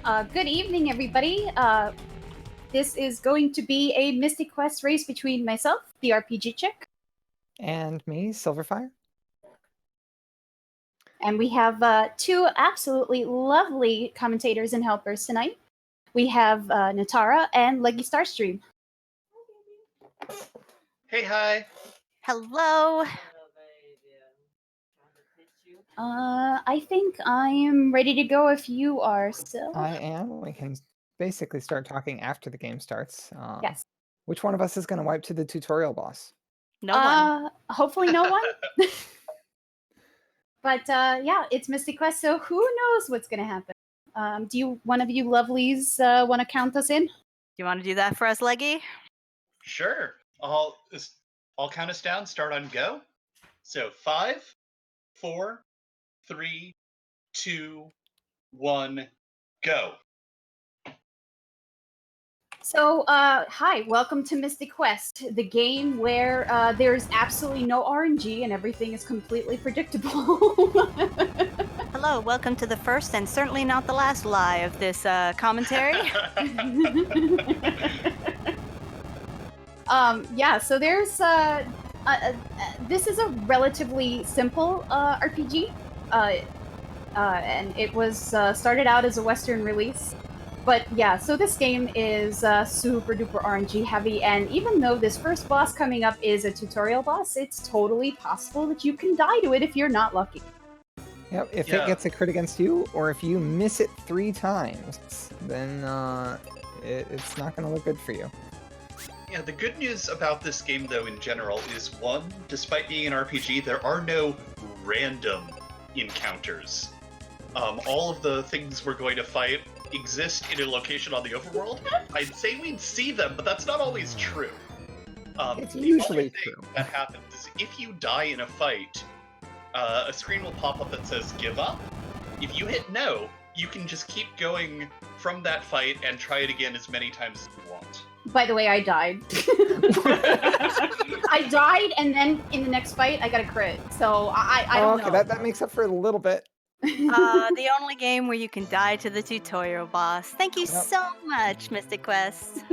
Good evening, everybody. This is going to be a Mystic Quest race between myself, theRPGchick, and me, sylverfyre. And we have two absolutely lovely commentators and helpers tonight. We have Natara and Leggy Starstream. Hey, hi. Hello. I think I am ready to go if you are still. I am. We can basically start talking after the game starts. Yes. Which one of us is going to wipe to the tutorial boss? No one. Hopefully no one. But yeah, it's Mystic Quest, so who knows what's going to happen. Do one of you lovelies want to count us in? Do you want to do that for us, Leggy? Sure. I'll count us down. Start on go. So 5, 4, 3, 2, 1, go. So, hi, welcome to Mystic Quest, the game where there's absolutely no RNG and everything is completely predictable. Hello, welcome to the first and certainly not the last lie of this commentary. Yeah, so there's this is a relatively simple RPG, and it was started out as a Western release. But yeah, so this game is super duper RNG heavy, and even though this first boss coming up is a tutorial boss, it's totally possible that you can die to it if you're not lucky. Yep, if it gets a crit against you, or if you miss it 3 times, then it's not going to look good for you. Yeah, the good news about this game, though, in general, is one, despite being an RPG, there are no random encounters. All of the things we're going to fight exist in a location on the overworld. I'd say we'd see them, but that's not always true. It's usually true. That happens is if you die in a fight, a screen will pop up that says give up. If you hit no, you can just keep going from that fight and try it again as many times as you want. By the way, I died. I died, and then in the next fight, I got a crit. So I don't know. Okay, that makes up for a little bit. The only game where you can die to the tutorial boss. Thank you so much, Mystic Quest.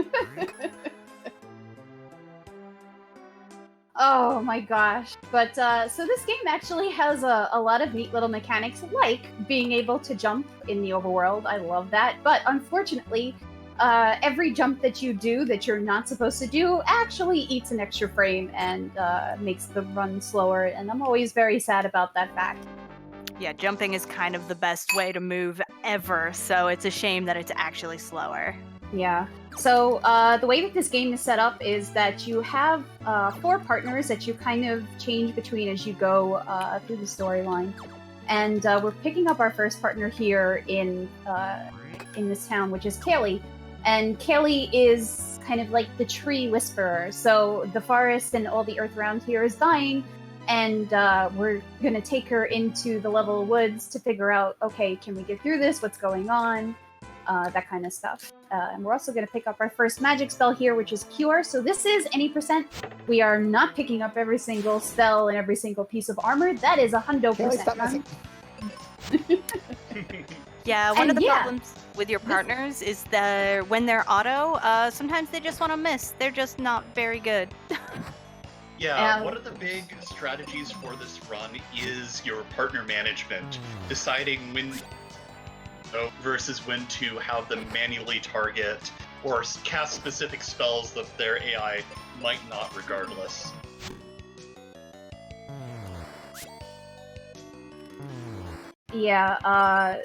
Oh my gosh. But so this game actually has a lot of neat little mechanics, like being able to jump in the overworld. I love that. But unfortunately, every jump that you do that you're not supposed to do actually eats an extra frame and makes the run slower. And I'm always very sad about that fact. Yeah, jumping is kind of the best way to move ever, so it's a shame that it's actually slower. Yeah. So the way that this game is set up is that you have 4 partners that you kind of change between as you go through the storyline. And we're picking up our first partner here in this town, which is Kaylee. And Kaylee is kind of like the tree whisperer. So the forest and all the earth around here is dying. And we're going to take her into the level of woods to figure out, okay, can we get through this? What's going on? That kind of stuff. And we're also going to pick up our first magic spell here, which is Cure. So this is any %. We are not picking up every single spell and every single piece of armor. That is 100%. Yeah, one of the problems with your partners is that when they're auto, sometimes they just want to miss. They're just not very good. Yeah, one of the big strategies for this run is your partner management, deciding when versus when to have them manually target or cast specific spells that their AI might not regardless. Yeah,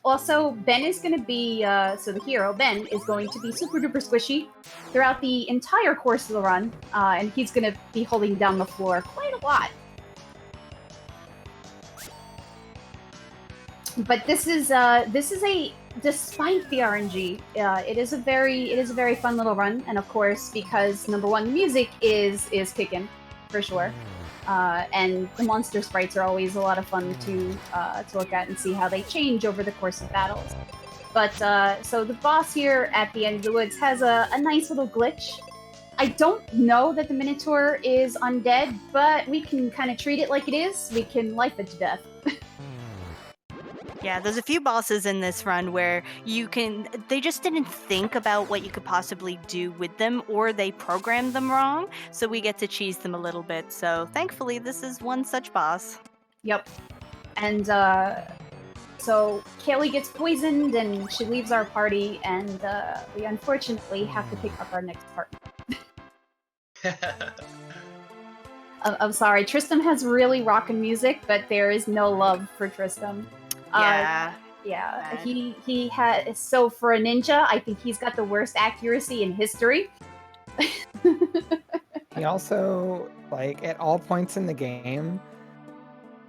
also, Ben is going to be, so the hero, Ben, is going to be super duper squishy throughout the entire course of the run, and he's going to be holding down the floor quite a lot. But this is a, despite the RNG, it is a very fun little run, and of course, because number one, the music is kicking, for sure. And the monster sprites are always a lot of fun to look at and see how they change over the course of battles. But so the boss here at the end of the woods has a nice little glitch. I don't know that the Minotaur is undead, but we can kind of treat it like it is. We can life it to death. Yeah, there's a few bosses in this run where they just didn't think about what you could possibly do with them, or they programmed them wrong, so we get to cheese them a little bit. So thankfully, this is one such boss. Yep. And so Kaylee gets poisoned and she leaves our party, and we unfortunately have to pick up our next partner. I'm sorry, Tristram has really rockin' music, but there is no love for Tristram. Yeah. He has, so for a ninja, I think he's got the worst accuracy in history. He also, like, at all points in the game,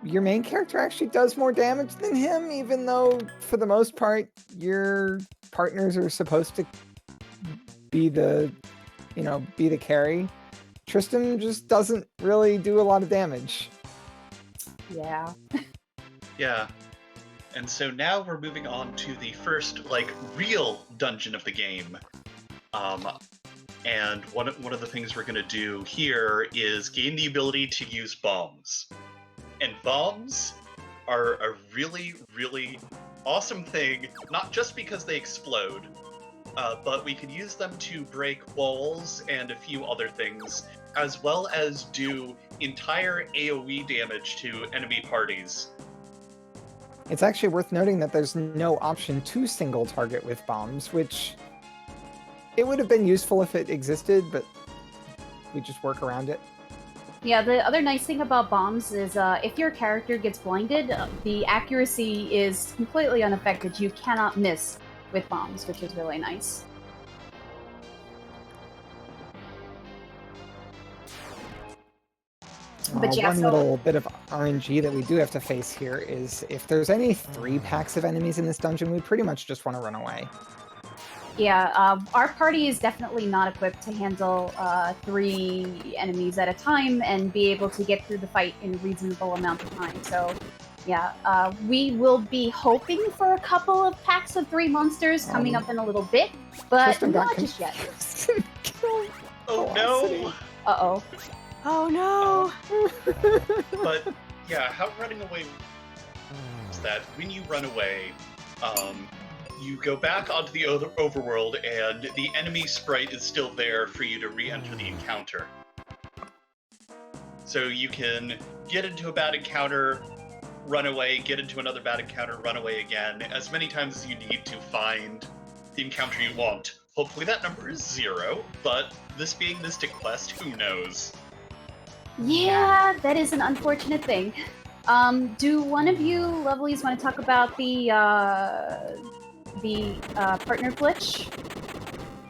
your main character actually does more damage than him, even though, for the most part, your partners are supposed to be the carry. Tristram just doesn't really do a lot of damage. Yeah. Yeah. And so now we're moving on to the first, like, real dungeon of the game. And one of the things we're going to do here is gain the ability to use bombs. And bombs are a really, really awesome thing, not just because they explode, but we can use them to break walls and a few other things, as well as do entire AoE damage to enemy parties. It's actually worth noting that there's no option to single target with bombs, which it would have been useful if it existed, but we just work around it. Yeah, the other nice thing about bombs is if your character gets blinded, the accuracy is completely unaffected. You cannot miss with bombs, which is really nice. But yeah, one little bit of RNG that we do have to face here is if there's any 3 packs of enemies in this dungeon, we pretty much just want to run away. Yeah, our party is definitely not equipped to handle 3 enemies at a time and be able to get through the fight in a reasonable amount of time. So, yeah, we will be hoping for a couple of packs of 3 monsters coming up in a little bit, but not just yet. Oh no! Uh-oh. Oh no! But yeah, how running away is that when you run away, you go back onto the overworld and the enemy sprite is still there for you to re-enter the encounter. So you can get into a bad encounter, run away, get into another bad encounter, run away again, as many times as you need to find the encounter you want. Hopefully that number is 0, but this being Mystic Quest, who knows? Yeah, that is an unfortunate thing. Do one of you lovelies want to talk about the partner glitch?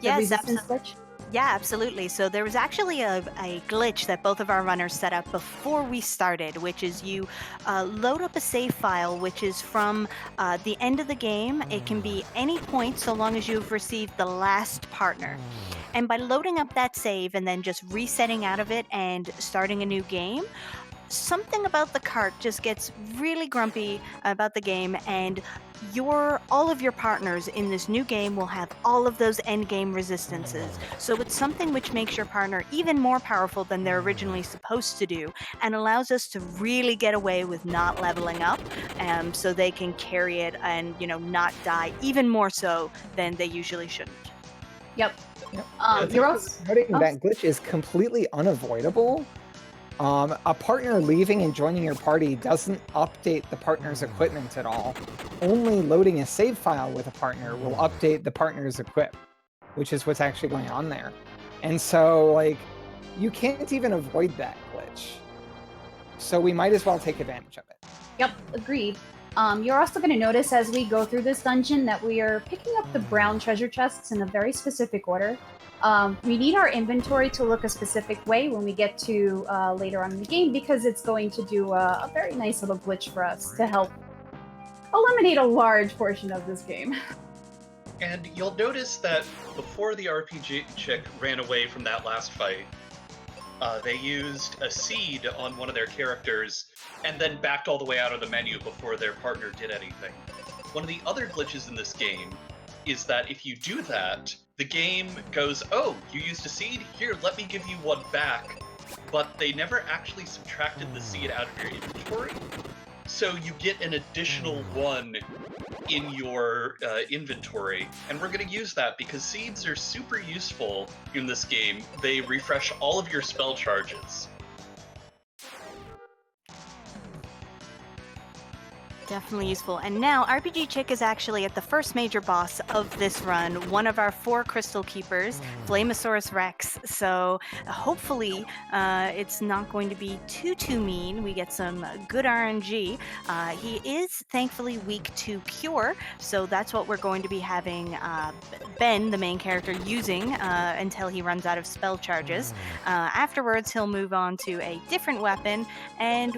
Yes, resistance glitch? Yeah, absolutely. So there was actually a glitch that both of our runners set up before we started, which is you load up a save file, which is from the end of the game. It can be any point so long as you've received the last partner. And by loading up that save and then just resetting out of it and starting a new game, something about the cart just gets really grumpy about the game, and all of your partners in this new game will have all of those end game resistances. So it's something which makes your partner even more powerful than they're originally supposed to do, and allows us to really get away with not leveling up, so they can carry it and not die even more so than they usually shouldn't. Yep. You're also noting that glitch is completely unavoidable. A partner leaving and joining your party doesn't update the partner's equipment at all. Only loading a save file with a partner will update the partner's equip, which is what's actually going on there. And so, like, you can't even avoid that glitch. So we might as well take advantage of it. Yep, agreed. You're also going to notice as we go through this dungeon that we are picking up the brown treasure chests in a very specific order. We need our inventory to look a specific way when we get to later on in the game, because it's going to do a very nice little glitch for us to help eliminate a large portion of this game. And you'll notice that before the theRPGchick ran away from that last fight, they used a seed on one of their characters and then backed all the way out of the menu before their partner did anything. One of the other glitches in this game is that if you do that, the game goes, oh, you used a seed? Here, let me give you one back. But they never actually subtracted the seed out of your inventory. So you get an additional one in your inventory, and we're going to use that because seeds are super useful in this game. They refresh all of your spell charges. Definitely useful. And now RPGchick is actually at the first major boss of this run, one of our 4 crystal keepers, Flamosaurus Rex. So hopefully it's not going to be too mean. We get some good RNG. He is thankfully weak to Cure, so that's what we're going to be having Ben, the main character, using until he runs out of spell charges. Afterwards, he'll move on to a different weapon, and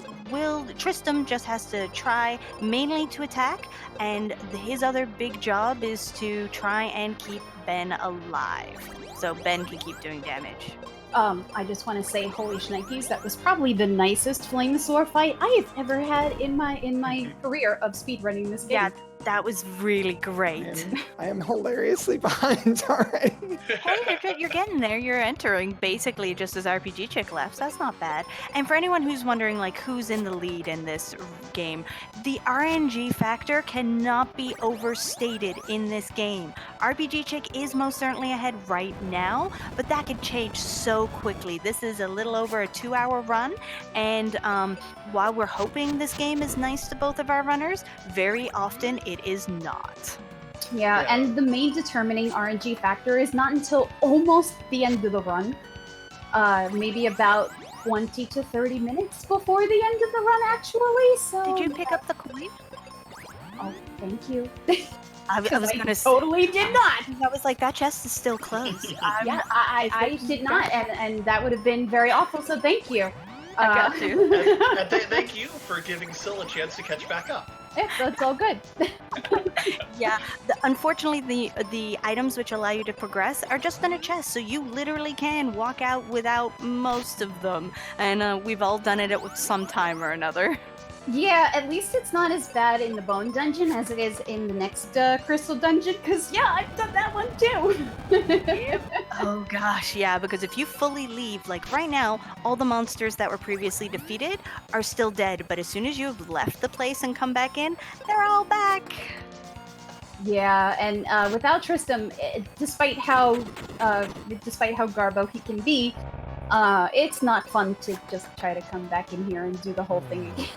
Tristram just has to try mainly to attack, and his other big job is to try and keep Ben alive, so Ben can keep doing damage. I just want to say, holy shnikes, that was probably the nicest Flamosaur fight I have ever had in my career of speedrunning this game. Yeah, that was really great. I am hilariously behind already. Hey, you're getting there. You're entering basically just as RPGchick left, so that's not bad. And for anyone who's wondering, like, who's in the lead in this game, the RNG factor cannot be overstated in this game. RPGchick is most certainly ahead right now, but that could change so quickly. This is a little over a 2-hour run, and while we're hoping this game is nice to both of our runners, very often it is not. Yeah, and the main determining RNG factor is not until almost the end of the run. Maybe about 20 to 30 minutes before the end of the run, actually. So did you pick up the coin? Oh, thank you. I was gonna totally did not. I was like, that chest is still closed. Yeah, I did not, and that would have been very awful. So thank you. I got you. And thank you for giving Syl a chance to catch back up. Yeah, that's all good. Yeah, unfortunately, the items which allow you to progress are just in a chest, so you literally can walk out without most of them, and we've all done it at some time or another. Yeah, at least it's not as bad in the Bone Dungeon as it is in the next Crystal Dungeon, because, yeah, I've done that one too! Yep. Oh gosh, yeah, because if you fully leave, like right now, all the monsters that were previously defeated are still dead, but as soon as you've left the place and come back in, they're all back! Yeah, and without Tristram, despite how Garbo he can be, it's not fun to just try to come back in here and do the whole thing again.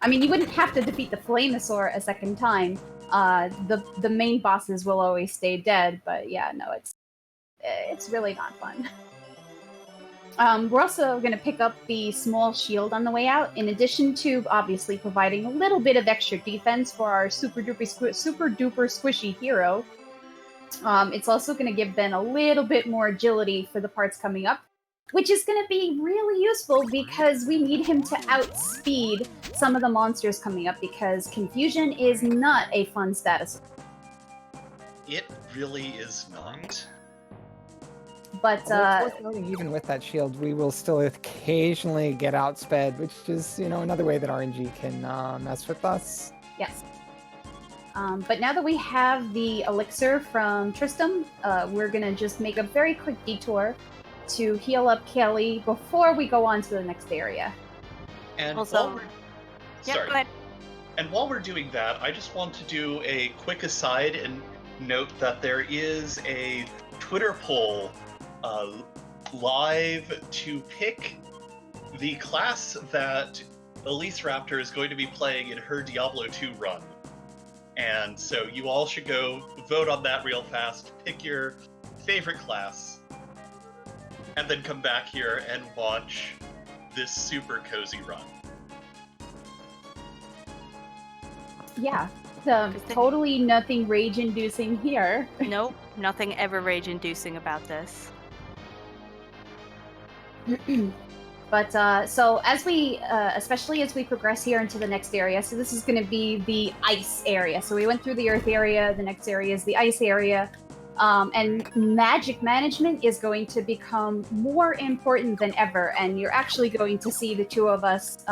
I mean, you wouldn't have to defeat the Flamosaur a second time. The main bosses will always stay dead, but yeah, no, it's really not fun. We're also going to pick up the small shield on the way out, in addition to obviously providing a little bit of extra defense for our super duper squishy hero. It's also going to give Ben a little bit more agility for the parts coming up, which is going to be really useful because we need him to outspeed some of the monsters coming up, because confusion is not a fun status. It really is not. But even with that shield, we will still occasionally get outsped, which is, another way that RNG can mess with us. Yes. But now that we have the elixir from Tristram, we're going to just make a very quick detour to heal up Kelly before we go on to the next area. And Also, go ahead. And while we're doing that, I just want to do a quick aside and note that there is a Twitter poll live to pick the class that Elise Raptor is going to be playing in her Diablo 2 run. And so you all should go vote on that real fast, pick your favorite class, and then come back here and watch this super cozy run. Yeah, totally nothing rage-inducing here. Nope, nothing ever rage-inducing about this. But so as we, especially as we progress here into the next area, so this is going to be the ice area. So we went through the earth area, the next area is the ice area. And magic management is going to become more important than ever, and you're actually going to see the two of us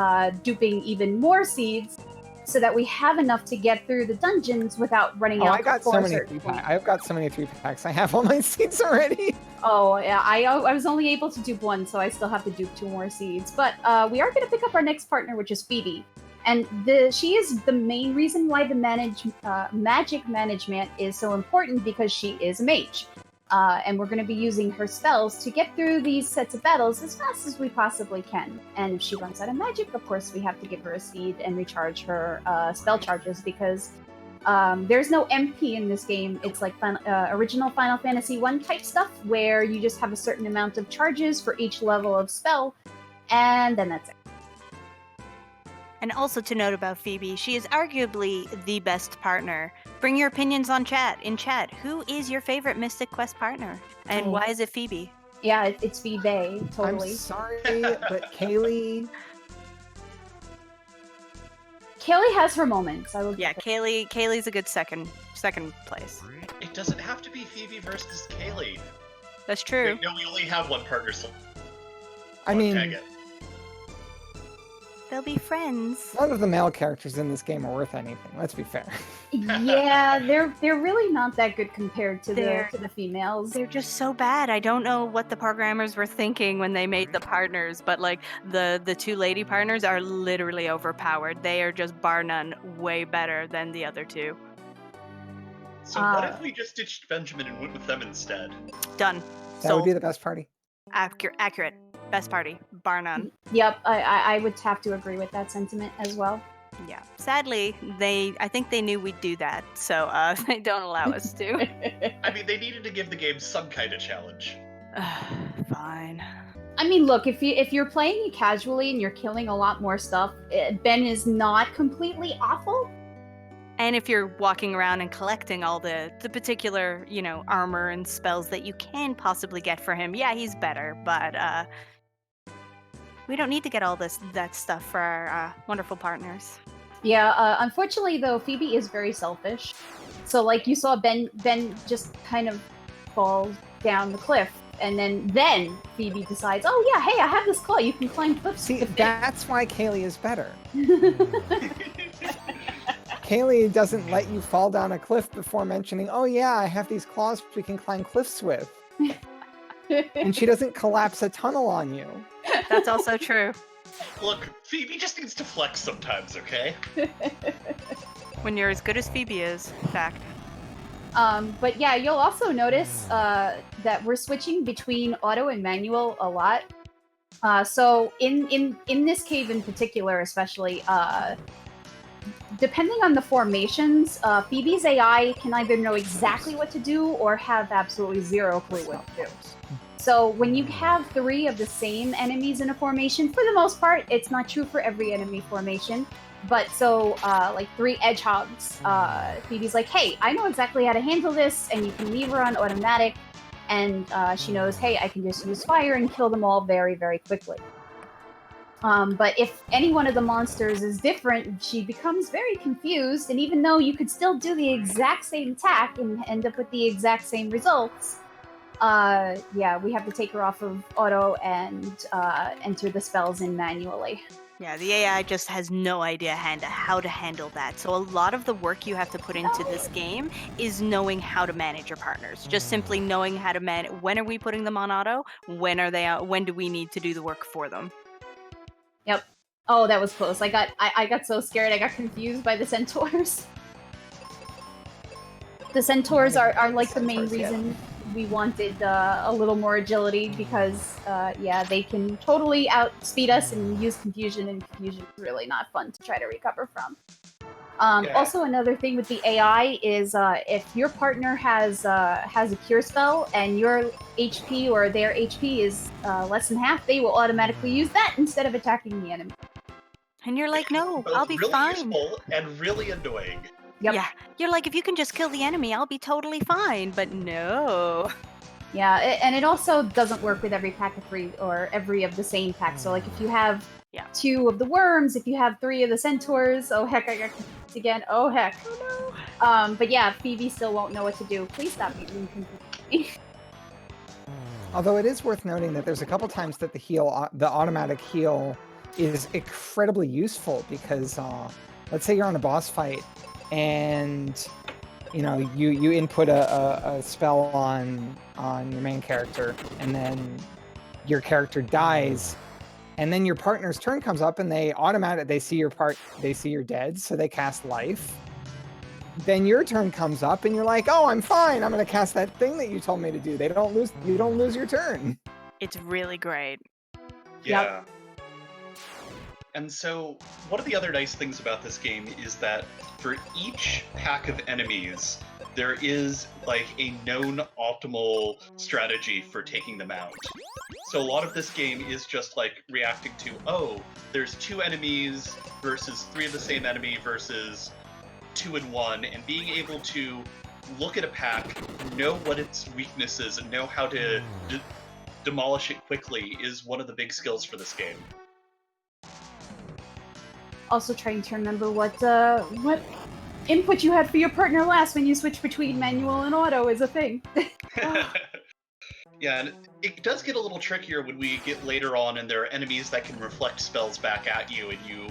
duping even more seeds so that we have enough to get through the dungeons without running out. I've got so many 3-packs. I have all my seeds already. Oh, yeah, I was only able to dupe one, so I still have to dupe 2 more seeds. But we are going to pick up our next partner, which is Phoebe. And she is the main reason why the magic management is so important, because she is a mage. And we're going to be using her spells to get through these sets of battles as fast as we possibly can. And if she runs out of magic, of course, we have to give her a seed and recharge her spell charges, because there's no MP in this game. It's like original Final Fantasy 1 type stuff, where you just have a certain amount of charges for each level of spell, and then that's it. And also to note about Phoebe, she is arguably the best partner. Bring your opinions in chat. Who is your favorite Mystic Quest partner? And why is it Phoebe? Yeah, it's Phoebe, totally. I'm sorry, but Kaylee has her moments. Kaylee's a good second place. It doesn't have to be Phoebe versus Kaylee. That's true. Wait, no, we only have one partner, so I mean, tag it. They'll be friends. None of the male characters in this game are worth anything. Let's be fair. Yeah, they're really not that good compared to the females. They're just so bad. I don't know what the programmers were thinking when they made the partners, but like the two lady partners are literally overpowered. They are just bar none way better than the other two. So what if we just ditched Benjamin and went with them instead? Done. That would be the best party. Accurate. Best party, bar none. Yep, I would have to agree with that sentiment as well. Yeah. Sadly, I think they knew we'd do that, so they don't allow us to. I mean, they needed to give the game some kind of challenge. Fine. I mean, look, if you're playing it casually and you're killing a lot more stuff, Ben is not completely awful. And if you're walking around and collecting all the particular, armor and spells that you can possibly get for him, yeah, he's better, but we don't need to get all that stuff for our wonderful partners. Yeah, unfortunately, though, Phoebe is very selfish. So, like, you saw Ben just kind of fall down the cliff, and then Phoebe decides, oh, yeah, hey, I have this claw, you can climb cliffs. See, that's why Kaylee is better. Kaylee doesn't let you fall down a cliff before mentioning, oh, yeah, I have these claws we can climb cliffs with. And she doesn't collapse a tunnel on you. That's also true. Look, Phoebe just needs to flex sometimes, okay? When you're as good as Phoebe is, in fact. But yeah, you'll also notice that we're switching between auto and manual a lot. So in this cave in particular, especially, depending on the formations, Phoebe's AI can either know exactly what to do or have absolutely zero clue what to do. So when you have 3 of the same enemies in a formation, for the most part, it's not true for every enemy formation, but so like 3 edgehogs, Phoebe's like, hey, I know exactly how to handle this, and you can leave her on automatic, and she knows, hey, I can just use fire and kill them all very, very quickly. But if any one of the monsters is different, she becomes very confused, and even though you could still do the exact same attack and end up with the exact same results, yeah, we have to take her off of auto and enter the spells in manually. Yeah, the AI just has no idea how to handle that. So a lot of the work you have to put into this game is knowing how to manage your partners. Just simply knowing how to manage. When are we putting them on auto? When are they out? When do we need to do the work for them? Yep. Oh, that was close. I got so scared. I got confused by the centaurs. The centaurs are like the main reason we wanted a little more agility, because yeah, they can totally outspeed us and use confusion, and confusion is really not fun to try to recover from. Also, another thing with the AI is if your partner has a cure spell and your HP or their HP is less than half, they will automatically use that instead of attacking the enemy. And you're like, no, I'll be really fine. Useful and really annoying. Yep. Yeah, you're like, if you can just kill the enemy, I'll be totally fine. But no. Yeah, and it also doesn't work with every pack of 3 or every of the same pack. So, like, if you have 2 of the worms, if you have 3 of the centaurs, oh heck, I got confused again. Oh heck. Oh no. But yeah, Phoebe still won't know what to do. Please stop being confused. Although it is worth noting that there's a couple times that the automatic heal is incredibly useful, because let's say you're on a boss fight and you input a spell on your main character, and then your character dies, And then your partner's turn comes up and they see you're dead, so they cast life. Then your turn comes up and you're like, oh, I'm fine. I'm going to cast that thing that you told me to do. You don't lose your turn. It's really great. Yeah. Yep. And so, one of the other nice things about this game is that for each pack of enemies, there is like a known optimal strategy for taking them out. So a lot of this game is just like reacting to, oh, there's 2 enemies versus 3 of the same enemy versus 2 and 1, and being able to look at a pack, know what its weakness is, and know how to demolish it quickly is one of the big skills for this game. Also trying to remember what input you had for your partner last when you switched between manual and auto is a thing. Yeah, and it does get a little trickier when we get later on and there are enemies that can reflect spells back at you and you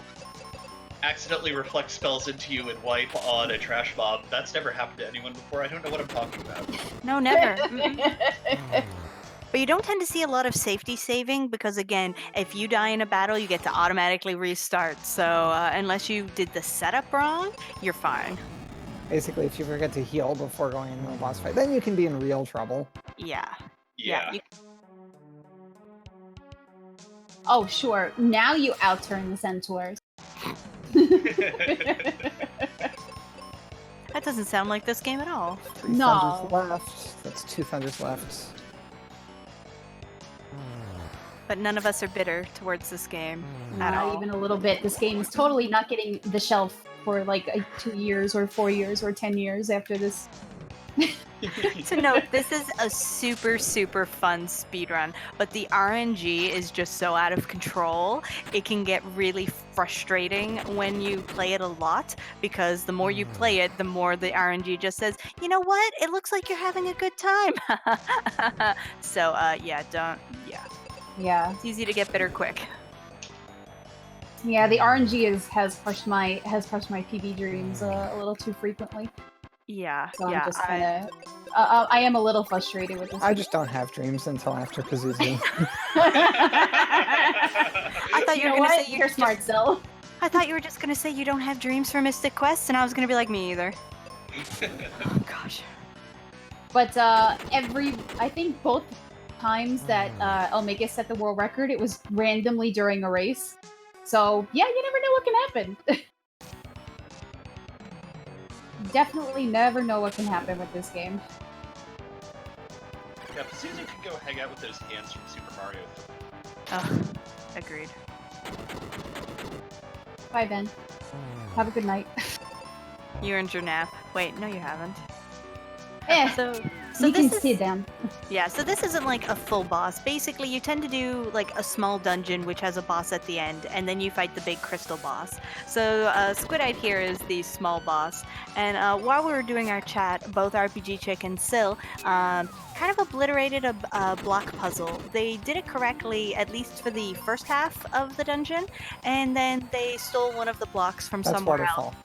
accidentally reflect spells into you and wipe on a trash mob. That's never happened to anyone before. I don't know what I'm talking about. No, never. But you don't tend to see a lot of safety saving because, again, if you die in a battle, you get to automatically restart. So unless you did the setup wrong, you're fine. Basically, if you forget to heal before going into a boss fight, then you can be in real trouble. Yeah. Yeah. Oh, sure. Now you outturn the centaurs. That doesn't sound like this game at all. 3 No. thunders left. That's 2 thunders left. But none of us are bitter towards this game at Not all. even a little bit. This game is totally not getting the shelf for like 2 years or 4 years or 10 years after this. To note, this is a super, super fun speedrun, but the RNG is just so out of control. It can get really frustrating when you play it a lot, because the more you play it, the more the RNG just says, you know what? It looks like you're having a good time. So, yeah. Yeah. It's easy to get bitter quick. Yeah, the RNG has crushed my PB dreams a little too frequently. Yeah, So yeah. I'm just kind of I am a little frustrated with this. I just don't have dreams until after Pazuzu. I thought you were gonna say you're smart, Sil. I thought you were just gonna say you don't have dreams for Mystic Quest, and I was gonna be like, me either. Oh gosh. But I think both times that Omega set the world record, it was randomly during a race. So yeah, you never know what can happen. Definitely never know what can happen with this game. Yeah, Pazuzu can go hang out with those hands from Super Mario. Oh, agreed. Bye, Ben. Have a good night. You earned your nap. Wait, no, you haven't. So you can this see is them. yeah. So this isn't like a full boss. Basically, you tend to do like a small dungeon which has a boss at the end, and then you fight the big crystal boss. So Squidite here is the small boss. And while we were doing our chat, both RPGchick and Sil kind of obliterated a block puzzle. They did it correctly, at least for the first half of the dungeon, and then they stole one of the blocks from That's somewhere Waterfall. else.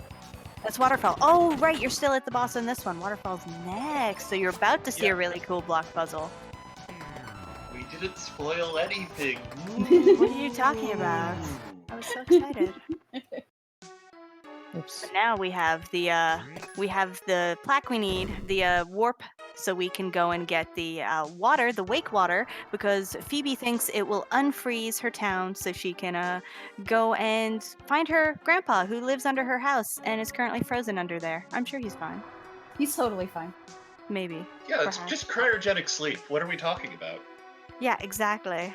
That's Waterfall. Oh, right, you're still at the boss in this one. Waterfall's next, so you're about to see a really cool block puzzle. We didn't spoil anything. What are you talking about? I was so excited. Oops. But now we have the plaque we need, the warp, so we can go and get the water, the wake water, because Phoebe thinks it will unfreeze her town, so she can go and find her grandpa who lives under her house and is currently frozen under there. I'm sure he's fine. He's totally fine. Maybe. Yeah, it's Perhaps. just cryogenic sleep. What are we talking about? Yeah, exactly.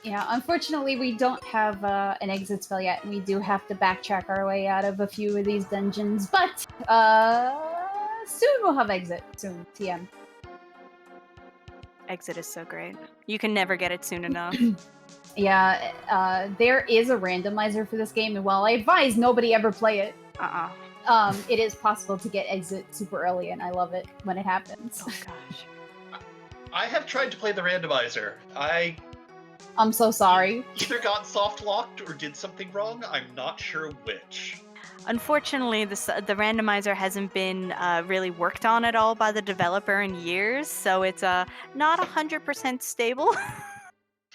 Yeah, unfortunately, we don't have an exit spell yet, and we do have to backtrack our way out of a few of these dungeons. But soon we'll have exit. Soon, TM. Exit is so great. You can never get it soon enough. Yeah, there is a randomizer for this game, and while I advise nobody ever play it, it is possible to get exit super early, and I love it when it happens. Oh gosh. I have tried to play the randomizer. I'm so sorry. Either got soft locked or did something wrong. I'm not sure which. Unfortunately, the randomizer hasn't been really worked on at all by the developer in years, so it's not 100% stable.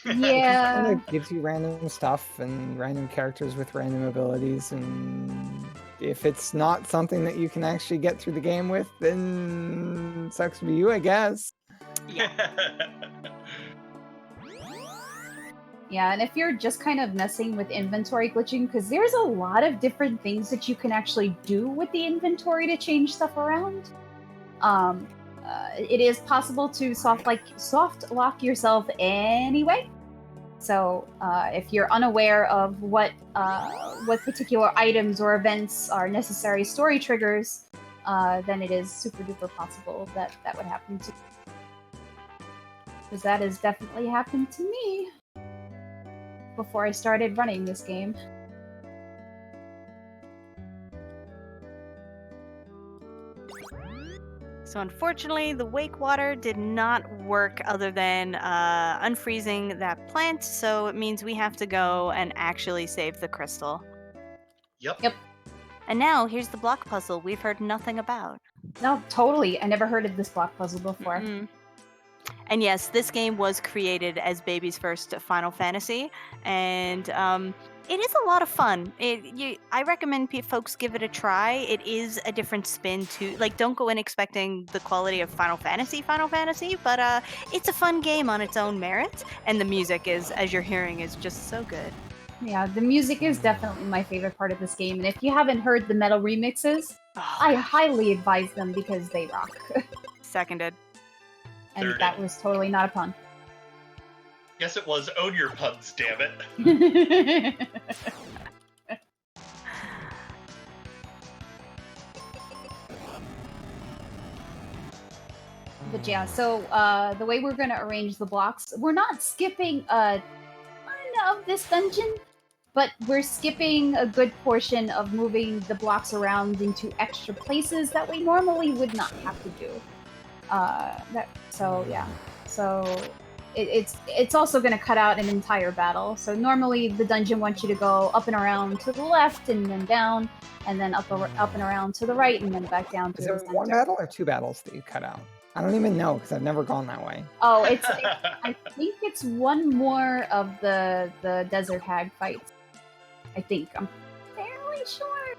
Yeah. And it gives you random stuff and random characters with random abilities, and if it's not something that you can actually get through the game with, then sucks to be you, I guess. Yeah, and if you're just kind of messing with inventory glitching, because there's a lot of different things that you can actually do with the inventory to change stuff around. It is possible to soft lock yourself anyway. So if you're unaware of what particular items or events are necessary story triggers, then it is super duper possible that that would happen to you. Because that has definitely happened to me before I started running this game. So unfortunately, the wake water did not work other than unfreezing that plant, so it means we have to go and actually save the crystal. Yep. And now, here's the block puzzle we've heard nothing about. No, totally. I never heard of this block puzzle before. Mm-mm. And yes, this game was created as Baby's first Final Fantasy, and it is a lot of fun. I recommend folks give it a try. It is a different spin to, like, don't go in expecting the quality of Final Fantasy, but it's a fun game on its own merit, and the music is, as you're hearing, is just so good. Yeah, the music is definitely my favorite part of this game, and if you haven't heard the metal remixes, I highly advise them because they rock. Seconded. And Thirded. that was totally not a pun. Yes, it was. Own your puns, damn it. But yeah, so the way we're going to arrange the blocks, we're not skipping a ton of this dungeon, but we're skipping a good portion of moving the blocks around into extra places that we normally would not have to do. So it's also going to cut out an entire battle. So normally the dungeon wants you to go up and around to the left and then down, and then up and around to the right and then back down to Is the it center. one battle or two battles that you cut out? I don't even know because I've never gone that way. Oh, I think it's one more of the desert hag fights. I think. I'm fairly sure.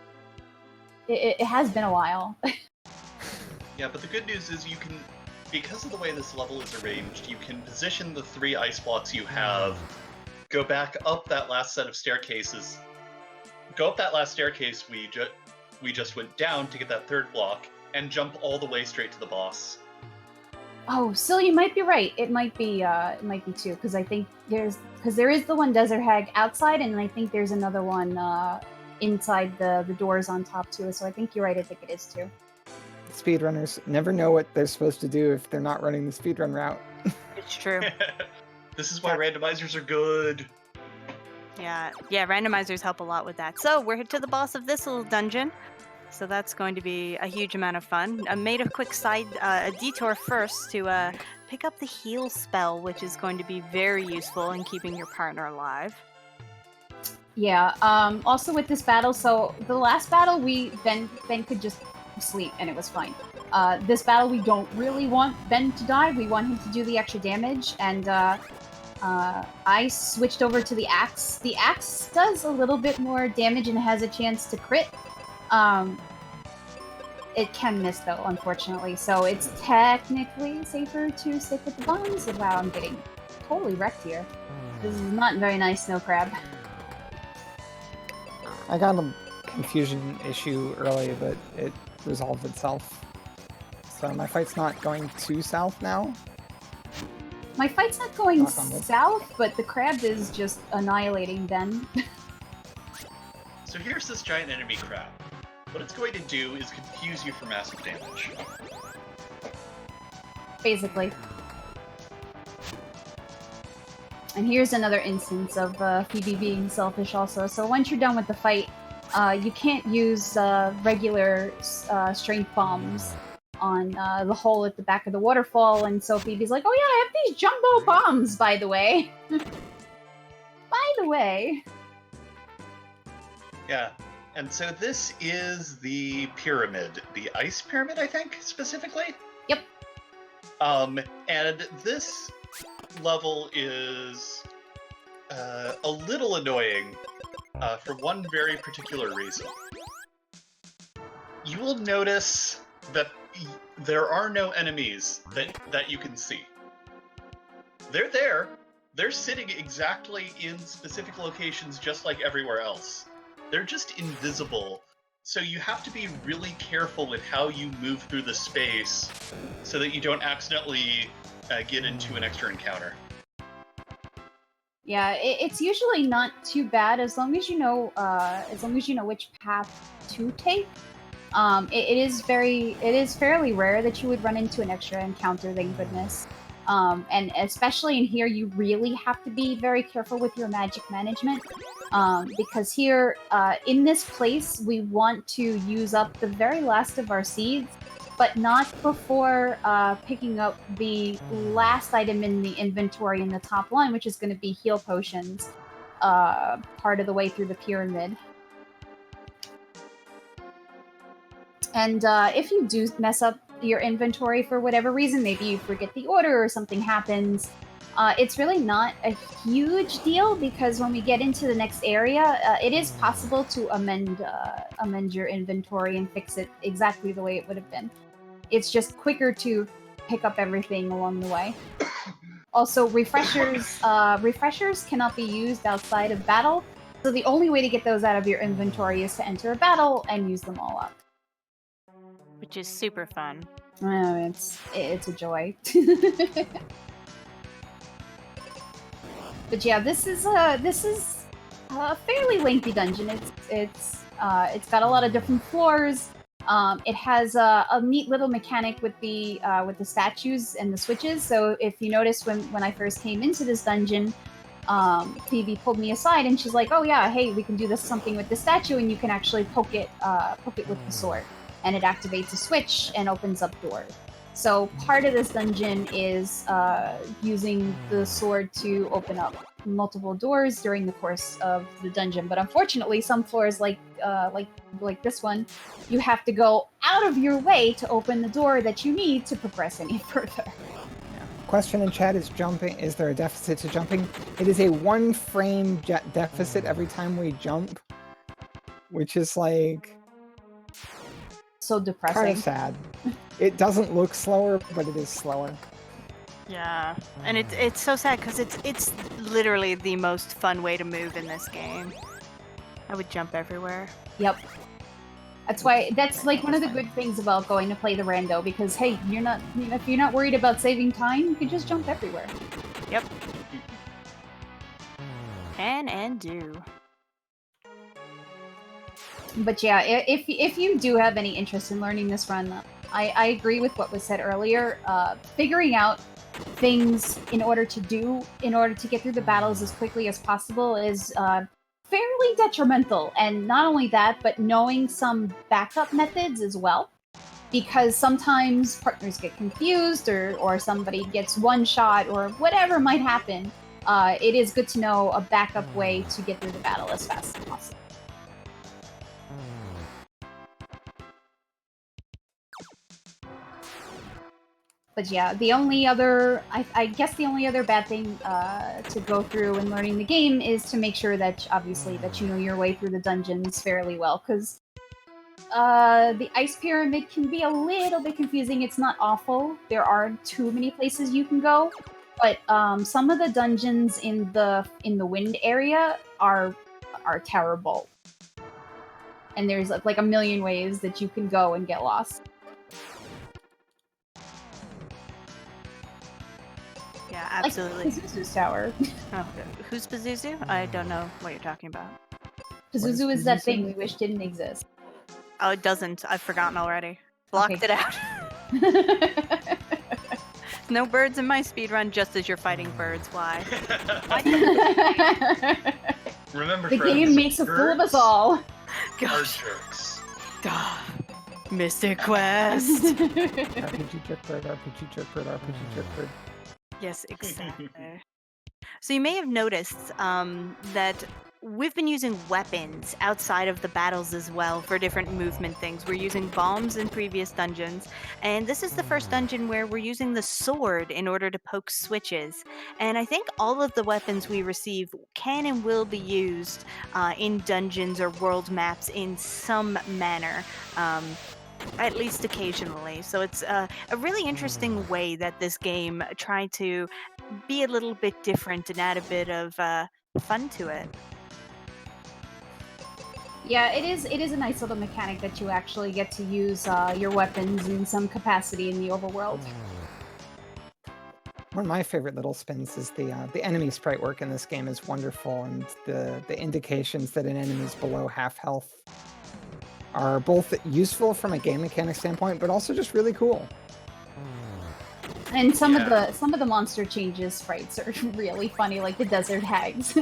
It has been a while. Yeah, but the good news is you can, because of the way this level is arranged, you can position the 3 ice blocks you have, go back up that last set of staircases, go up that last staircase we just went down to get that 3rd block, and jump all the way straight to the boss. Oh, Syl, you might be right. It might be 2, because I think there is the one desert hag outside, and I think there's another one inside the doors on top too. So I think you're right. I think it is 2. Speedrunners never know what they're supposed to do if they're not running the speedrun route. It's true. This is why randomizers are good. Yeah, randomizers help a lot with that. So we're to the boss of this little dungeon. So that's going to be a huge amount of fun. I made a quick a detour first to pick up the heal spell, which is going to be very useful in keeping your partner alive. Yeah. Also with this battle, so the last battle Ben could just sleep and it was fine. This battle we don't really want Ben to die. We want him to do the extra damage, and I switched over to the axe. The axe does a little bit more damage and has a chance to crit. It can miss though, unfortunately, so it's technically safer to stick with the bombs. Wow, I'm getting totally wrecked here. This is not very nice, Snow Crab. I got a confusion issue early, but it resolved itself. So my fight's not going too south now. My fight's not going Knock on wood. south, but the crab is just annihilating Ben. So here's this giant enemy crab. What it's going to do is confuse you for massive damage. Basically. And here's another instance of Phoebe being selfish also. So once you're done with the fight, you can't use regular strength bombs on the hole at the back of the waterfall, and so Phoebe's like, oh yeah, I have these jumbo bombs, by the way. Yeah, and so this is the pyramid. The ice pyramid, I think, specifically? Yep. And this level is a little annoying for one very particular reason. You will notice that there are no enemies that you can see. They're there. They're sitting exactly in specific locations just like everywhere else. They're just invisible, so you have to be really careful with how you move through the space so that you don't accidentally get into an extra encounter. Yeah, it's usually not too bad as long as you know which path to take. It is fairly rare that you would run into an extra encounter, thank goodness. And especially in here, you really have to be very careful with your magic management. Because here, in this place, we want to use up the very last of our seeds, but not before picking up the last item in the inventory in the top line, which is going to be heal potions, part of the way through the pyramid. And if you do mess up your inventory for whatever reason, maybe you forget the order or something happens, it's really not a huge deal because when we get into the next area, it is possible to amend your inventory and fix it exactly the way it would have been. It's just quicker to pick up everything along the way. Also, refreshers cannot be used outside of battle, so the only way to get those out of your inventory is to enter a battle and use them all up. Which is super fun. Oh, it's a joy. But yeah, this is a fairly lengthy dungeon. It's got a lot of different floors. It has a neat little mechanic with the statues and the switches. So if you notice when I first came into this dungeon, Phoebe pulled me aside and she's like, "Oh yeah, hey, we can do something with the statue, and you can actually poke it with the sword, and it activates a switch and opens up doors." So part of this dungeon is using the sword to open up multiple doors during the course of the dungeon. But unfortunately, some floors like this one, you have to go out of your way to open the door that you need to progress any further. Question in chat is jumping. Is there a deficit to jumping? It is a 1 frame deficit every time we jump, which is like So depressing. kind of sad. It doesn't look slower, but it is slower. Yeah, and it's so sad because it's literally the most fun way to move in this game. I would jump everywhere. Yep. That's like one of the good things about going to play the rando, because hey, if you're not worried about saving time, you can just jump everywhere. Yep. Can and do. But yeah, if you do have any interest in learning this run, I agree with what was said earlier. Figuring out things in order to get through the battles as quickly as possible is fairly detrimental. And not only that, but knowing some backup methods as well. Because sometimes partners get confused or somebody gets one shot or whatever might happen. It is good to know a backup way to get through the battle as fast as possible. But yeah, the only other bad thing to go through when learning the game is to make sure that, obviously, that you know your way through the dungeons fairly well, because the ice pyramid can be a little bit confusing. It's not awful. There aren't too many places you can go, but some of the dungeons in the wind area are terrible. And there's like a million ways that you can go and get lost. Yeah, absolutely. Like Pazuzu's tower. Oh, who's Pazuzu? I don't know what you're talking about. Pazuzu is that thing we wish didn't exist. Oh, it doesn't. I've forgotten already. Blocked it out. No birds in my speedrun, just as you're fighting birds. Why? Remember, the friends, game makes a fool of us all. Gosh. Are jerks. Mystic Quest. RPG Chick Bird, RPG Chick Bird, RPG Chick Bird. Yes, exactly. So you may have noticed that we've been using weapons outside of the battles as well for different movement things. We're using bombs in previous dungeons, and this is the first dungeon where we're using the sword in order to poke switches. And I think all of the weapons we receive can and will be used in dungeons or world maps in some manner. At least occasionally. So it's a really interesting way that this game tried to be a little bit different and add a bit of fun to it. Yeah, it is a nice little mechanic that you actually get to use your weapons in some capacity in the overworld. One of my favorite little spins is the enemy sprite work in this game is wonderful, and the indications that an enemy is below half health are both useful from a game mechanic standpoint, but also just really cool. And some of the monster changes sprites are really funny, like the desert hags.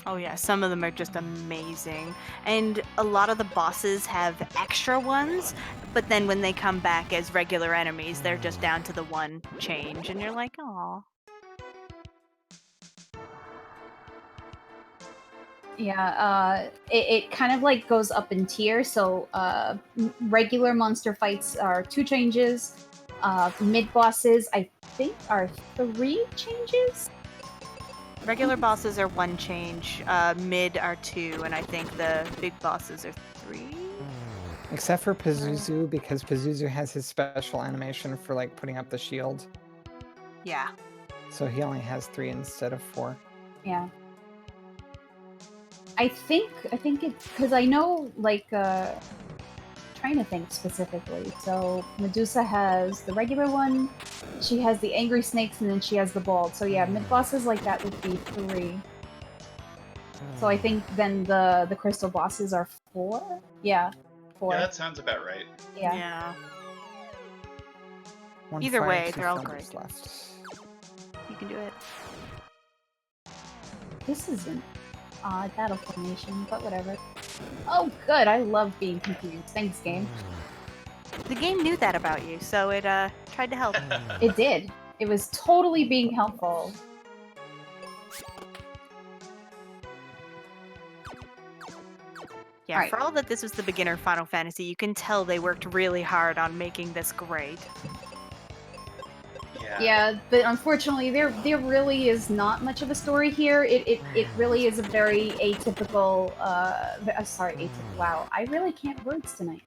Oh yeah, some of them are just amazing. And a lot of the bosses have extra ones, but then when they come back as regular enemies, they're just down to the one change, and you're like, aw. Yeah, it kind of like goes up in tier. So regular monster fights are 2 changes. Mid bosses, I think, are 3 changes. Regular bosses are 1 change, mid are 2, and I think the big bosses are 3. Except for Pazuzu, because Pazuzu has his special animation for like putting up the shield. Yeah. So he only has 3 instead of 4. Yeah. I think it's because I know, like, trying to think specifically. So Medusa has the regular one, she has the angry snakes, and then she has the bald. So yeah, mid bosses like that would be 3. So I think then the crystal bosses are 4. Yeah, 4. Yeah, that sounds about right. Yeah. Either way, they're all great. Left. You can do it. This is an odd battle formation, but whatever. Oh, good. I love being confused. Thanks, game. The game knew that about you, so it tried to help. It did. It was totally being helpful. Yeah, Right. For all that this was the beginner Final Fantasy, you can tell they worked really hard on making this great. Yeah, but unfortunately, there really is not much of a story here. It really is a very atypical. Sorry, atypical. Wow, I really can't words tonight.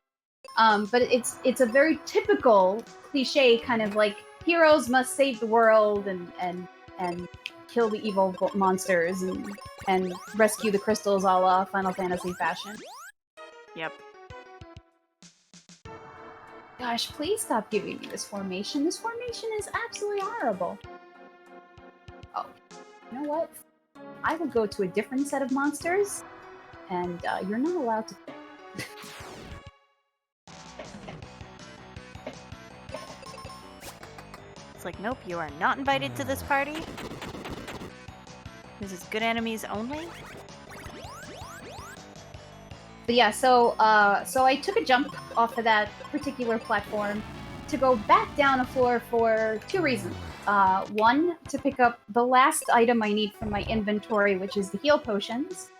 But it's a very typical cliche kind of like heroes must save the world and kill the evil monsters and rescue the crystals, a la Final Fantasy fashion. Yep. Gosh, please stop giving me this formation. This formation is absolutely horrible. Oh, you know what? I will go to a different set of monsters, and you're not allowed to pick. It's like, nope, you are not invited to this party. This is good enemies only. But yeah, so I took a jump off of that particular platform to go back down a floor for 2 reasons. One, to pick up the last item I need from my inventory, which is the heal potions.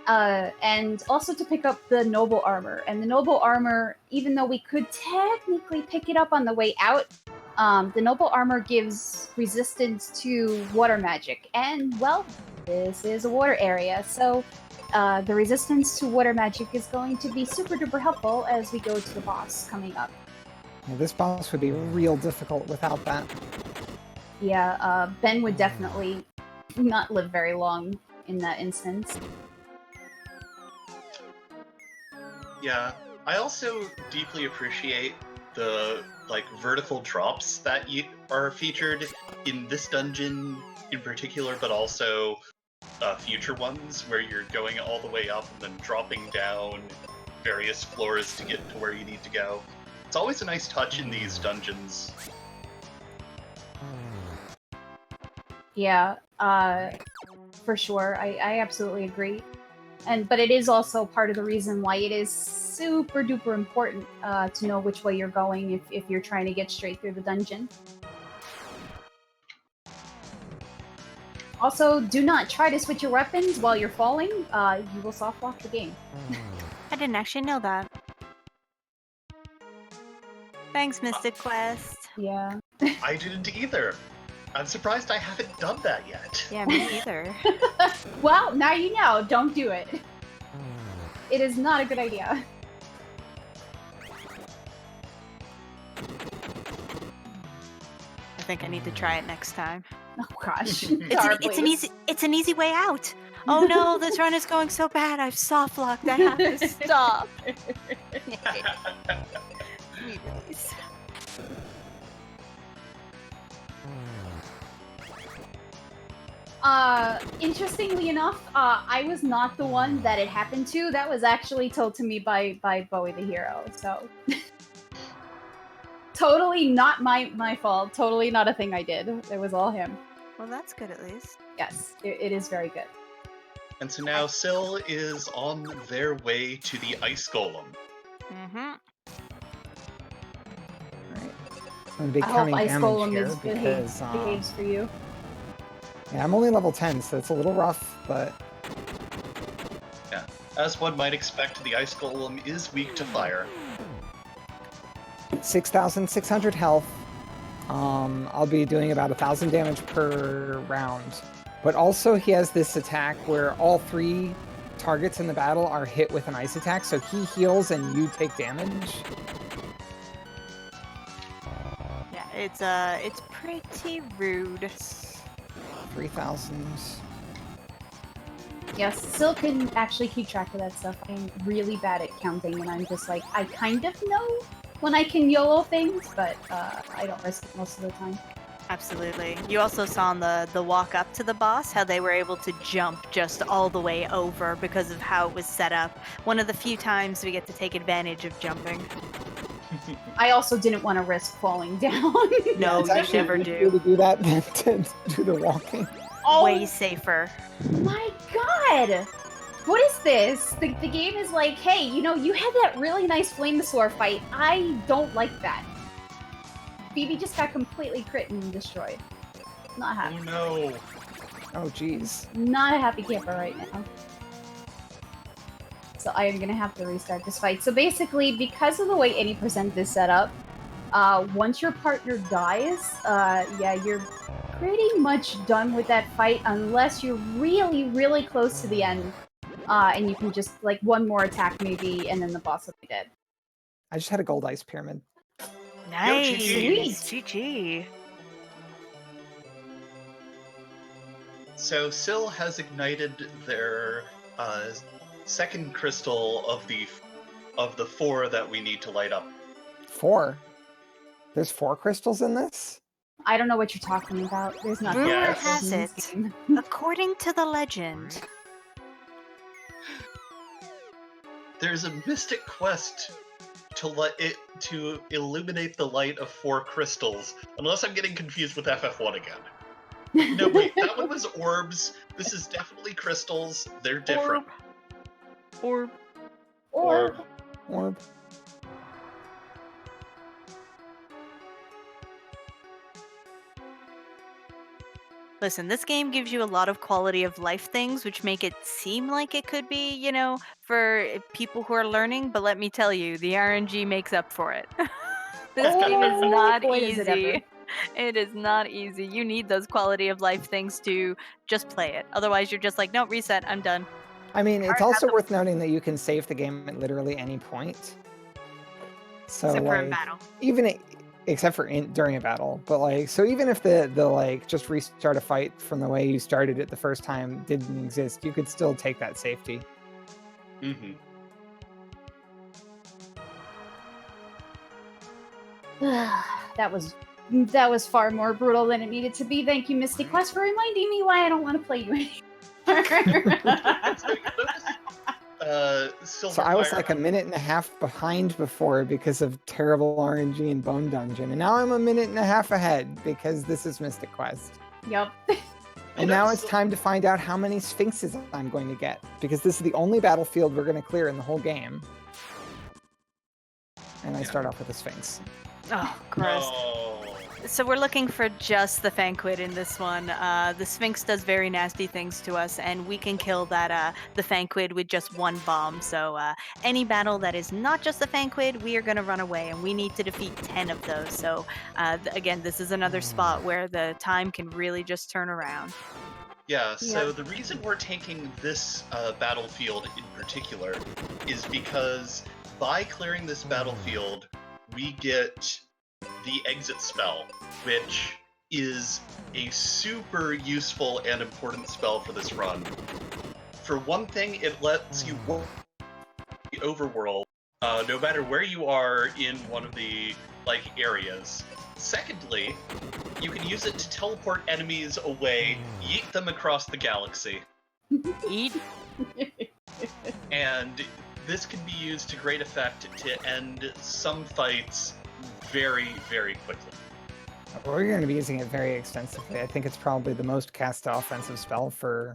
And also to pick up the noble armor. And the noble armor, even though we could technically pick it up on the way out, the noble armor gives resistance to water magic. And, well, this is a water area, so the resistance to water magic is going to be super duper helpful as we go to the boss coming up. Yeah, this boss would be real difficult without that. Yeah, Ben would definitely not live very long in that instance. Yeah, I also deeply appreciate the vertical drops that are featured in this dungeon in particular, but also future ones where you're going all the way up and then dropping down various floors to get to where you need to go. It's always a nice touch in these dungeons. Yeah, for sure. I absolutely agree. But it is also part of the reason why it is super duper important to know which way you're going if you're trying to get straight through the dungeon. Also, do not try to switch your weapons while you're falling. You will soft lock the game. I didn't actually know that. Thanks, Mystic Quest. Yeah. I didn't either. I'm surprised I haven't done that yet. Yeah, me either. Well, now you know. Don't do it. It is not a good idea. I think I need to try it next time. Oh gosh. It's an easy way out. Oh no, this run is going so bad. I've soft locked. I have to stop. Release. Interestingly enough, I was not the one that it happened to. That was actually told to me by Bowie the Hero, so... Totally not my fault. Totally not a thing I did. It was all him. Well, that's good at least. Yes, it is very good. And so now Syl is on their way to the Ice Golem. Mm-hmm. I'm gonna be I hope counting Ice damage Golem here is because behaves for you. yeah, I'm only level 10, so it's a little rough, but Yeah. As one might expect, the Ice Golem is weak to fire. 6,600 health. I'll be doing about 1,000 damage per round. But also he has this attack where all 3 targets in the battle are hit with an ice attack, so he heals and you take damage. Yeah, it's pretty rude. 3,000. Yes, Syl can actually keep track of that stuff. I'm really bad at counting, and I'm just like, I kind of know when I can YOLO things, but I don't risk it most of the time. Absolutely. You also saw on the walk up to the boss how they were able to jump just all the way over because of how it was set up. One of the few times we get to take advantage of jumping. I also didn't want to risk falling down. No, It's you actually never easier do. to do that than to do the walking. Oh Way safer. my god! What is this? The game is like, hey, you know, you had that really nice Flamethrower fight. I don't like that. Phoebe just got completely crit and destroyed. Not happy. Oh no. Oh, jeez. Not a happy camper right now. So I am gonna have to restart this fight. So basically, because of the way 80% is set up, once your partner dies, yeah, you're pretty much done with that fight unless you're really, really close to the end. And you can just, like, one more attack maybe, and then the boss will be dead. I just had a gold ice pyramid. Nice. GG. GG. So Syl has ignited their second crystal of the 4 that we need to light up. 4? There's 4 crystals in this? I don't know what you're talking about. There's not Rumor Yes. has it, according to the legend, There's a mystic quest to illuminate the light of 4 crystals. Unless I'm getting confused with FF1 again. No, wait, that one was orbs. This is definitely crystals. They're different. Orb. Or Orb. Listen, this game gives you a lot of quality of life things, which make it seem like it could be, you know, for people who are learning, but let me tell you, the RNG makes up for it. This game is not boy, is it ever. easy. It is not easy. You need those quality of life things to just play it. Otherwise, you're just like, no, reset, I'm done. I mean, it's Alright, also have worth noting that you can save the game at literally any point. So, Except for in like, battle. even except for during a battle, but like, so even if the like just restart a fight from the way you started it the first time didn't exist, you could still take that safety. Mm-hmm. that was far more brutal than it needed to be. Thank you, Mystic Quest, for reminding me why I don't want to play you anymore. So I was like a minute and a half behind before because of terrible RNG and Bone Dungeon, and now I'm a minute and a half ahead because this is Mystic Quest. Yep. And now it's time to find out how many Sphinxes I'm going to get, because this is the only battlefield we're going to clear in the whole game. And I start off with a Sphinx. Oh, gross. Oh. So we're looking for just the Fanquid in this one. The Sphinx does very nasty things to us, and we can kill that the Fanquid with just one bomb. So any battle that is not just the Fanquid, we are going to run away, and we need to defeat 10 of those. So again, this is another spot where the time can really just turn around. Yeah, so the reason we're taking this battlefield in particular is because by clearing this battlefield, we get the exit spell, which is a super useful and important spell for this run. For one thing, it lets you work the overworld, no matter where you are in one of the areas. Secondly, you can use it to teleport enemies away, yeet them across the galaxy. Eat. And this can be used to great effect to end some fights very, very quickly. We're going to be using it very extensively. I think it's probably the most cast offensive spell for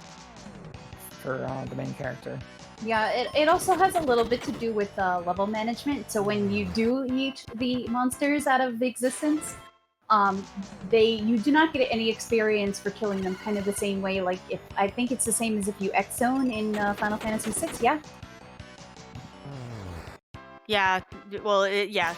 the main character. Yeah, it also has a little bit to do with level management. So when you do yeet the monsters out of existence, you do not get any experience for killing them. Kind of the same way, I think it's the same as if you X zone in Final Fantasy VI. Yeah. Yeah. Well, yeah.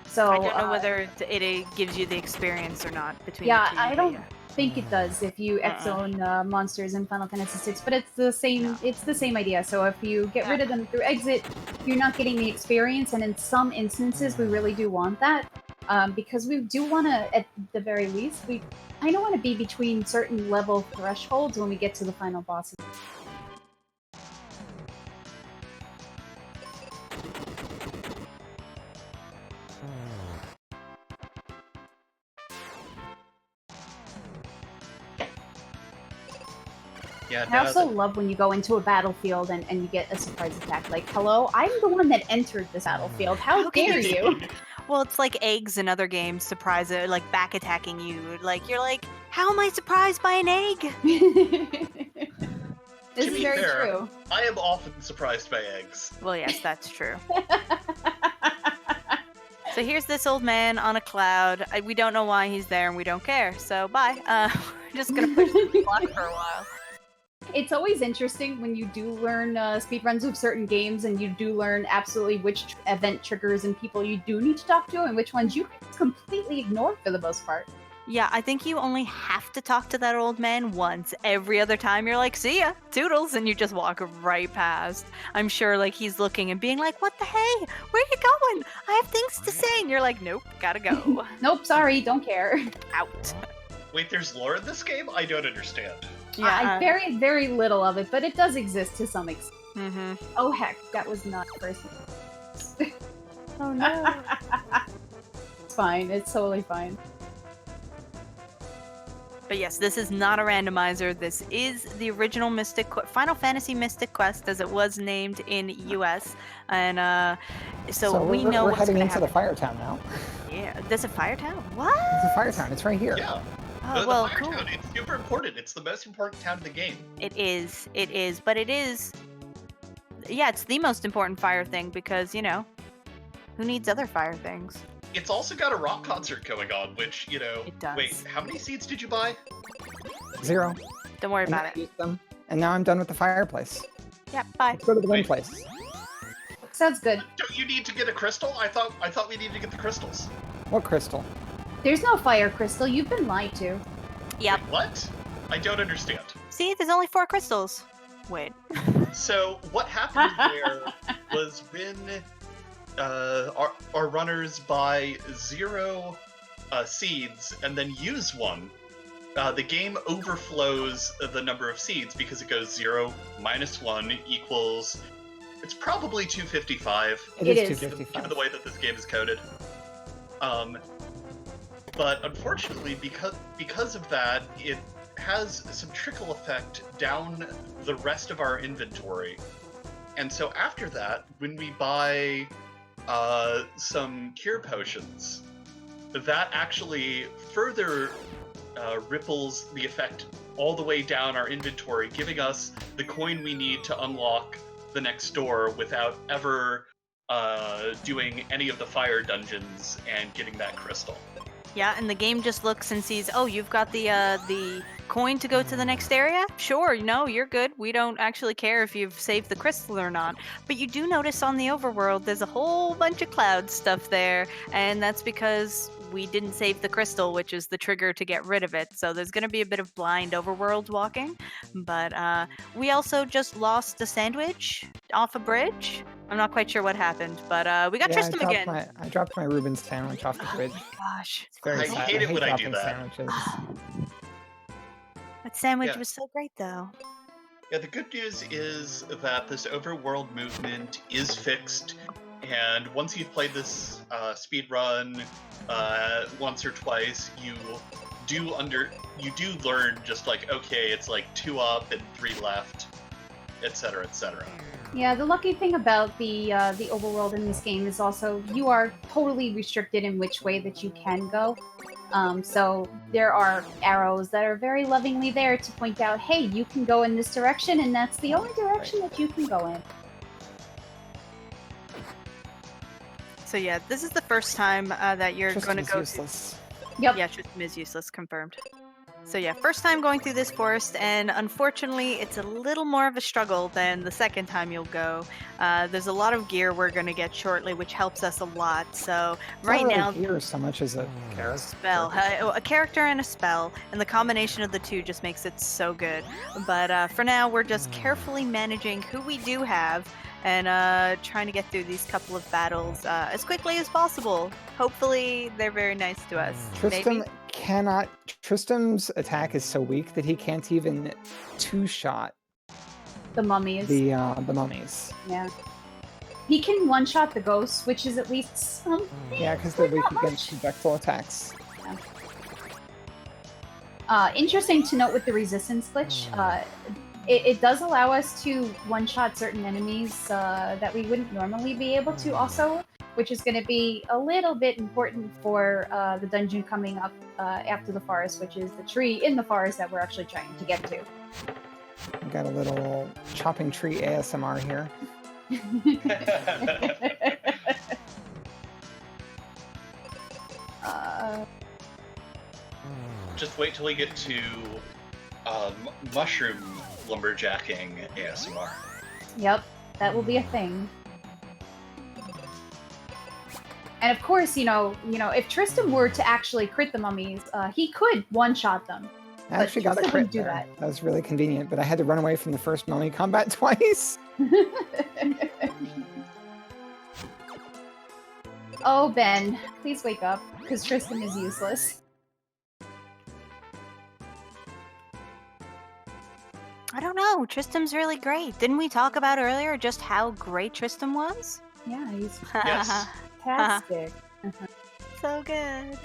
So I don't know whether it gives you the experience or not between. Yeah, the two, I don't think it does if you X zone monsters in Final Fantasy VI, but it's the same. No. It's the same idea. So if you get rid of them through exit, you're not getting the experience, and in some instances, we really do want that because we do want to, at the very least, we kind of want to be between certain level thresholds when we get to the final bosses. Yeah, I also love when you go into a battlefield and you get a surprise attack. Like, hello, I'm the one that entered this battlefield. How dare you? Well, it's like eggs in other games, surprise, like back attacking you. Like, you're like, how am I surprised by an egg? This is very true. I am often surprised by eggs. Well, yes, that's true. So here's this old man on a cloud. We don't know why he's there and we don't care. So bye. We're just going to push the block for a while. It's always interesting when you do learn speedruns of certain games and you do learn absolutely which event triggers and people you do need to talk to and which ones you completely ignore for the most part. Yeah, I think you only have to talk to that old man once. Every other time you're like, see ya, toodles, and you just walk right past. I'm sure he's looking and being like, what the hey? Where you going? I have things to say. And you're like, nope, gotta go. Nope, sorry, don't care. Out. Wait, there's lore in this game? I don't understand. Yeah, very, very little of it, but it does exist to some extent. Mm-hmm. Oh heck, that was not person. Oh no. It's fine, it's totally fine. But yes, this is not a randomizer. This is the original Final Fantasy Mystic Quest, as it was named in US. And so we know we're what's heading gonna into happen. the Fire Town now. Yeah, there's a Fire Town? What? It's a Fire Town. It's right here. Yeah. Oh, The well, Fire cool. Town, it's super important. It's the most important town in the game. It is, but it is. Yeah, it's the most important fire thing because, who needs other fire things? It's also got a rock concert going on, which, It does. Wait, how many seeds did you buy? 0. Don't worry And about I it. used them, and now I'm done with the fireplace. Yeah, bye. Let's go to the wind place. Sounds good. Don't you need to get a crystal? I thought we needed to get the crystals. What crystal? There's no fire crystal, you've been lied to. Yep. Wait, what? I don't understand. See, there's only 4 crystals. Wait. So what happened there was when our runners buy 0 seeds and then use 1, the game overflows the number of seeds because it goes 0 minus 1 equals. It's probably 255. It is. 255. Given the way that this game is coded. But unfortunately, because of that, it has some trickle effect down the rest of our inventory. And so after that, when we buy some cure potions, that actually further ripples the effect all the way down our inventory, giving us the coin we need to unlock the next door without ever doing any of the fire dungeons and getting that crystal. Yeah, and the game just looks and sees, oh, you've got the coin to go to the next area? Sure, no, you're good. We don't actually care if you've saved the crystal or not. But you do notice on the overworld there's a whole bunch of cloud stuff there, and that's because we didn't save the crystal, which is the trigger to get rid of it. So there's going to be a bit of blind overworld walking. But we also just lost a sandwich off a bridge. I'm not quite sure what happened, but we got Tristan again. I dropped my Reuben sandwich off the bridge. Gosh. It's very I sad. hate it when I do dropping that. Sandwiches. That sandwich Yeah. was so great, though. Yeah, the good news is that this overworld movement is fixed, and once you've played this speed run once or twice, you do learn just like, okay, it's like 2 up and 3 left, etc., etc. Yeah, the lucky thing about the overworld in this game is also you are totally restricted in which way that you can go. So there are arrows that are very lovingly there to point out, hey, you can go in this direction, and that's the only direction that you can go in. So yeah, this is the first time that you're going to go. Useless. Yep. Yeah, Tristan is useless, confirmed. So yeah, first time going through this forest, and unfortunately, it's a little more of a struggle than the second time you'll go. There's a lot of gear we're going to get shortly, which helps us a lot. So right Not really now, gear so much as a spell, a character and a spell, and the combination of the two just makes it so good. But for now, we're just carefully managing who we do have and trying to get through these couple of battles as quickly as possible. Hopefully, they're very nice to us. Tristan Maybe? cannot. Tristan's attack is so weak that he can't even 2-shot The mummies. the mummies. Yeah. He can one-shot the ghosts, which is at least some. Yeah, because they're weak Not much. against projectile attacks. Interesting to note with the resistance glitch, it does allow us to one-shot certain enemies that we wouldn't normally be able to also, which is going to be a little bit important for the dungeon coming up after the forest, which is the tree in the forest that we're actually trying to get to. We got a little chopping tree ASMR here. Just wait till we get to mushroom lumberjacking ASMR. Yep, that will be a thing. And of course, you know, if Tristan were to actually crit the mummies, he could one-shot them. I actually got a Tristan crit wouldn't do there. That was really convenient, but I had to run away from the first mummy combat twice. Oh, Ben, please wake up, because Tristan is useless. I don't know. Tristan's really great. Didn't we talk about earlier just how great Tristan was? Yeah, he's Yes. fantastic. So good.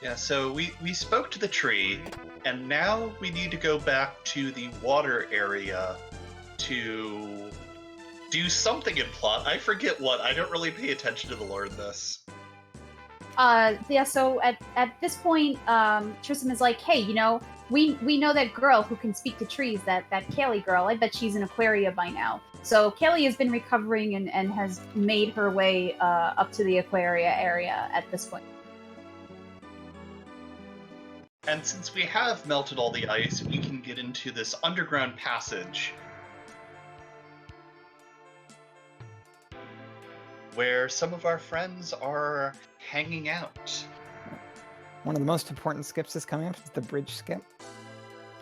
Yeah, so we spoke to the tree, and now we need to go back to the water area to do something in plot. I forget what. I don't really pay attention to the lore in this. Yeah, so at this point, Tristan is like, hey, you know, we know that girl who can speak to trees, that Kaylee girl. I bet she's in Aquaria by now. So Kaylee has been recovering and has made her way up to the Aquaria area at this point. And since we have melted all the ice, we can get into this underground passage where some of our friends are hanging out. One of the most important skips is coming up. It's the bridge skip.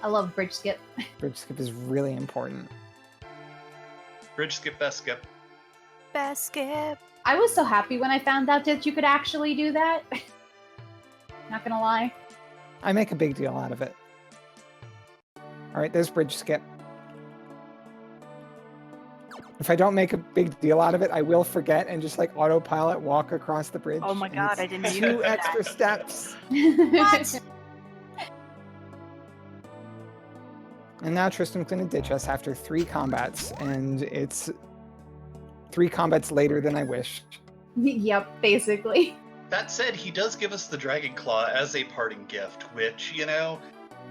I love bridge skip. Bridge skip is really important. Bridge skip, best skip. Best skip. I was so happy when I found out that you could actually do that. Not gonna lie. I make a big deal out of it. All right, there's bridge skip. If I don't make a big deal out of it, I will forget and just like autopilot walk across the bridge. Oh my and god, it's I didn't even 2 do that. extra steps. What? And now Tristan's going to ditch us after 3 combats, and it's 3 combats later than I wished. Yep, basically. That said, he does give us the Dragon Claw as a parting gift, which, you know,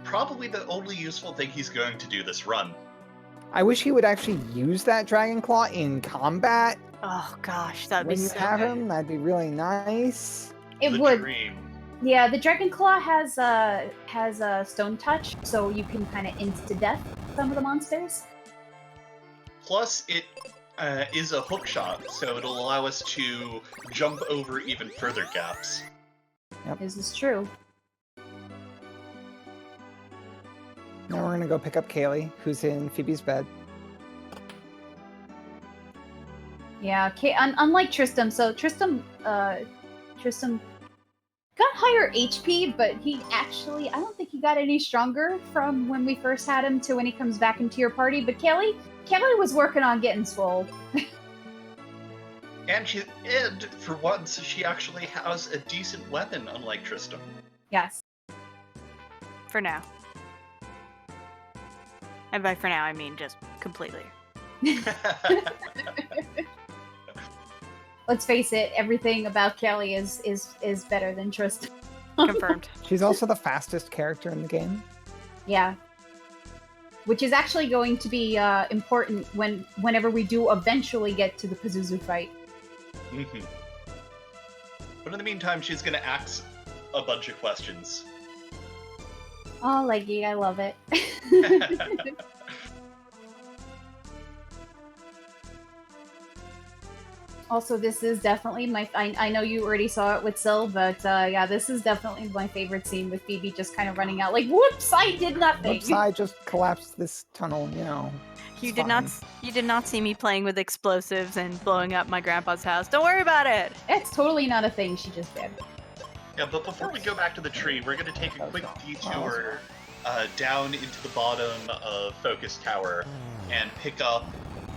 probably the only useful thing he's going to do this run. I wish he would actually use that Dragon Claw in combat. Oh gosh, that'd When be you so have good. him, that'd be really nice. It the would. dream. Yeah, the Dragon Claw has a stone touch, so you can kind of insta death some of the monsters. Plus, it is a hook shot, so it'll allow us to jump over even further gaps. This is true. Now we're gonna go pick up Kaylee, who's in Phoebe's bed. Yeah, unlike Tristram, so Tristram got higher HP, but he actually, I don't think he got any stronger from when we first had him to when he comes back into your party. But Kelly was working on getting swole. And for once, she actually has a decent weapon, unlike Tristram. Yes. For now. And by for now, I mean just completely. Let's face it, everything about Kelly is better than Tristan. Confirmed. She's also the fastest character in the game. Yeah. Which is actually going to be important whenever we do eventually get to the Pazuzu fight. Mm-hmm. But in the meantime, she's going to ask a bunch of questions. Oh, Leggy, I love it. Also, this is definitely I know you already saw it with Syl, but yeah, this is definitely my favorite scene with Phoebe just kind of running out like, whoops, I did nothing. Whoops, I just collapsed this tunnel, you know. You did not see me playing with explosives and blowing up my grandpa's house. Don't worry about it. It's totally not a thing she just did. Yeah, but before we go back to the tree, we're going to take a quick detour down into the bottom of Focus Tower and pick up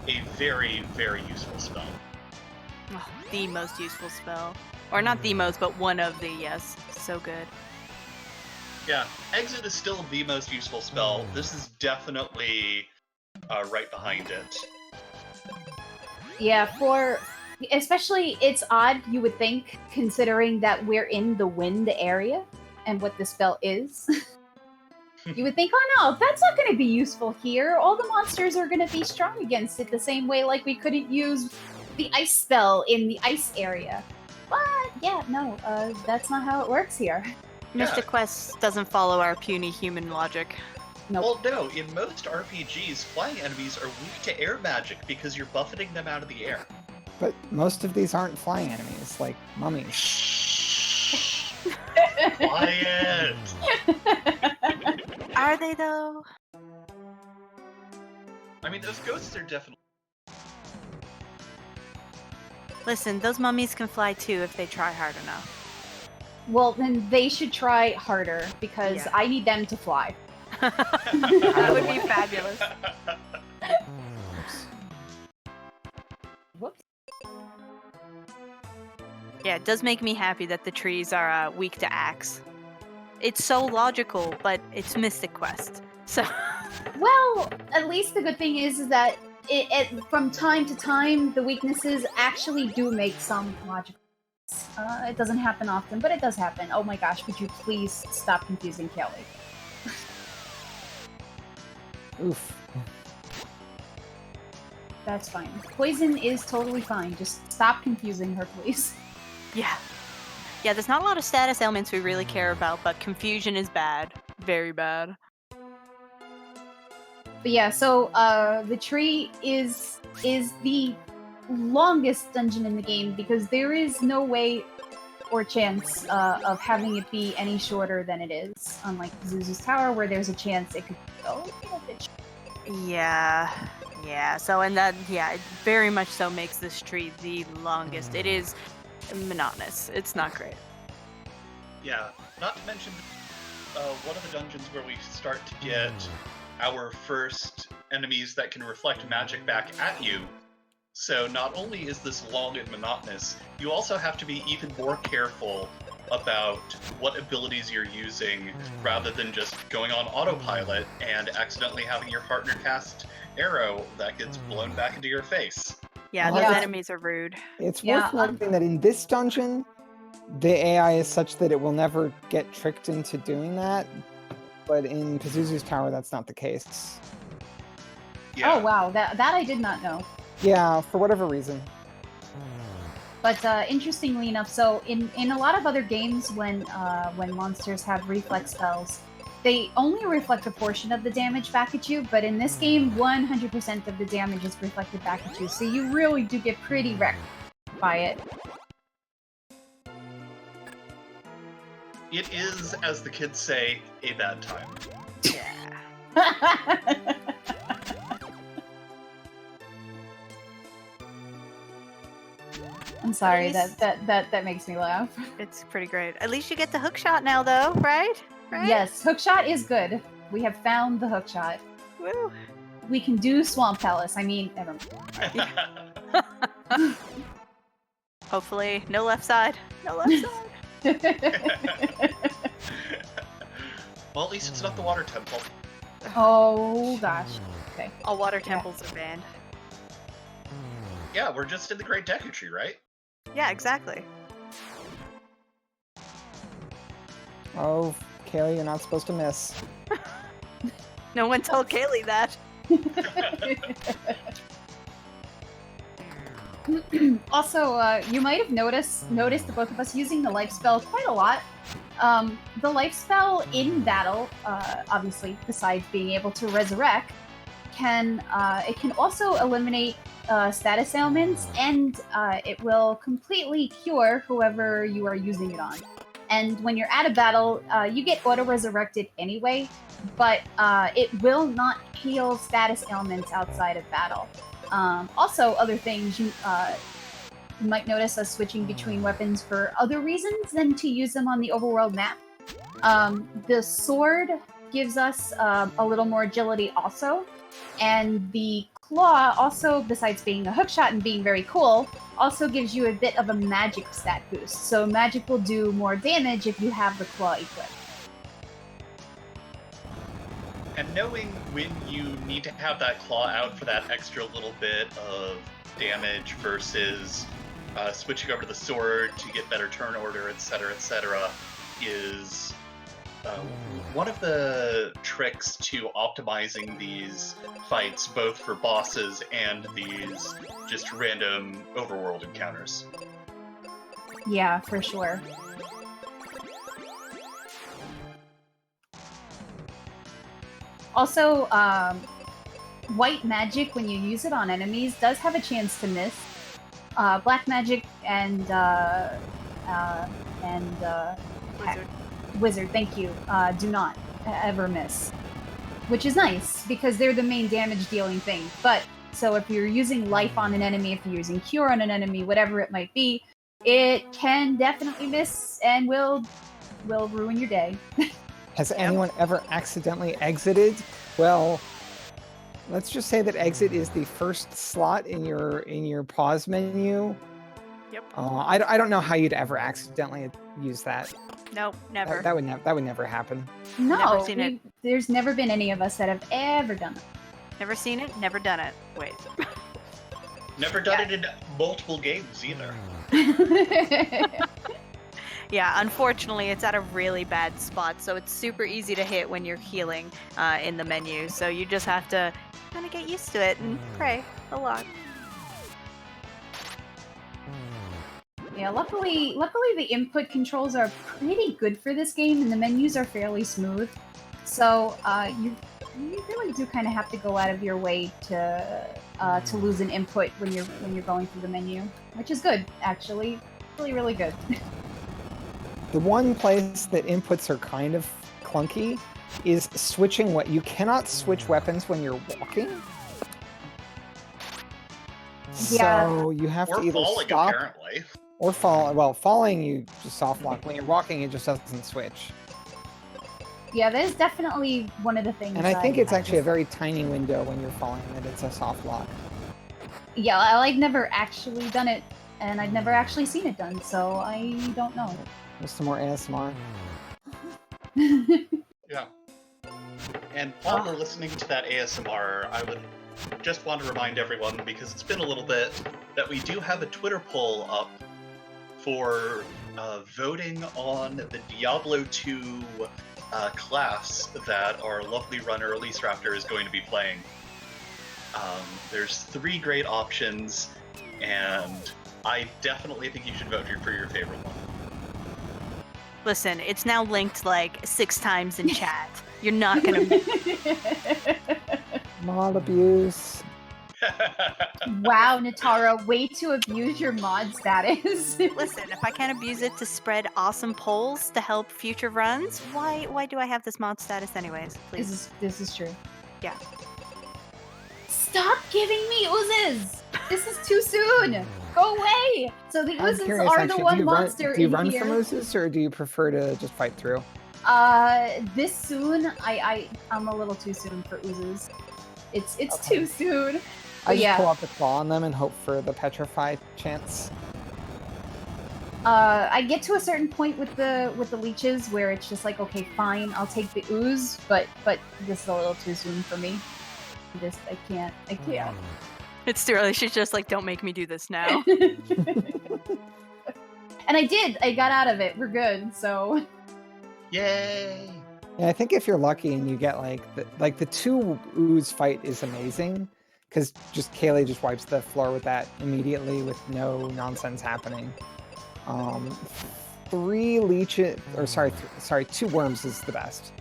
a very, very useful spell. Oh, the most useful spell. Or not the most, but one of the, yes. So good. Yeah, Exit is still the most useful spell. This is definitely right behind it. Yeah, especially, it's odd, you would think, considering that we're in the wind area and what the spell is. You would think, oh no, that's not going to be useful here. All the monsters are going to be strong against it the same way like we couldn't use the ice spell in the ice area. But yeah, no, that's not how it works here. Mystic Quest doesn't follow our puny human logic. Nope. Well, no, in most RPGs, flying enemies are weak to air magic because you're buffeting them out of the air. But most of these aren't flying enemies, like mummies. Quiet! Are they, though? I mean, those ghosts are definitely... Listen, those mummies can fly too if they try hard enough. Well, then they should try harder, because Yeah. I need them to fly. That would be fabulous. Whoops. Yeah, it does make me happy that the trees are weak to axe. It's so logical, but it's Mystic Quest. So. Well, at least the good thing is that from time to time, the weaknesses actually do make some logical sense. It doesn't happen often, but it does happen. Oh my gosh, would you please stop confusing Kelly? Oof. That's fine. Poison is totally fine. Just stop confusing her, please. Yeah. Yeah, there's not a lot of status ailments we really care about, but confusion is bad. Very bad. But yeah, so the tree is the longest dungeon in the game because there is no way or chance of having it be any shorter than it is, unlike Zuzu's Tower, where there's a chance it could go a little bit shorter. Yeah. So, and that, yeah, it very much so makes this tree the longest. It is monotonous. It's not great. Yeah, not to mention one of the dungeons where we start to get our first enemies that can reflect magic back at you. So not only is this long and monotonous, you also have to be even more careful about what abilities you're using rather than just going on autopilot and accidentally having your partner cast arrow that gets blown back into your face. Yeah, Well, those yeah. enemies are rude. It's Yeah, worth noting that in this dungeon, the AI is such that it will never get tricked into doing that. But in Pazuzu's Tower, that's not the case. Yeah. Oh wow, that I did not know. Yeah, for whatever reason. But interestingly enough, so in a lot of other games, when monsters have reflex spells, they only reflect a portion of the damage back at you. But in this game, 100% of the damage is reflected back at you, so you really do get pretty wrecked by it. It is, as the kids say, a bad time. Yeah. I'm sorry, least- that makes me laugh. It's pretty great. At least you get the hook shot now, though, right? Right? Yes, hookshot is good. We have found the hookshot. Woo. We can do Swamp Palace. I mean, never mind. Hopefully, no left side. No left side. Well, at least it's not the water temple. Oh gosh. Okay. All water temples are banned. Yeah, we're just in the Great Deku Tree, right? Yeah, exactly. Oh, Kaylee, you're not supposed to miss. No one told Kaylee that. Also, you might have noticed the both of us using the life spell quite a lot. The life spell in battle, obviously, besides being able to resurrect, can also eliminate status ailments, and it will completely cure whoever you are using it on. And when you're at a battle, you get auto-resurrected anyway, but it will not heal status ailments outside of battle. Also, other things, you might notice us switching between weapons for other reasons than to use them on the overworld map. The sword gives us a little more agility also, and the claw also, besides being a hookshot and being very cool, also gives you a bit of a magic stat boost. So magic will do more damage if you have the claw equipped. And knowing when you need to have that claw out for that extra little bit of damage versus switching over to the sword to get better turn order, etc., is one of the tricks to optimizing these fights, both for bosses and these just random overworld encounters. Yeah, for sure. Also, white magic, when you use it on enemies, does have a chance to miss. Black magic and Wizard. Wizard, thank you, do not ever miss. Which is nice, because they're the main damage dealing thing. But, so if you're using life on an enemy, if you're using cure on an enemy, whatever it might be, it can definitely miss and will ruin your day. Has anyone ever accidentally exited? Well, let's just say that exit is the first slot in your pause menu. Yep. I don't know how you'd ever accidentally use that. Nope, never. That would never happen. No, Never seen it. There's never been any of us that have ever done it. Never seen it, never done it. Wait. Never done it in multiple games either. Yeah, unfortunately, it's at a really bad spot, so it's super easy to hit when you're healing in the menu. So you just have to kind of get used to it and pray a lot. Yeah, luckily the input controls are pretty good for this game, and the menus are fairly smooth. So you really do kind of have to go out of your way to lose an input when you're going through the menu, which is good actually, really really good. The one place that inputs are kind of clunky is switching what you cannot switch weapons when you're walking. Yeah. So you have Or to either falling, stop apparently. or fall. Well, falling you just soft lock. When you're walking, it just doesn't switch. Yeah, that is definitely one of the things. And I think it's actually a very tiny window when you're falling that it's a soft lock. Yeah, I've never actually done it, and I've never actually seen it done, so I don't know. There's some more ASMR. Yeah. And while we're listening to that ASMR, I would just want to remind everyone, because it's been a little bit, that we do have a Twitter poll up for voting on the Diablo 2 class that our lovely runner Elise Raptor is going to be playing. There's 3 great options, and I definitely think you should vote for your favorite one. Listen, it's now linked like 6 times in chat. You're not gonna. Mod abuse. Wow, Natara, way to abuse your mod status. Listen, if I can't abuse it to spread awesome polls to help future runs, why do I have this mod status anyways? Please. This is true. Yeah. Stop giving me oozes! This is too soon! Go away! So the I'm oozes curious, are actually, the one do monster you in run here. from oozes, or do you prefer to just fight through? This soon, I'm a little too soon for oozes. It's too soon. I just yeah. pull out the claw on them and hope for the petrify chance. I get to a certain point with the leeches where it's just like, okay, fine, I'll take the ooze, but this is a little too soon for me. I can't. It's too early. She's just like, don't make me do this now. And I did. I got out of it. We're good. So. Yay! Yeah, I think if you're lucky and you get like the 2 ooze fight is amazing, because Kaylee just wipes the floor with that immediately with no nonsense happening. 3 leeches, or sorry, 2 worms is the best.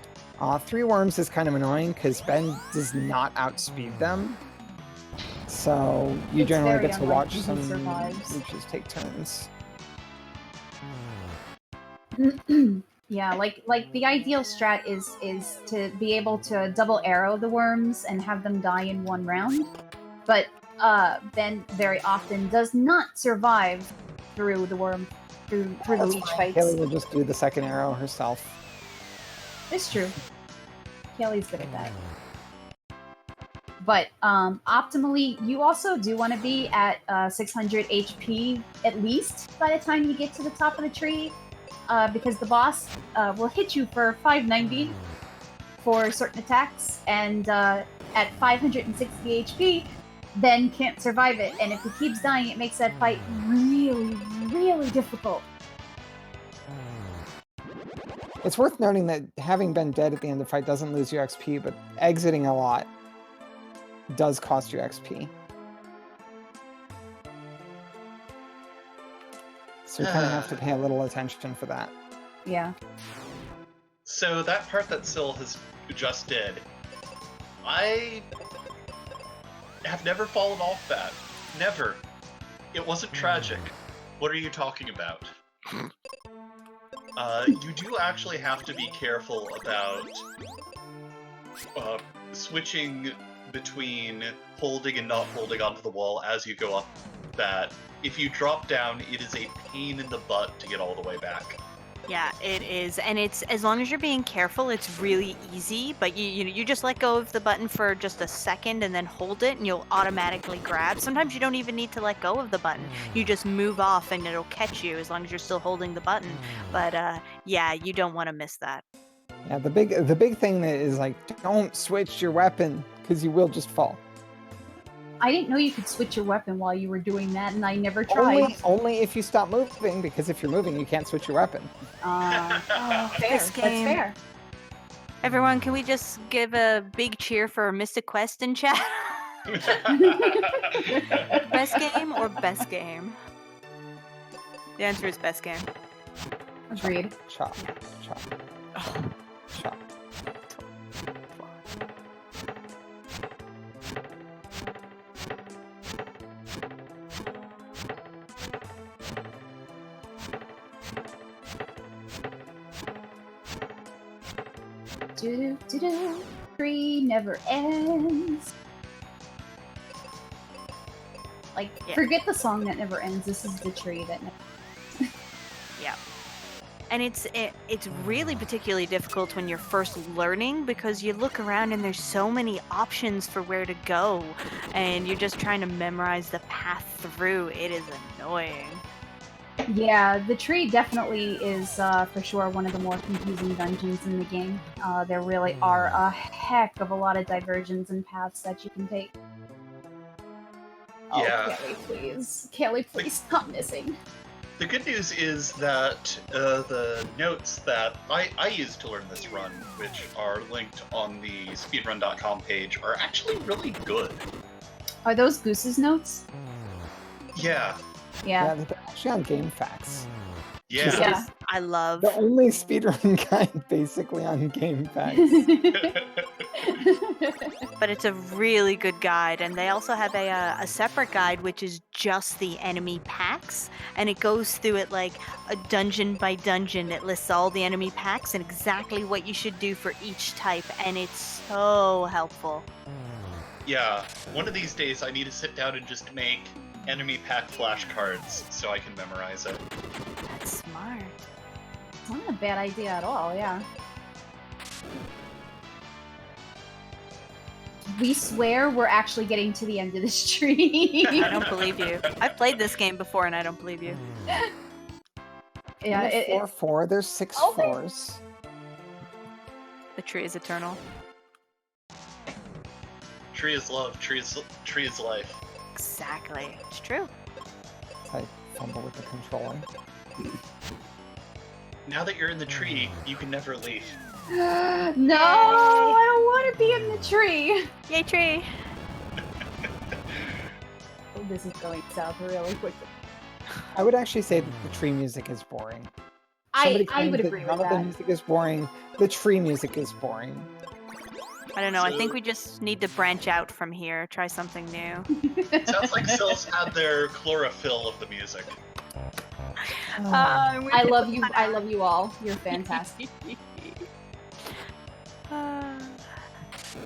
3 worms is kind of annoying because Ben does not outspeed them. So you It's generally very get to watch unlikely some he survives. leeches take turns. Yeah, like the ideal strat is to be able to double arrow the worms and have them die in one round. But Ben very often does not survive through the worm through the leech fights. Kaylee will just do the second arrow herself. It's true. Kelly's good at that. But optimally, you also do want to be at 600 HP at least by the time you get to the top of the tree, because the boss will hit you for 590 for certain attacks, and at 560 HP, then can't survive it. And if he keeps dying, it makes that fight really, really difficult. It's worth noting that having been dead at the end of the fight doesn't lose you XP, but exiting a lot does cost you XP. So you kind of have to pay a little attention for that. Yeah. So that part that Syl has just did, I have never fallen off that. Never. It wasn't tragic. What are you talking about? You do actually have to be careful about switching between holding and not holding onto the wall as you go up that. If you drop down, it is a pain in the butt to get all the way back. Yeah, it is, and it's as long as you're being careful, it's really easy. But you just let go of the button for just a second and then hold it, and you'll automatically grab. Sometimes you don't even need to let go of the button; you just move off, and it'll catch you as long as you're still holding the button. But yeah, you don't want to miss that. Yeah, the big thing that is like, don't switch your weapon because you will just fall. I didn't know you could switch your weapon while you were doing that, and I never tried. Only if you stop moving, because if you're moving, you can't switch your weapon. Fair. This That's game. fair. Everyone, can we just give a big cheer for Mystic Quest in chat? Best game or best game? The answer is best game. Agreed. Chop, chop, Oh. chop. Do-do-do-do. Tree never ends. Like, Yeah. forget the song that never ends. This is the tree that never ends. Yeah. And it's really particularly difficult when you're first learning because you look around and there's so many options for where to go and you're just trying to memorize the path through. It is annoying. Yeah, the tree definitely is for sure one of the more confusing dungeons in the game. There really are a heck of a lot of diversions and paths that you can take. Oh, Yeah. Kelly, please stop missing. The good news is that the notes that I used to learn this run, which are linked on the speedrun.com page, are actually really good. Are those Goose's notes? Yeah. Yeah. they're actually on Game Facts. Yeah. Yeah. I love. The only speedrun guide basically on Game Facts. But it's a really good guide, and they also have a separate guide which is just the enemy packs, and it goes through it like a dungeon by dungeon. It lists all the enemy packs and exactly what you should do for each type, and it's so helpful. Yeah, one of these days I need to sit down and just make enemy pack flashcards so I can memorize it. That's smart. It's not a bad idea at all, yeah. We swear we're actually getting to the end of this tree. I don't believe you. I've played this game before, and I don't believe you. Yeah, There's 4-4. There's 6 Okay. 4s. The tree is eternal. Tree is love, tree is life. Exactly. It's true. I fumble with the controller. Now that you're in the tree, you can never leave. No, I don't want to be in the tree. Yay, tree! Oh, this is going south really quickly. I would actually say that the tree music is boring. I Somebody would claims that agree with none of the that. music is boring. The tree music is boring. I don't know. I So- think we just need to branch out from here. Try something new. Sounds like Sills had their chlorophyll of the music. I love you. I love you all. You're fantastic.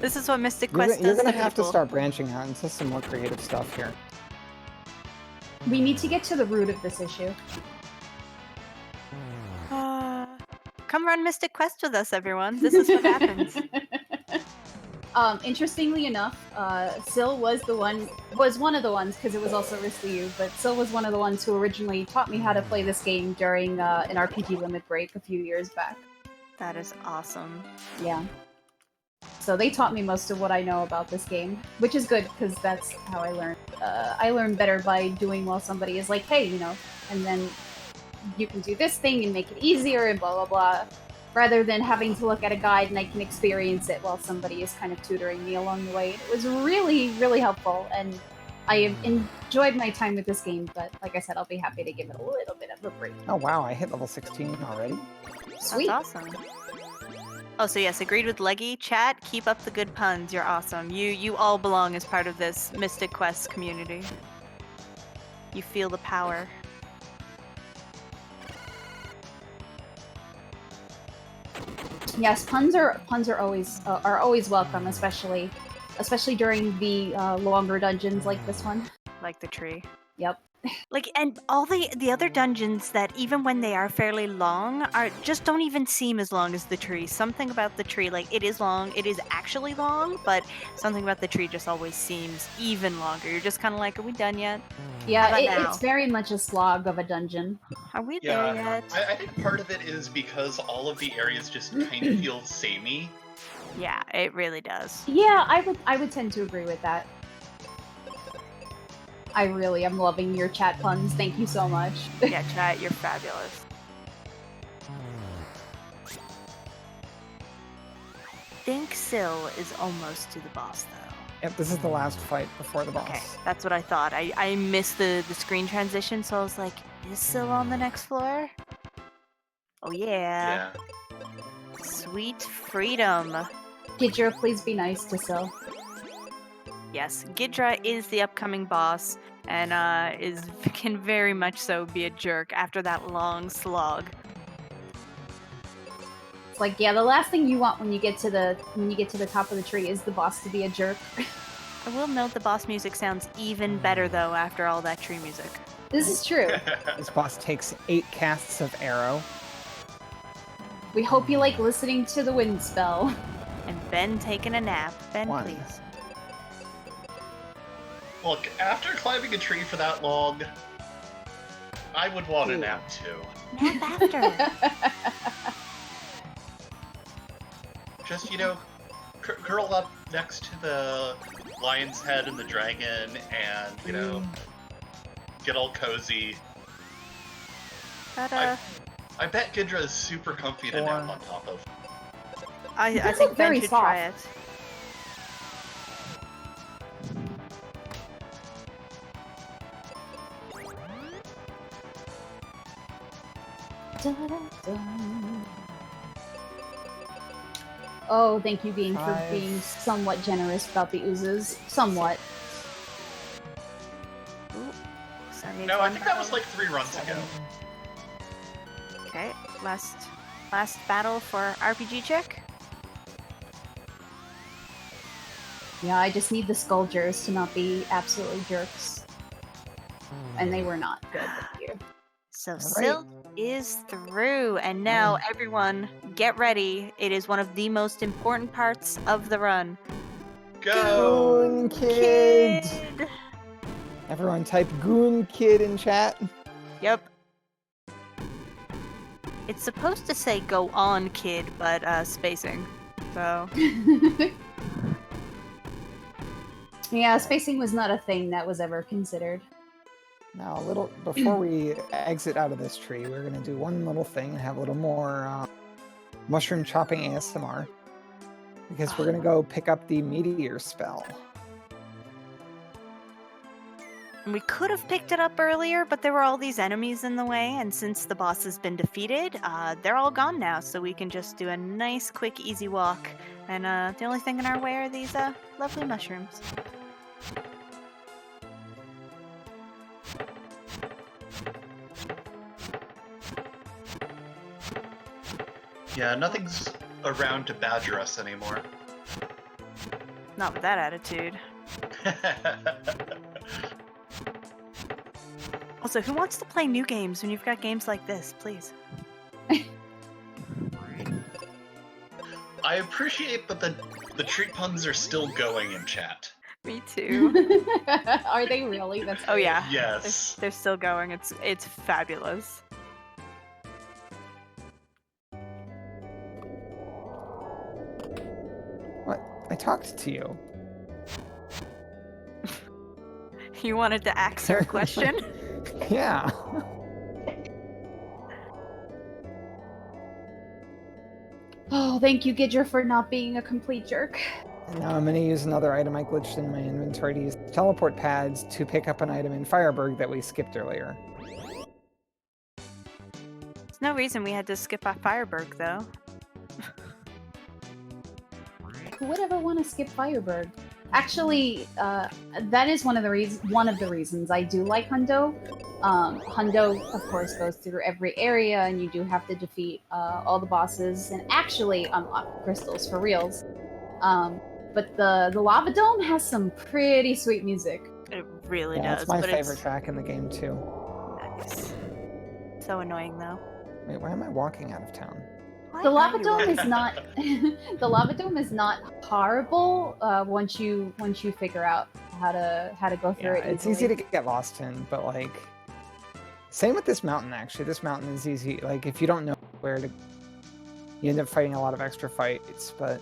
This is what Mystic You're, Quest you're does gonna to have to people. start branching out into some more creative stuff here. We need to get to the root of this issue. Come run Mystic Quest with us, everyone. This is what happens. Interestingly enough, Syl was one of the ones, because it was also Risk to You, but Syl was one of the ones who originally taught me how to play this game during an RPG limit break a few years back. That is awesome. Yeah. So they taught me most of what I know about this game, which is good, because that's how I learned. I learn better by doing while somebody is like, hey, and then you can do this thing and make it easier and blah, blah, blah. Rather than having to look at a guide and I can experience it while somebody is kind of tutoring me along the way. It was really, really helpful, and I have enjoyed my time with this game, but like I said, I'll be happy to give it a little bit of a break. Oh wow, I hit level 16 already. Sweet. That's awesome. Oh, so yes, agreed with Leggy. Chat, keep up the good puns. You're awesome. You all belong as part of this Mystic Quest community. You feel the power. Yes, puns are always welcome, especially during the longer dungeons like this one. Like the tree. Yep. Like, and all the other dungeons that, even when they are fairly long, just don't even seem as long as the tree. Something about the tree, like, it is long, it is actually long, but something about the tree just always seems even longer. You're just kind of like, are we done yet? Yeah, How about now? it's very much a slog of a dungeon. Are we Yeah, there yet? I think part of it is because all of the areas just kind of feel samey. Yeah, it really does. Yeah, I would tend to agree with that. I really am loving your chat puns. Thank you so much. Yeah, chat, you're fabulous. I think Syl is almost to the boss, though. Yep, this is the last fight before the boss. Okay, that's what I thought. I missed the screen transition, so I was like, is Syl on the next floor? Oh, yeah. Sweet freedom. Gidra, please be nice to Syl. Yes, Gidra is the upcoming boss, and can very much so be a jerk after that long slog. It's like, yeah, the last thing you want when you get to the top of the tree is the boss to be a jerk. I will note the boss music sounds even better, though, after all that tree music. This is true. This boss takes 8 casts of arrow. We hope you like listening to the wind spell. And Ben taking a nap. Ben, 1. please. Look, after climbing a tree for that long, I would want a nap too. Nap after. Just, curl up next to the lion's head and the dragon and, get all cozy. Ta-da. I bet Gidra is super comfy to nap on top of. I Those think look Ben very should try it. soft. Oh, thank you, Bean, for being somewhat generous about the oozes. Somewhat. No, I think that was like 3 runs ago. Okay, last battle for RPGchick. Yeah, I just need the Skulgers to not be absolutely jerks. And they were not good, thank you. So Sylt is through, and now everyone get ready. It is one of the most important parts of the run. Go! Goon Kid! Everyone type Goon Kid in chat. Yep. It's supposed to say go on kid, but spacing. So yeah, spacing was not a thing that was ever considered. Now, a little before we exit out of this tree, we're gonna do one little thing and have a little more mushroom chopping ASMR, because we're gonna go pick up the meteor spell. we could have picked it up earlier, but there were all these enemies in the way, and since the boss has been defeated, they're all gone now, so we can just do a nice, quick, easy walk. And the only thing in our way are these lovely mushrooms. Yeah, nothing's around to badger us anymore. Not with that attitude. Also, who wants to play new games when you've got games like this, please? I appreciate that the treat puns are still going in chat. Me too. Are they really? That's Oh yeah. Yes. They're still going. It's fabulous. What? I talked to you. You wanted to ask her a question? Yeah. Oh, thank you, Gidra, for not being a complete jerk. And now I'm going to use another item I glitched in my inventory to use teleport pads to pick up an item in Fireberg that we skipped earlier. There's no reason we had to skip our Fireberg, though. Who would ever want to skip Fireberg? Actually, that is one of the reasons I do like Hundo. Hundo, of course, goes through every area, and you do have to defeat all the bosses and actually unlock crystals for reals. But the Lava Dome has some pretty sweet music. It really Yeah, does. it's my but favorite track in the game, too. Nice. So annoying, though. Wait, why am I walking out of town? Why The are Lava you Dome walking? is not the Lava Dome is not horrible once you figure out how to go through Yeah, it. it's easy to get lost in, but like, same with this mountain. Actually, this mountain is easy. Like, if you don't know where to, you end up fighting a lot of extra fights. But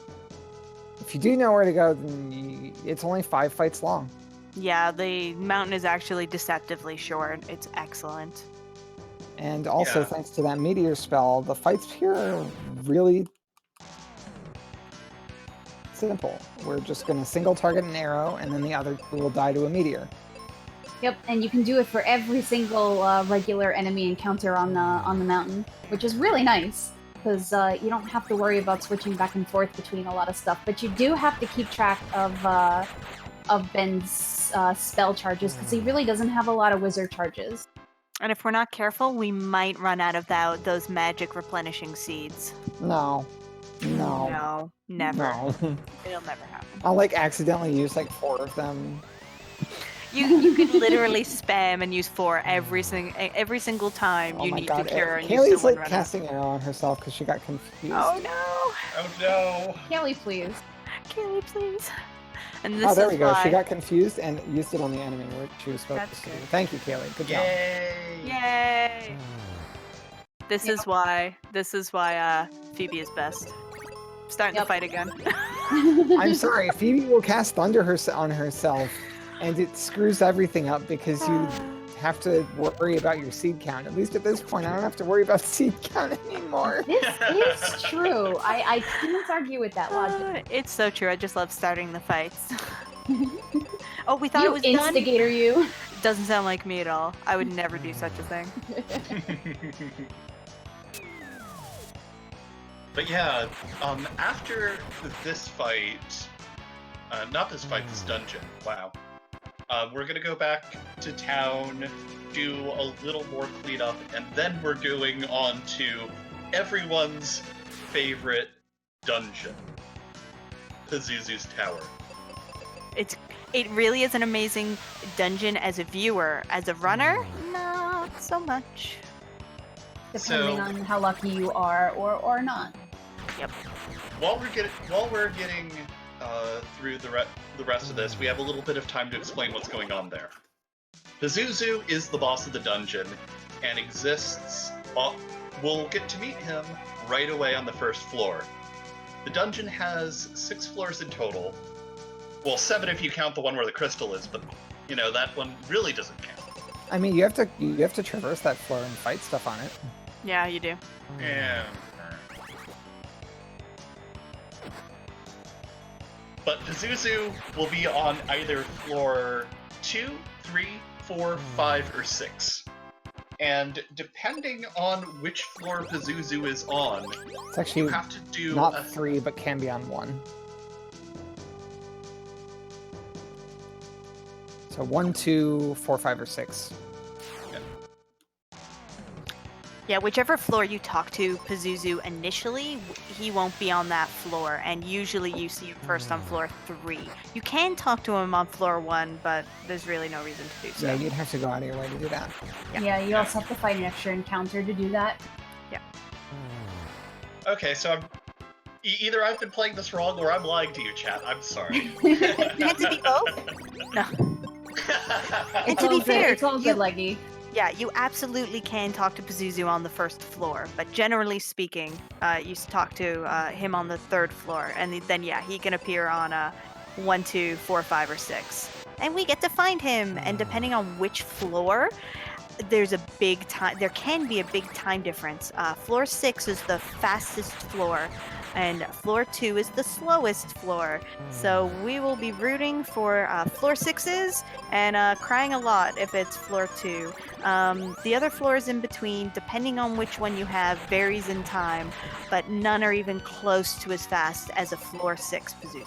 if you do know where to go, then it's only 5 fights long. Yeah, the mountain is actually deceptively short. It's excellent. And also, Yeah. thanks to that meteor spell, the fights here are really simple. We're just going to single target an arrow, and then the other will die to a meteor. Yep, and you can do it for every single regular enemy encounter on the mountain, which is really nice because you don't have to worry about switching back and forth between a lot of stuff. But you do have to keep track of Ben's spell charges because he really doesn't have a lot of wizard charges. And if we're not careful, we might run out of those magic replenishing seeds. No. No, never. No. It'll never happen. I'll like accidentally use like 4 of them. You could literally spam and use 4 every single time Oh you my need god, to cure, and you Kaylee's still like run out. casting an arrow on herself because she got confused. Oh no! Oh no! Kelly, please. Kaylee, please. And this Oh, there is we go. why. She got confused and used it on the enemy where she was supposed That's to. good. Thank you, Kaylee. Good job. Yay! Yay! This is why Phoebe is best. Starting the Yep. fight again. I'm sorry, Phoebe will cast Thunder on herself, and it screws everything up because you have to worry about your seed count. At least at this point, I don't have to worry about seed count anymore. This is true. I can't argue with that logic. It's so true. I just love starting the fights. Oh, we thought it You was done? instigator, you. Doesn't sound like me at all. I would never do such a thing. But yeah, after this fight, not this fight, this dungeon, wow. We're gonna go back to town, do a little more cleanup, and then we're going on to everyone's favorite dungeon, Pazuzu's Tower. It really is an amazing dungeon as a viewer. As a runner, not so much. Depending on how lucky you are or not. Yep. While we're getting through the rest of this, we have a little bit of time to explain what's going on there. Pazuzu is the boss of the dungeon and exists. We'll get to meet him right away on the first floor. The dungeon has 6 floors in total. Well, 7 if you count the one where the crystal is, but you know that one really doesn't count. I mean, you have to traverse that floor and fight stuff on it. Yeah, you do. Yeah. But Pazuzu will be on either floor 2, 3, 4, 5, or 6. And depending on which floor Pazuzu is on, It's actually you have to do not 3, but can be on 1. So 1, 2, 4, 5, or 6. Yeah, whichever floor you talk to Pazuzu initially, he won't be on that floor, and usually you see him first on floor 3. You can talk to him on floor 1, but there's really no reason to do so. Yeah, you'd have to go out of your way to do that. Yeah, you also have to fight an extra encounter to do that. Yeah. Okay, so either I've been playing this wrong or I'm lying to you, chat. I'm sorry. Can't it be both? No. And to be fair, it's all good, Leggy. Yeah, you absolutely can talk to Pazuzu on the first floor, but generally speaking, you talk to him on the 3rd floor, and then he can appear on 1, 2, 4, 5, or 6. And we get to find him, and depending on which floor, there can be a big time difference. Floor 6 is the fastest floor, and floor 2 is the slowest floor. So we will be rooting for floor 6s and crying a lot if it's floor 2. The other floors in between, depending on which one you have, varies in time, but none are even close to as fast as a floor 6 Pazuzu.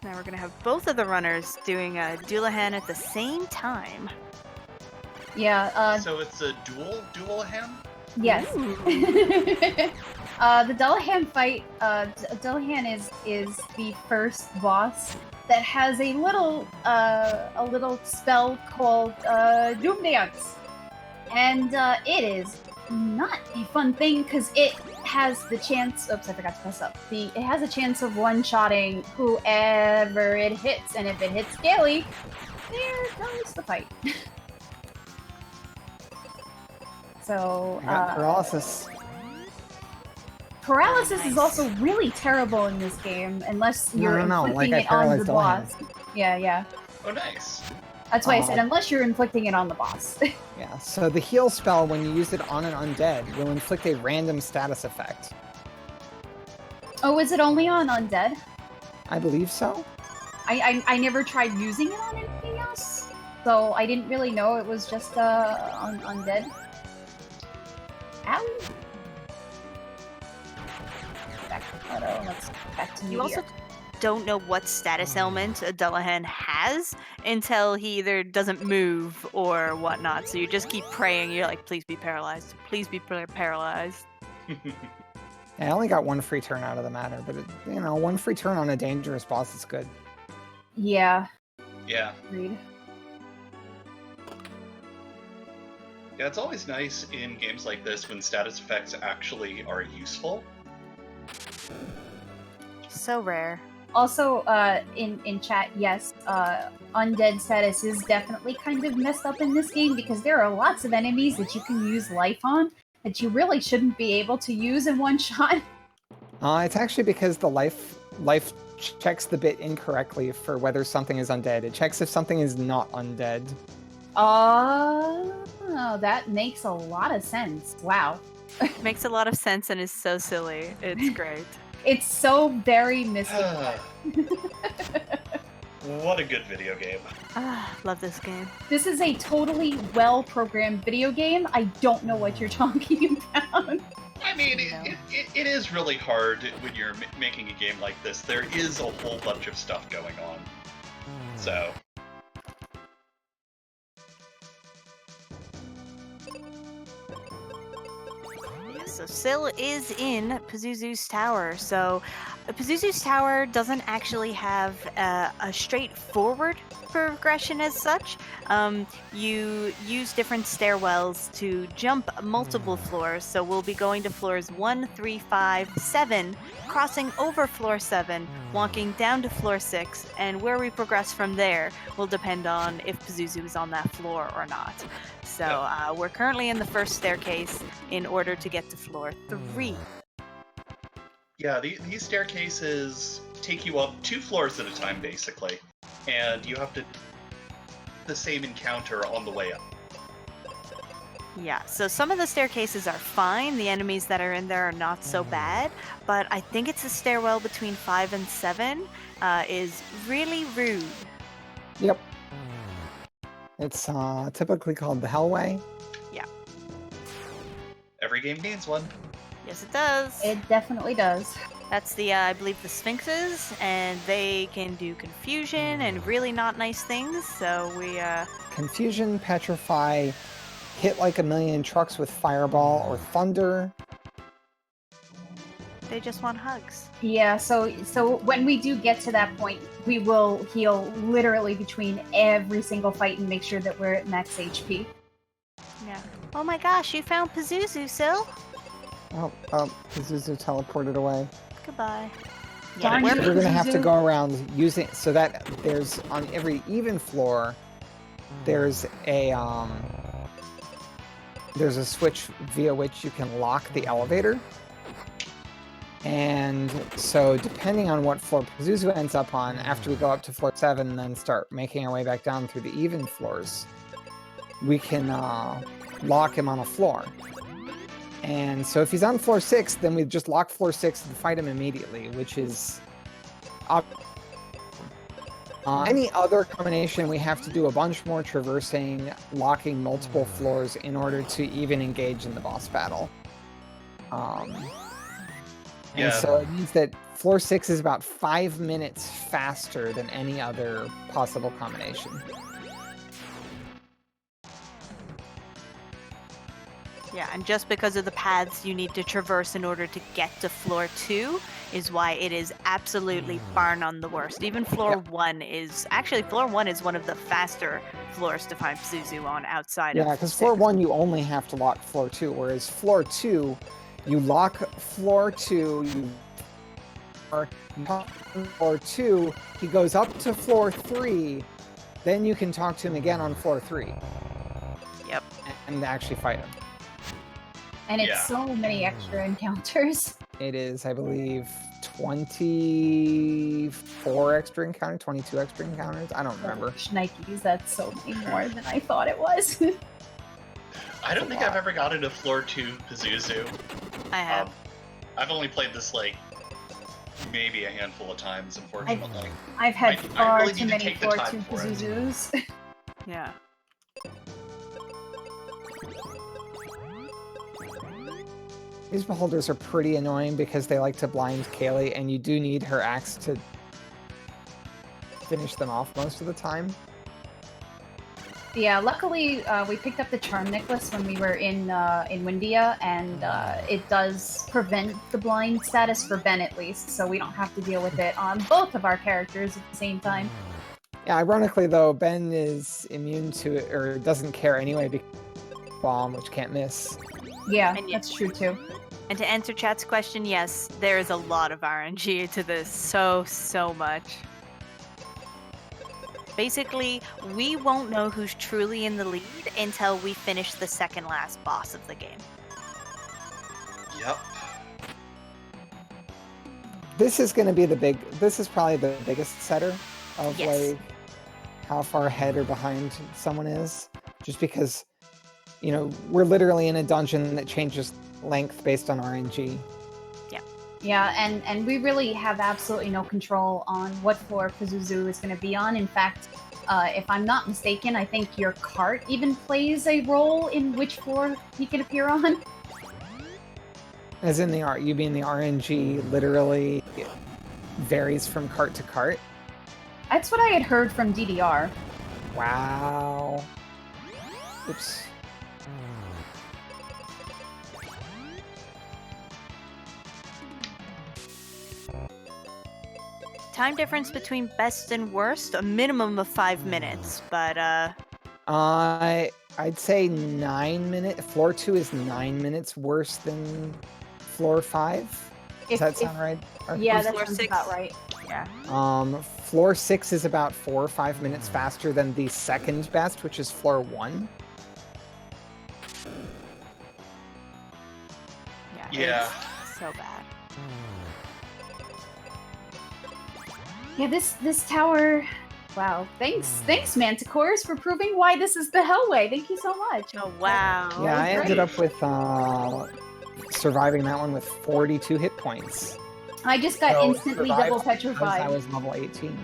Now we're gonna have both of the runners doing Dullahan at the same time. Yeah, So it's a dual hand? yes. The Dullahan fight, Dullahan is the first boss that has a little spell called Doom Dance. And it is not a fun thing because it has the chance. Oops, I forgot to press up. It has a chance of one-shotting whoever it hits, and if it hits Gaily, there goes the fight. So paralysis. Paralysis is also really terrible in this game unless you're inflicting it on the boss. Yeah. Oh, nice. That's why I said unless you're inflicting it on the boss. Yeah, so the heal spell, when you use it on an undead, will inflict a random status effect. Oh, is it only on undead? I believe so. I never tried using it on anything else, so I didn't really know it was just on undead. Ow! Back to Auto. Let's back to You also don't know what status ailment a Dullahan has until he either doesn't move or whatnot. So you just keep praying. You're like, please be paralyzed. Please be paralyzed. I only got 1 free turn out of the matter, but 1 free turn on a dangerous boss is good. Yeah. Yeah. Agreed. Yeah, it's always nice in games like this when status effects actually are useful. So rare. Also, in chat, yes, undead status is definitely kind of messed up in this game because there are lots of enemies that you can use life on that you really shouldn't be able to use in one shot. It's actually because the life checks the bit incorrectly for whether something is undead. It checks if something is not undead. Oh, that makes a lot of sense. Wow. Makes a lot of sense and is so silly. It's great. It's so very Mystic. What a good video game. Love this game. This is a totally well-programmed video game. I don't know what you're talking about. I mean, it is really hard when you're making a game like this. There is a whole bunch of stuff going on. So... So Syl is in Pazuzu's tower. So Pazuzu's tower doesn't actually have a straightforward progression as such. You use different stairwells to jump multiple floors. So we'll be going to floors 1, 3, 5, 7, crossing over floor 7, walking down to floor 6, and where we progress from there will depend on if Pazuzu is on that floor or not. So we're currently in the first staircase in order to get to floor 3. Yeah, these staircases take you up 2 floors at a time, basically. And you have to the same encounter on the way up. Yeah, so some of the staircases are fine. The enemies that are in there are not so bad. But I think it's the stairwell between 5 and 7 is really rude. Yep. It's typically called the Hellway. Yeah. Every game needs one. Yes, it does. It definitely does. That's the, I believe, the Sphinxes, and they can do confusion and really not nice things, so we, Confusion, petrify, hit like a million trucks with fireball or thunder. they just want hugs. Yeah, so when we do get to that point, we will heal literally between every single fight and make sure that we're at max HP. Yeah. Oh my gosh, you found Pazuzu, Syl? Oh, Pazuzu teleported away. Goodbye. Darn We're you, going to have to Pazuzu. go around using, so that there's, on every even floor, there's a switch via which you can lock the elevator. And so depending on what floor Pazuzu ends up on, after we go up to floor 7 and then start making our way back down through the even floors, we can lock him on a floor. And so if he's on floor 6, then we just lock floor 6 and fight him immediately, which is any other combination, we have to do a bunch more traversing, locking multiple floors in order to even engage in the boss battle. And so it means that floor 6 is about 5 minutes faster than any other possible combination. Yeah, and just because of the paths you need to traverse in order to get to floor 2 is why it is absolutely bar none the worst. Even floor 1 is... Actually, floor 1 is one of the faster floors to find Pazuzu on outside of... Yeah, because floor 1 you only have to lock floor 2, whereas floor 2, you lock floor 2, floor 2, he goes up to floor 3, then you can talk to him again on floor 3. Yep. And actually fight him. And it's so many extra encounters. It is, I believe, 24 extra encounters, 22 extra encounters. I don't remember. Nikes, that's so many more than I thought it was. I don't think I've ever gotten to floor 2 Pazuzu. I have. I've only played this like maybe a handful of times, unfortunately. I've had I far really too need to many take the floor time 2 for it. Pazuzus. Yeah. These beholders are pretty annoying because they like to blind Kaylee, and you do need her axe to finish them off most of the time. Yeah, luckily we picked up the charm necklace when we were in Windia, and it does prevent the blind status for Ben at least, so we don't have to deal with it on both of our characters at the same time. Yeah, ironically though, Ben is immune to it, or doesn't care anyway, because bomb, which can't miss. Yeah, that's true too. And to answer chat's question, yes, there is a lot of RNG to this. So much. Basically, we won't know who's truly in the lead until we finish the second last boss of the game. Yep. This is going to be this is probably the biggest setter of Yes. like how far ahead or behind someone is. Just because, you know, we're literally in a dungeon that changes length based on RNG. Yeah. Yeah, and we really have absolutely no control on what floor Pazuzu is going to be on. In fact, if I'm not mistaken, I think your cart even plays a role in which floor he can appear on. As in you mean the RNG literally varies from cart to cart? That's what I had heard from DDR. Wow. Oops. Time difference between best and worst, a minimum of 5 minutes, but I'd say 9 minutes. Floor 2 is 9 minutes worse than floor 5. Does that sound right? Yeah, that floor sounds 6? about right. Yeah. Floor 6 is about 4 or 5 minutes faster than the second best, which is floor 1. Yeah. It's so bad. Yeah, this tower. Wow, thanks Manticores for proving why this is the Hellway. Thank you so much. Oh wow. Yeah, I ended great. up with surviving that one with 42 hit points. I just got So instantly survived double because petrified. I was level 18.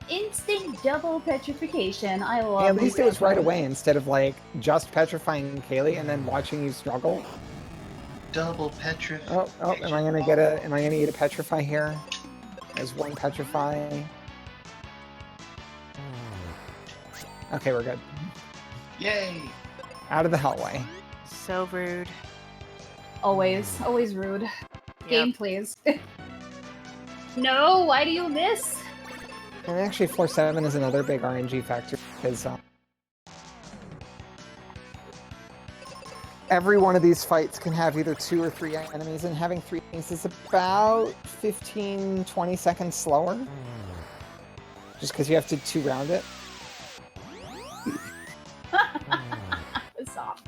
Instant double petrification. I love Yeah, at least it was right that. away instead of like just petrifying Kaylee and then watching you struggle. Double petrification. Oh, am I gonna get a petrify here? There's one petrify. Okay, we're good. Yay! Out of the hellway. So rude. Always rude. Yep. Game, please. No, why do you miss? And actually, floor 7 is another big RNG factor because every one of these fights can have either 2 or 3 enemies, and having 3 enemies is about 15-20 seconds slower. Just because you have to 2-round it. Stop.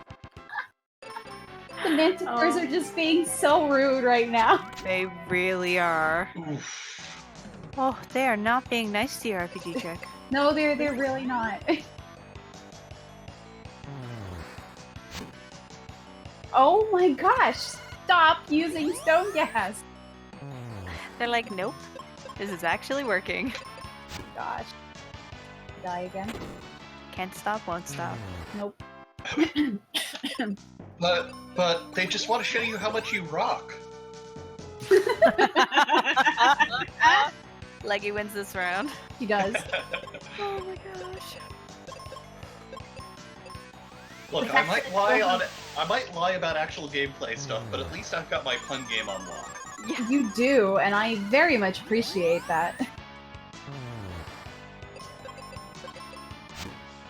The Manticores are just being so rude right now. They really are. Oof. Oh, they are not being nice to your RPGchick. No, they're really not. Oh my gosh! Stop using stone gas! They're like, nope. This is actually working. Gosh. Die again? Can't stop, won't stop. Nope. But they just want to show you how much you rock. Leggy wins this round. He does. Oh my gosh. Look, I might lie about actual gameplay stuff, but at least I've got my pun game on lock. Yeah. You do, and I very much appreciate that.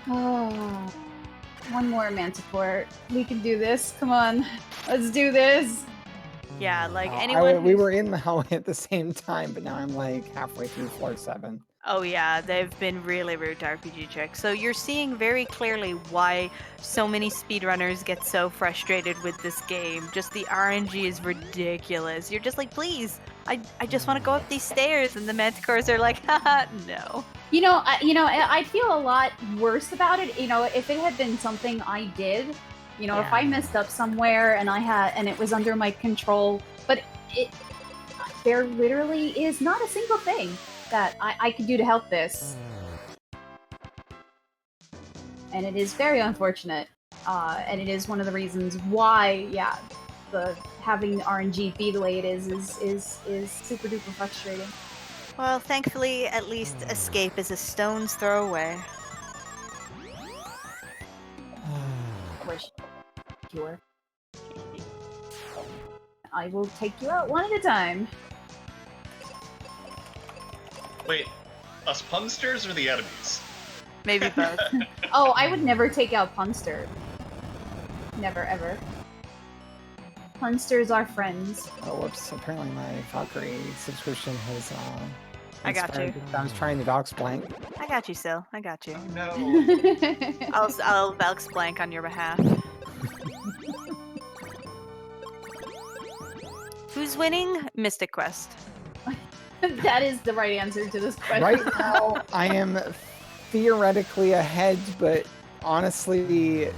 Oh, one more Manticore. We can do this. Come on, let's do this. Yeah, like anyone. We were in the hallway at the same time, but now I'm like halfway through floor 7. Oh yeah, they've been really rude to RPGchick. So you're seeing very clearly why so many speedrunners get so frustrated with this game. Just the RNG is ridiculous. You're just like, please, I just want to go up these stairs, and the Manticores are like, haha, no. I feel a lot worse about it. If it had been something I did, if I messed up somewhere and it was under my control, but there literally is not a single thing that I could do to help this. And it is very unfortunate. And it is one of the reasons why, having the RNG be the way it is super duper frustrating. Well, thankfully, at least escape is a stone's throw away. I wish you were. I will take you out one at a time. Wait, us punsters or the enemies? Maybe both. Oh, I would never take out Punster. Never, ever. Punsters are friends. Oh, whoops. Apparently my Valkyrie subscription has I got you. expired. I was trying to dox blank. I got you, Sil. I got you. Oh no. I'll Valks blank on your behalf. Who's winning? Mystic Quest. That is the right answer to this question. Right now, I am theoretically ahead, but honestly,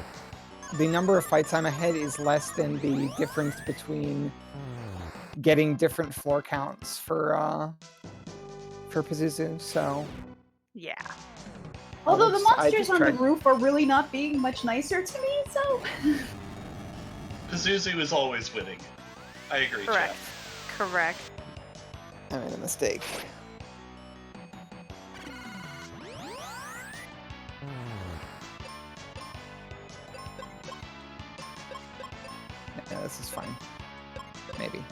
the number of fights I'm ahead is less than the difference between getting different floor counts for Pazuzu, so... Yeah. Although the I monsters just on the tried- roof are really not being much nicer to me, so... Pazuzu is always winning. I agree, Correct. Jeff. Correct. I made a mistake. Yeah, this is fine. Maybe.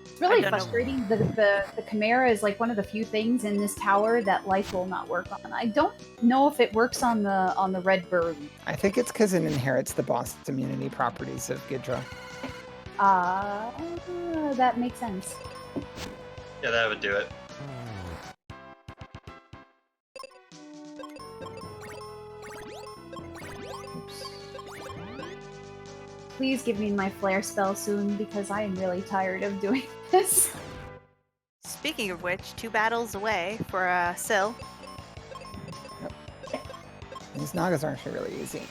It's really I don't know. frustrating that the Chimera is like one of the few things in this tower that life will not work on. I don't know if it works on the red bird. I think it's because it inherits the boss immunity properties of Ghidra. That makes sense. Yeah, that would do it. Oops. Please give me my flare spell soon, because I am really tired of doing this. Speaking of which, 2 battles away for Syl. These Nagas are actually really easy.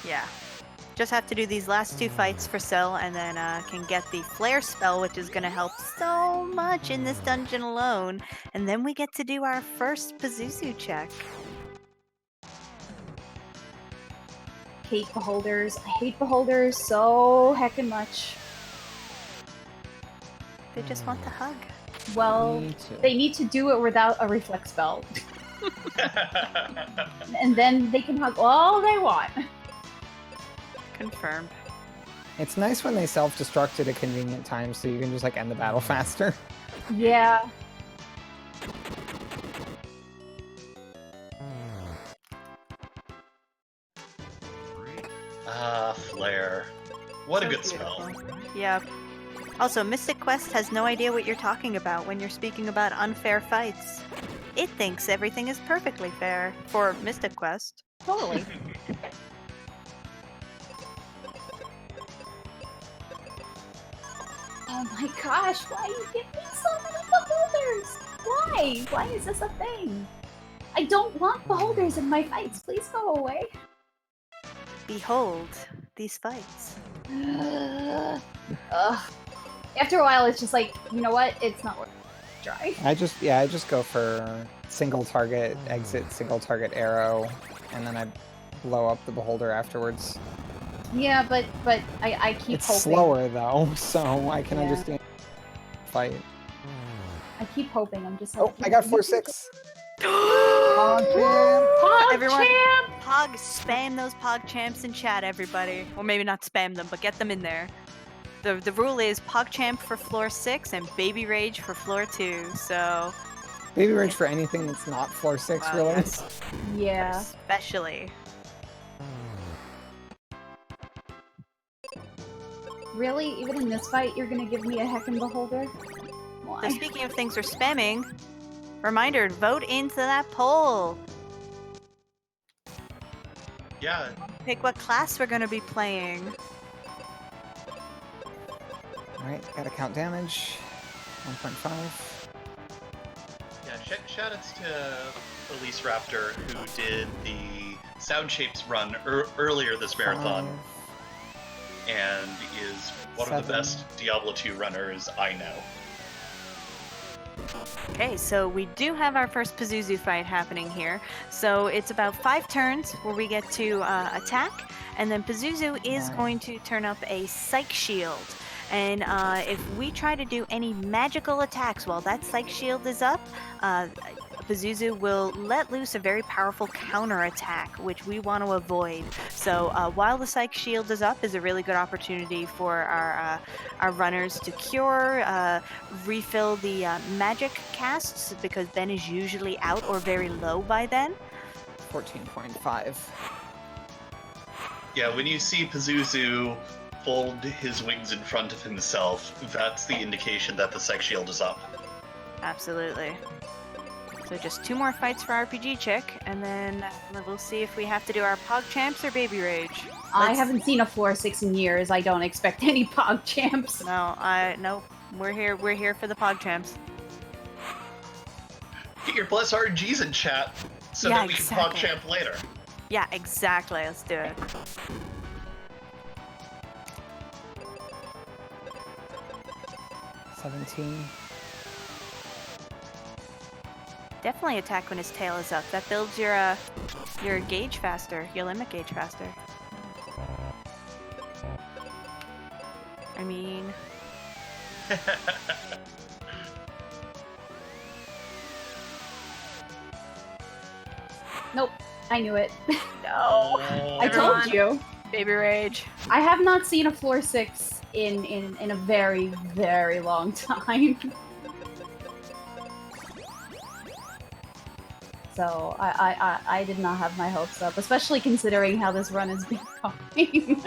Yeah. Just have to do these last 2 fights for Syl, and then can get the flare spell, which is going to help so much in this dungeon alone. And then we get to do our first Pazuzu check. Hate beholders. I hate beholders so heckin' much. They just want the hug. Well, Me too. they need to do it without a reflex spell. And then they can hug all they want. Confirmed. It's nice when they self-destruct at a convenient time so you can just like end the battle faster. Yeah. Flare. What a So good spell. beautiful. Yep. Also, Mystic Quest has no idea what you're talking about when you're speaking about unfair fights. It thinks everything is perfectly fair for Mystic Quest. Totally. Oh my gosh, why you give me so many beholders? Why? Why is this a thing? I don't want beholders in my fights. Please go away. Behold these fights. Ugh. After a while, it's just like, you know what? It's not worth it. Try. I just go for single target exit, single target arrow, and then I blow up the beholder afterwards. Yeah, but I keep It's hoping. slower though, so I can Yeah. understand fight. I keep hoping. I'm just. Oh, I got 4-6. Pog Everyone- champ! Pog, spam those Pog champs in chat, everybody. Or maybe not spam them, but get them in there. The rule is PogChamp for floor 6 and Baby Rage for floor 2, so... Baby Rage for anything that's not floor 6, Well, really. yes. Yeah. Especially. Really? Even in this fight, you're gonna give me a heckin' beholder? So Why? speaking of things we're spamming, reminder, vote into that poll. Yeah, Pick what class we're going to be playing. Alright, gotta count damage. 1.5. yeah. Shoutouts to Elise Raptor, who did the Sound Shapes run earlier this marathon, 5. and is one of the 7. best Diablo 2 runners I know. Okay, so we do have our first Pazuzu fight happening here. So it's about 5 turns where we get to attack, and then Pazuzu is Nice. going to turn up a Psych Shield. And if we try to do any magical attacks while that Psych Shield is up, Pazuzu will let loose a very powerful counter attack, which we want to avoid. So while the Psych Shield is up is a really good opportunity for our runners to cure, refill the magic casts, because Ben is usually out or very low by then. 14.5. Yeah, when you see Pazuzu fold his wings in front of himself, that's the indication that the Psych Shield is up. Absolutely. So just 2 more fights for RPGchick, and then we'll see if we have to do our PogChamps or Baby Rage. I Let's- haven't seen a floor 6 in years. I don't expect any Pog champs. No, we're here for the PogChamps. Get your bless RNGs in chat. so Yeah, that we exactly. can PogChamp later. Yeah, exactly. Let's do it. $17. Definitely attack when his tail is up. That builds your gauge faster, your limit gauge faster. I mean, Nope, I knew it. no. I told Everyone. you. Baby rage. I have not seen a floor 6 in a very, very long time. So I did not have my hopes up, especially considering how this run has been going.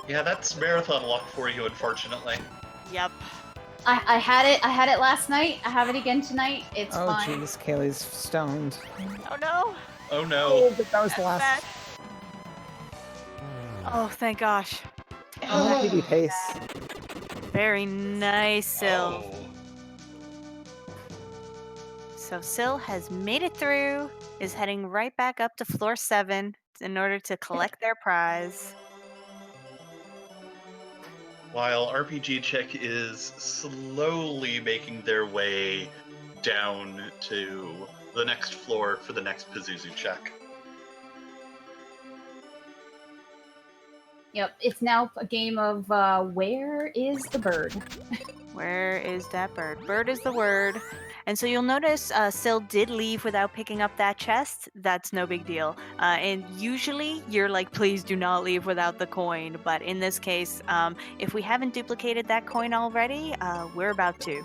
Yeah, that's marathon luck for you, unfortunately. Yep. I had it last night. I have it again tonight. It's Oh fine. jeez, Kaylee's stoned. Oh no. Oh no. Oh, but that was the That's last. bad. Oh, thank gosh. I'm at PB pace. Very nice, Syl. Oh. So Syl has made it through, is heading right back up to floor 7 in order to collect their prize. While RPGchick is slowly making their way down to the next floor for the next Pazuzu check. Yep, it's now a game of where is the bird? Where is that bird? Bird is the word. And so you'll notice Syl did leave without picking up that chest. That's no big deal. And usually you're like, please do not leave without the coin. But in this case, if we haven't duplicated that coin already, we're about to.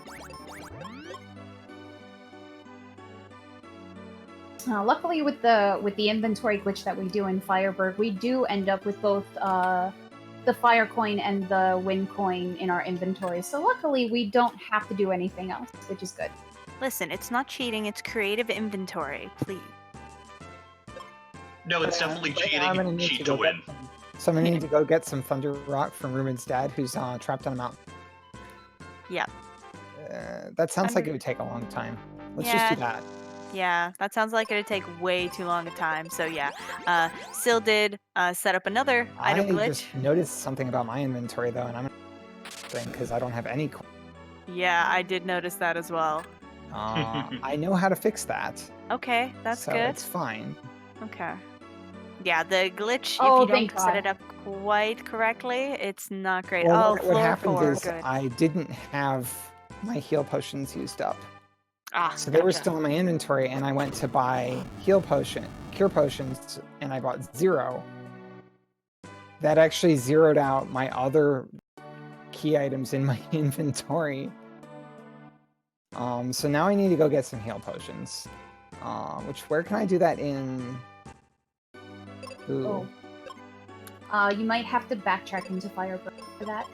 Luckily, with the inventory glitch that we do in Firebird, we do end up with both the fire coin and the wind coin in our inventory. So luckily, we don't have to do anything else, which is good. Listen, it's not cheating, it's creative inventory, please. No, it's definitely cheating. I'm gonna need Cheat to go win. get some. So I'm gonna need to go get some Thunder Rock from Ruben's dad, who's trapped on a mountain. Yep. That sounds like it would take a long time. Let's just do that. Yeah, that sounds like it'd take way too long a time. So yeah, Syl did set up another item glitch. I just noticed something about my inventory though, and I'm gonna because I don't have any. Yeah, I did notice that as well. I know how to fix that. Okay, that's so good. It's fine. Okay. Yeah, the glitch, Oh, if you thank don't set God. it up quite correctly, it's not great. Well, oh, what floor happened 4, is good. I didn't have my heal potions used up. So they were gotcha. still in my inventory, and I went to buy cure potions, and I bought 0. That actually zeroed out my other key items in my inventory. So now I need to go get some heal potions. Where can I do that in? Ooh. Oh. You might have to backtrack into Firebird for that.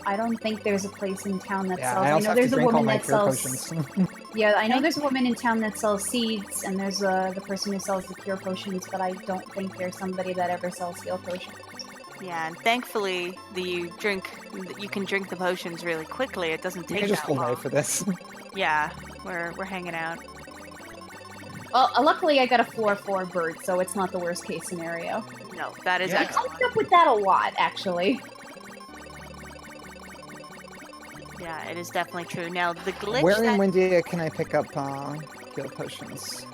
I don't think there's a place in town that sells. I also have there's to a drink all woman my that cure sells. potions. Yeah, I know there's a woman in town that sells seeds, and there's the person who sells the cure potions, but I don't think there's somebody that ever sells heal potions. Yeah, and thankfully, you can drink the potions really quickly. It doesn't You take can just that hold long. out for this. Yeah, we're hanging out. Well, luckily I got a floor 4 bird, so it's not the worst case scenario. No, that is Yeah. I come up with that a lot, actually. Yeah, it is definitely true. Now, the glitch Where in that... Windia can I pick up heal potions?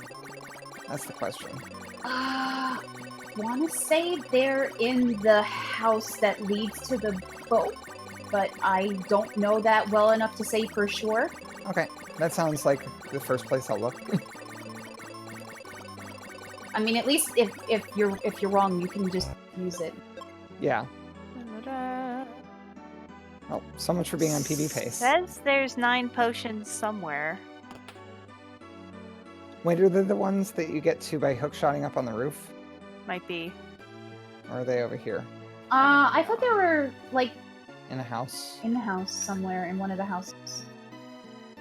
That's the question. Want to say they're in the house that leads to the boat, but I don't know that well enough to say for sure. Okay, that sounds like the first place I'll look. I mean, at least if you're wrong, you can just use it. Yeah. Oh, so much for being on PB pace. Says there's 9 potions somewhere. Wait, are they the ones that you get to by hookshotting up on the roof? Might be. Or are they over here? I thought they were, like, In a house? in the house somewhere, in one of the houses.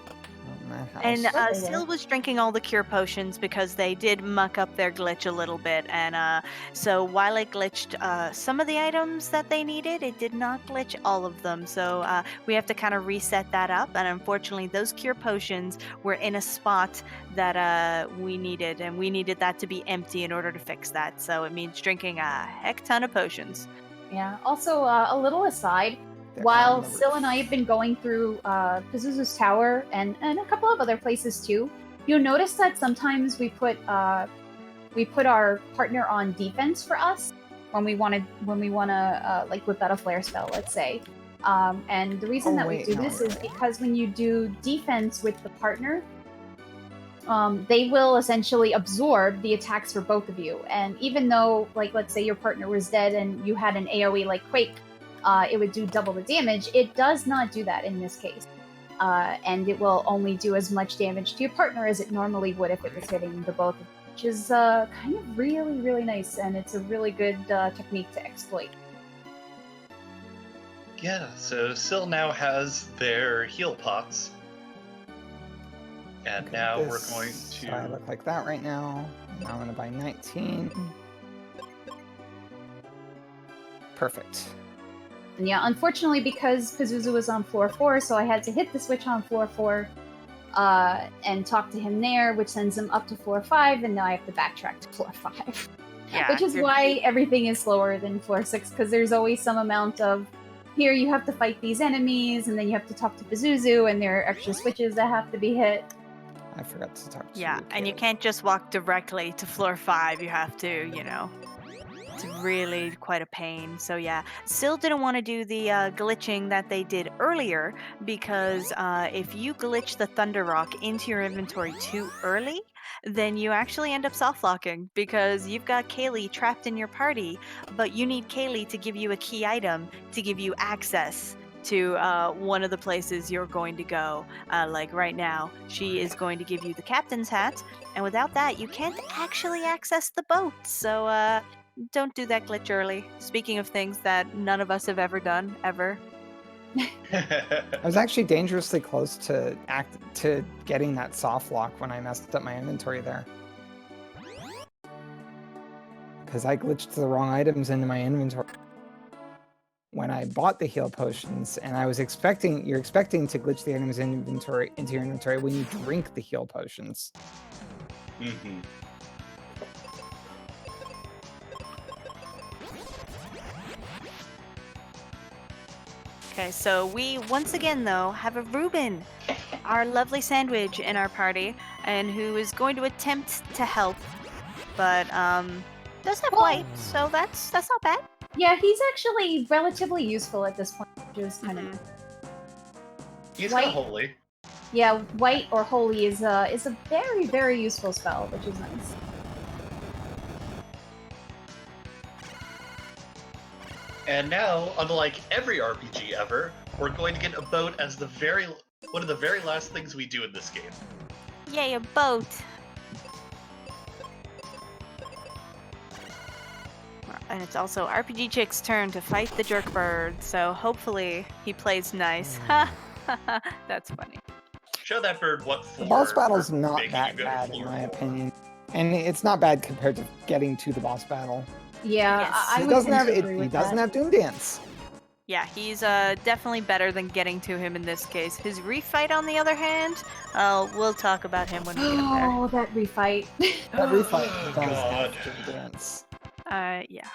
I don't that house. And What? Sil was drinking all the cure potions because they did muck up their glitch a little bit. And so while it glitched some of the items that they needed, it did not glitch all of them. So we have to kind of reset that up. And unfortunately, those cure potions were in a spot that we needed. And we needed that to be empty in order to fix that. So it means drinking a heck ton of potions. Yeah. Also, a little aside, They're while on the Sil roof. and I have been going through Pazuzu's tower and a couple of other places too, you'll notice that sometimes we put our partner on defense for us when we want to like whip out a flare spell, let's say. And the reason that we do this is because when you do defense with the partner, they will essentially absorb the attacks for both of you. And even though, like, let's say your partner was dead and you had an AoE like Quake, it would do double the damage. It does not do that in this case. And it will only do as much damage to your partner as it normally would if it was hitting the both of you, which is kind of really, really nice, and it's a really good technique to exploit. Yeah, so Sil now has their heal pots. And now we're going to... I look like that right now. Now I'm going to buy 19. Perfect. And yeah, unfortunately, because Pazuzu was on floor 4, so I had to hit the switch on floor 4 and talk to him there, which sends him up to floor 5, and now I have to backtrack to floor 5. Yeah, which is why everything is slower than floor 6, because there's always some amount of, here you have to fight these enemies, and then you have to talk to Pazuzu, and there are extra switches that have to be hit. I forgot to talk to you. Yeah, and you kid. can't just walk directly to floor 5. You have to, it's really quite a pain. So yeah, Sil didn't want to do the glitching that they did earlier because if you glitch the Thunder Rock into your inventory too early, then you actually end up soft locking because you've got Kaylee trapped in your party, but you need Kaylee to give you a key item to give you access to one of the places you're going to go. Like right now, she is going to give you the captain's hat, and without that, you can't actually access the boat. So don't do that glitch early. Speaking of things that none of us have ever done, ever. I was actually dangerously close to getting that soft lock when I messed up my inventory there. Because I glitched the wrong items into my inventory when I bought the heal potions, and you're expecting to glitch the items into your inventory when you drink the heal potions. Mm-hmm. Okay, so we once again though have a Reuben, our lovely sandwich in our party, and who is going to attempt to help, but does have white, so that's not bad. Yeah, he's actually relatively useful at this point, which is kind of... He's White. got holy. Yeah, white or holy is a very, very useful spell, which is nice. And now, unlike every RPG ever, we're going to get a boat as one of the very last things we do in this game. Yay, a boat. And it's also RPGchick's turn to fight the jerkbird, so hopefully he plays nice. That's funny. Show that bird what for. The boss battle's not making that you go to bad in floor my 4. opinion, and it's not bad compared to getting to the boss battle. Yeah, Yes. I He would doesn't tend have to it. agree He with doesn't that. have Doom Dance. Yeah, he's definitely better than getting to him in this case. His refight, on the other hand, we'll talk about him when we get there. Oh, that refight. That refight Oh, does God. have Doom Dance. Yeah.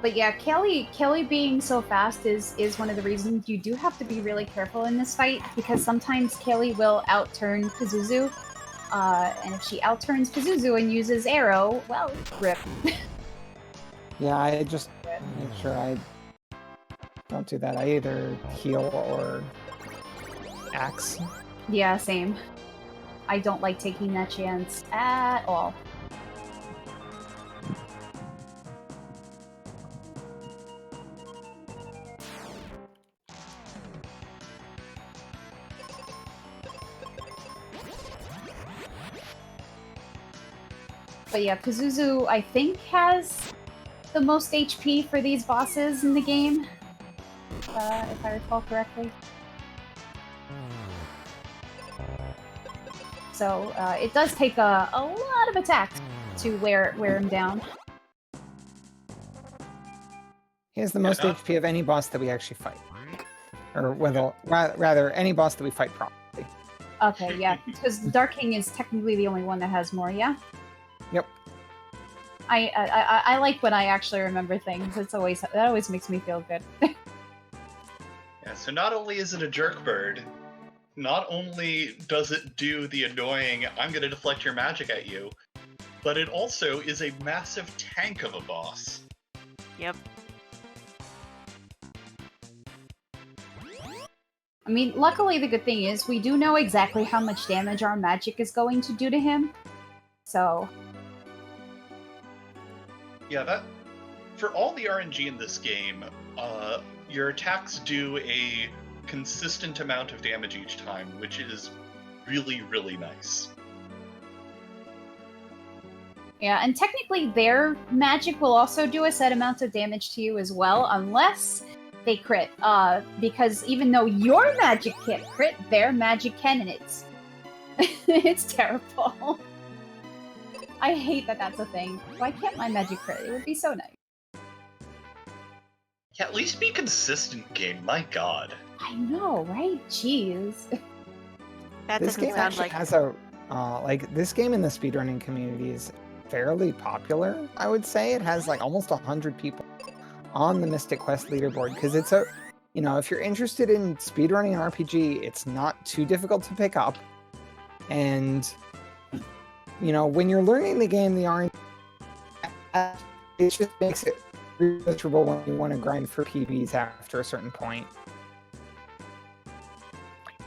But yeah, Kelly being so fast is one of the reasons you do have to be really careful in this fight, because sometimes Kelly will outturn Pazuzu. And if she outturns Pazuzu and uses arrow, well, rip. Yeah, I just make sure I don't do that. I either heal or axe. Yeah, same. I don't like taking that chance at all. But yeah, Pazuzu, I think, has the most HP for these bosses in the game. if I recall correctly. So it does take a lot of attacks to wear him down. He has the most HP of any boss that we actually fight. Or whether, rather, any boss that we fight properly. Okay, yeah, because Dark King is technically the only one that has more, yeah? Yep. I like when I actually remember things. That always makes me feel good. Yeah, so not only is it a jerk bird, not only does it do the annoying "I'm gonna deflect your magic at you," but it also is a massive tank of a boss. Yep. I mean, luckily the good thing is we do know exactly how much damage our magic is going to do to him. So... Yeah, that... For all the RNG in this game, your attacks do a consistent amount of damage each time, which is really, really nice. Yeah, and technically their magic will also do a set amount of damage to you as well, unless they crit. Because even though your magic can't crit, their magic can, and it's terrible. I hate that that's a thing. Why can't my magic crit? It would be so nice. Yeah, at least be consistent, game. My god. I know, right? Jeez. That This doesn't game sound actually like... has a this game in the speedrunning community is fairly popular. I would say it has like almost 100 people on the Mystic Quest leaderboard because it's a, if you're interested in speedrunning an RPG, it's not too difficult to pick up, and when you're learning the game, the RNG, it just makes it miserable when you want to grind for PBs after a certain point.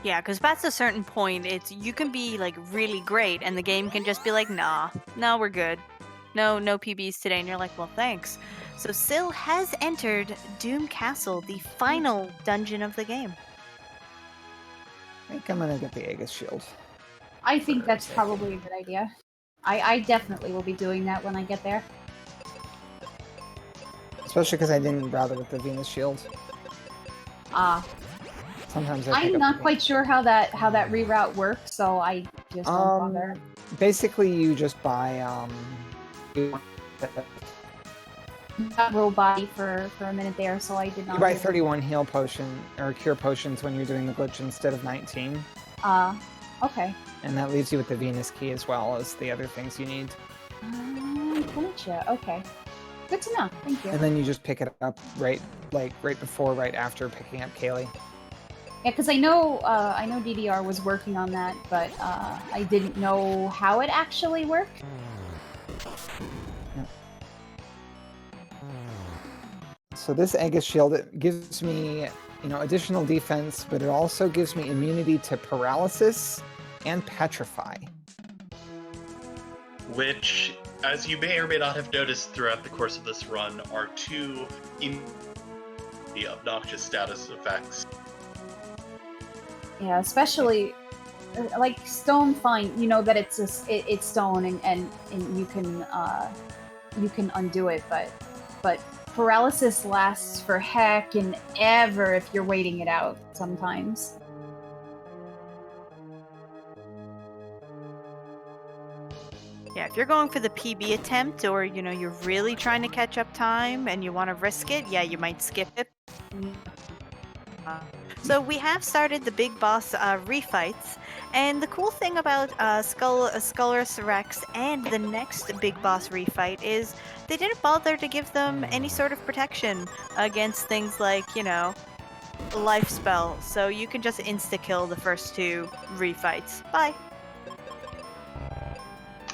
Yeah, because past a certain point, you can be like really great, and the game can just be like, nah, no, we're good. No PBs today. And you're like, well, thanks. So Syl has entered Doom Castle, the final dungeon of the game. I think I'm gonna get the Aegis Shield. I think that's probably a good idea. I definitely will be doing that when I get there. Especially because I didn't bother with the Venus Shield. Sometimes I'm not quite sure how that reroute works, so I just don't bother. Basically, you just buy Got roll body for a minute there, so I did not. You buy 31 heal potion or cure potions when you're doing the glitch instead of 19. Okay. And that leaves you with the Venus key as well as the other things you need. Gotcha. Okay. Good to know. Thank you. And then you just pick it up right after picking up Kaylee. Yeah, because I know DDR was working on that, but I didn't know how it actually worked. Yeah. So this Aegis Shield, it gives me, additional defense, but it also gives me immunity to paralysis and petrify. Which, as you may or may not have noticed throughout the course of this run, are two the obnoxious status effects. Yeah, especially like stone. Fine, you know that it's stone, and you can undo it, but paralysis lasts for heck and ever if you're waiting it out sometimes. Yeah, if you're going for the PB attempt, or you're really trying to catch up time and you want to risk it, yeah, you might skip it. So we have started the big boss refights, and the cool thing about Skullrus Rex and the next big boss refight is they didn't bother to give them any sort of protection against things like, life spell, so you can just insta-kill the first two refights. Bye!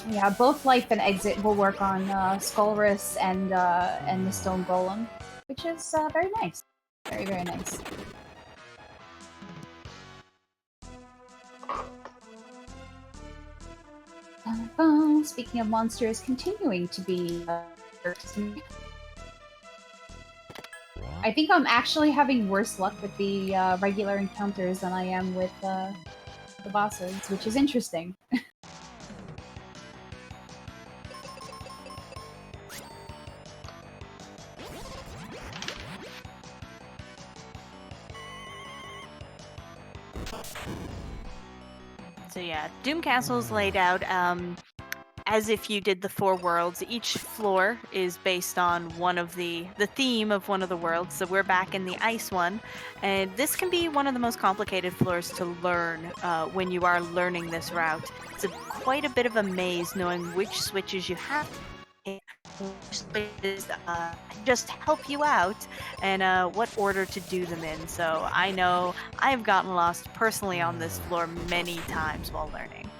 Yeah, both life and exit will work on Skullrus and the Stone Golem, which is very nice. Very, very nice. Speaking of monsters continuing to be I think I'm actually having worse luck with the regular encounters than I am with the bosses, which is interesting. So yeah, Doom Castle's laid out as if you did the 4 worlds. Each floor is based on one of the theme of one of the worlds. So we're back in the ice one, and this can be one of the most complicated floors to learn when you are learning this route. It's quite a bit of a maze knowing which switches you have to just help you out and what order to do them in. So I know I've gotten lost personally on this floor many times while learning.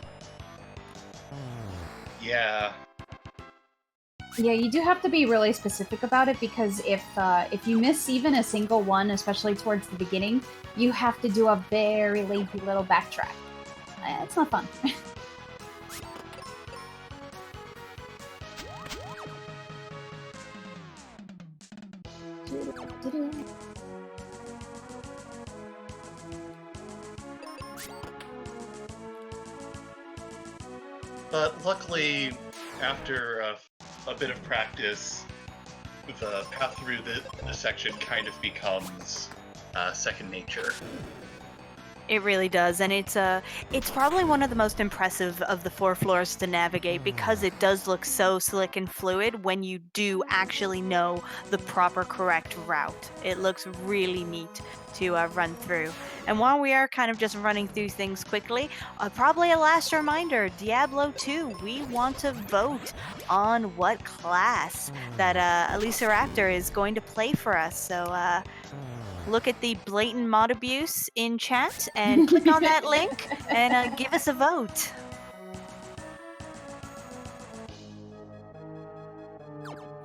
Yeah. Yeah, you do have to be really specific about it, because if you miss even a single one, especially towards the beginning, you have to do a very lengthy little backtrack. It's not fun. But luckily, after a bit of practice, the path through the section kind of becomes second nature. It really does, and it's probably one of the most impressive of the 4 floors to navigate, because it does look so slick and fluid when you do actually know the proper correct route. It looks really neat to run through. And while we are kind of just running through things quickly, probably a last reminder, Diablo 2, we want to vote on what class that Elisa Raptor is going to play for us. So look at the blatant mod abuse in chat and click on that link and give us a vote.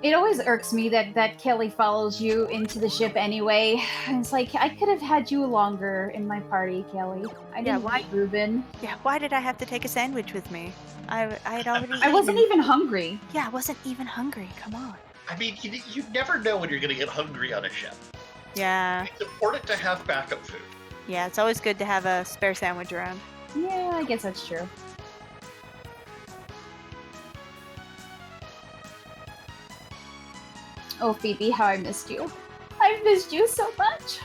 It always irks me that Kelly follows you into the ship anyway. It's like, I could have had you longer in my party, Kelly. I didn't why- eat Ruben. Yeah, why did I have to take a sandwich with me? I had already I wasn't even hungry. Yeah, I wasn't even hungry. Come on. I mean, you never know when you're going to get hungry on a ship. Yeah. It's important to have backup food. Yeah, it's always good to have a spare sandwich around. Yeah, I guess that's true. Oh, Phoebe, how I missed you. I've missed you so much.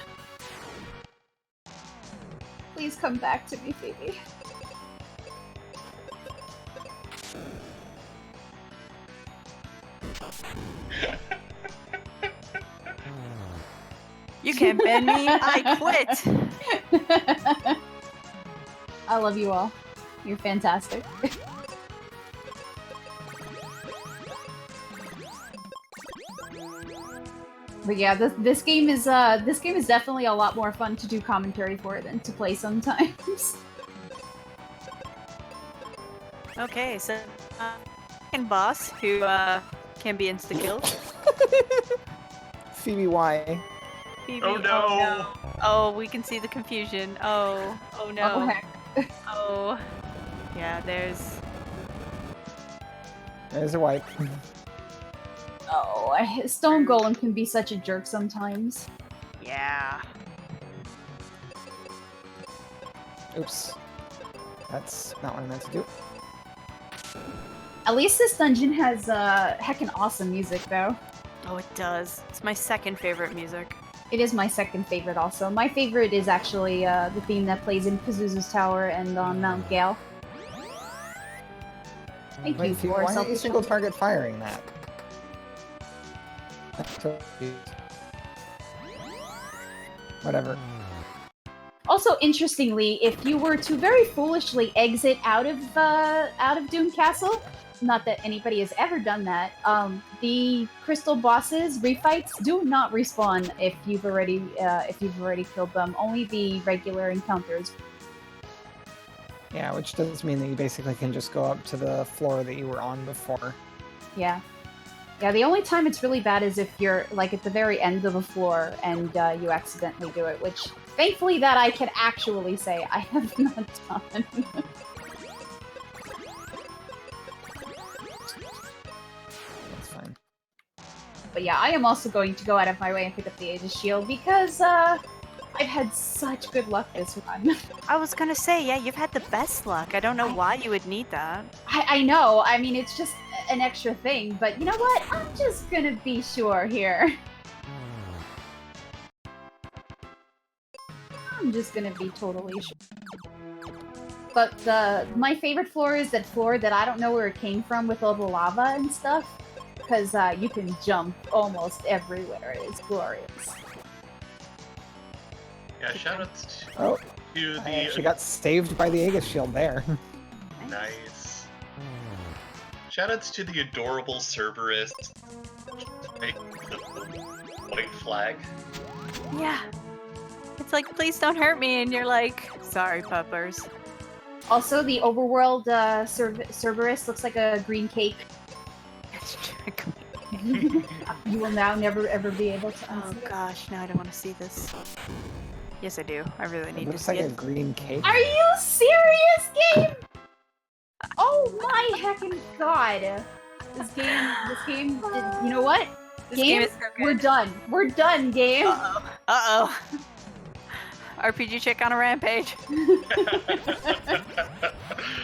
Please come back to me, Phoebe. You can't ban me. I quit. I love you all. You're fantastic. But yeah, this game is definitely a lot more fun to do commentary for than to play sometimes. Okay, so second boss who can be insta-killed. Phoebe, why? Phoebe, Oh no! Oh, we can see the confusion. Oh no. Oh heck. Oh. Yeah, there's There's a wipe. Oh, Stone Golem can be such a jerk sometimes. yeah. Oops. That's not what I meant to do. At least this dungeon has heckin' awesome music, though. Oh, it does. It's my second favorite music. It is my second favorite also. My favorite is actually the theme that plays in Pazuzu's Tower and on Mount Gale. Thank Wait, you Phoebe, for why aren't you single target firing that? Whatever. Also, interestingly, if you were to very foolishly exit out of Doom Castle, not that anybody has ever done that, the crystal bosses refights do not respawn if you've already killed them. Only the regular encounters. Yeah, which does mean that you basically can just go up to the floor that you were on before. Yeah. Yeah, the only time it's really bad is if you're, like, at the very end of a floor and you accidentally do it, which, thankfully, that I can actually say I have not done. That's fine. But yeah, I am also going to go out of my way and pick up the Aegis Shield because, I've had such good luck this run. I was gonna say, yeah, you've had the best luck. I don't know why you would need that. I know, I mean, it's just an extra thing, but you know what? I'm just gonna be sure here. I'm just gonna be totally sure. But my favorite floor is that floor that I don't know where it came from with all the lava and stuff, because you can jump almost everywhere. It's glorious. Yeah, shoutouts Oh, to I the actually got saved by the Aegis shield there. nice. Shoutouts to the adorable Cerberus. The white flag. Yeah. It's like, please don't hurt me, and you're like, sorry, puppers. Also, the overworld Cerberus looks like a green cake. You will now never ever be able to Oh unsee it. gosh, now I don't want to see this. Yes, I do. I really It need to looks see like a it. green cake. Are you serious, game? Oh my heckin' god! This game. You know what? This game is so good. We're done. We're done, game. Uh-oh. RPGchick on a rampage.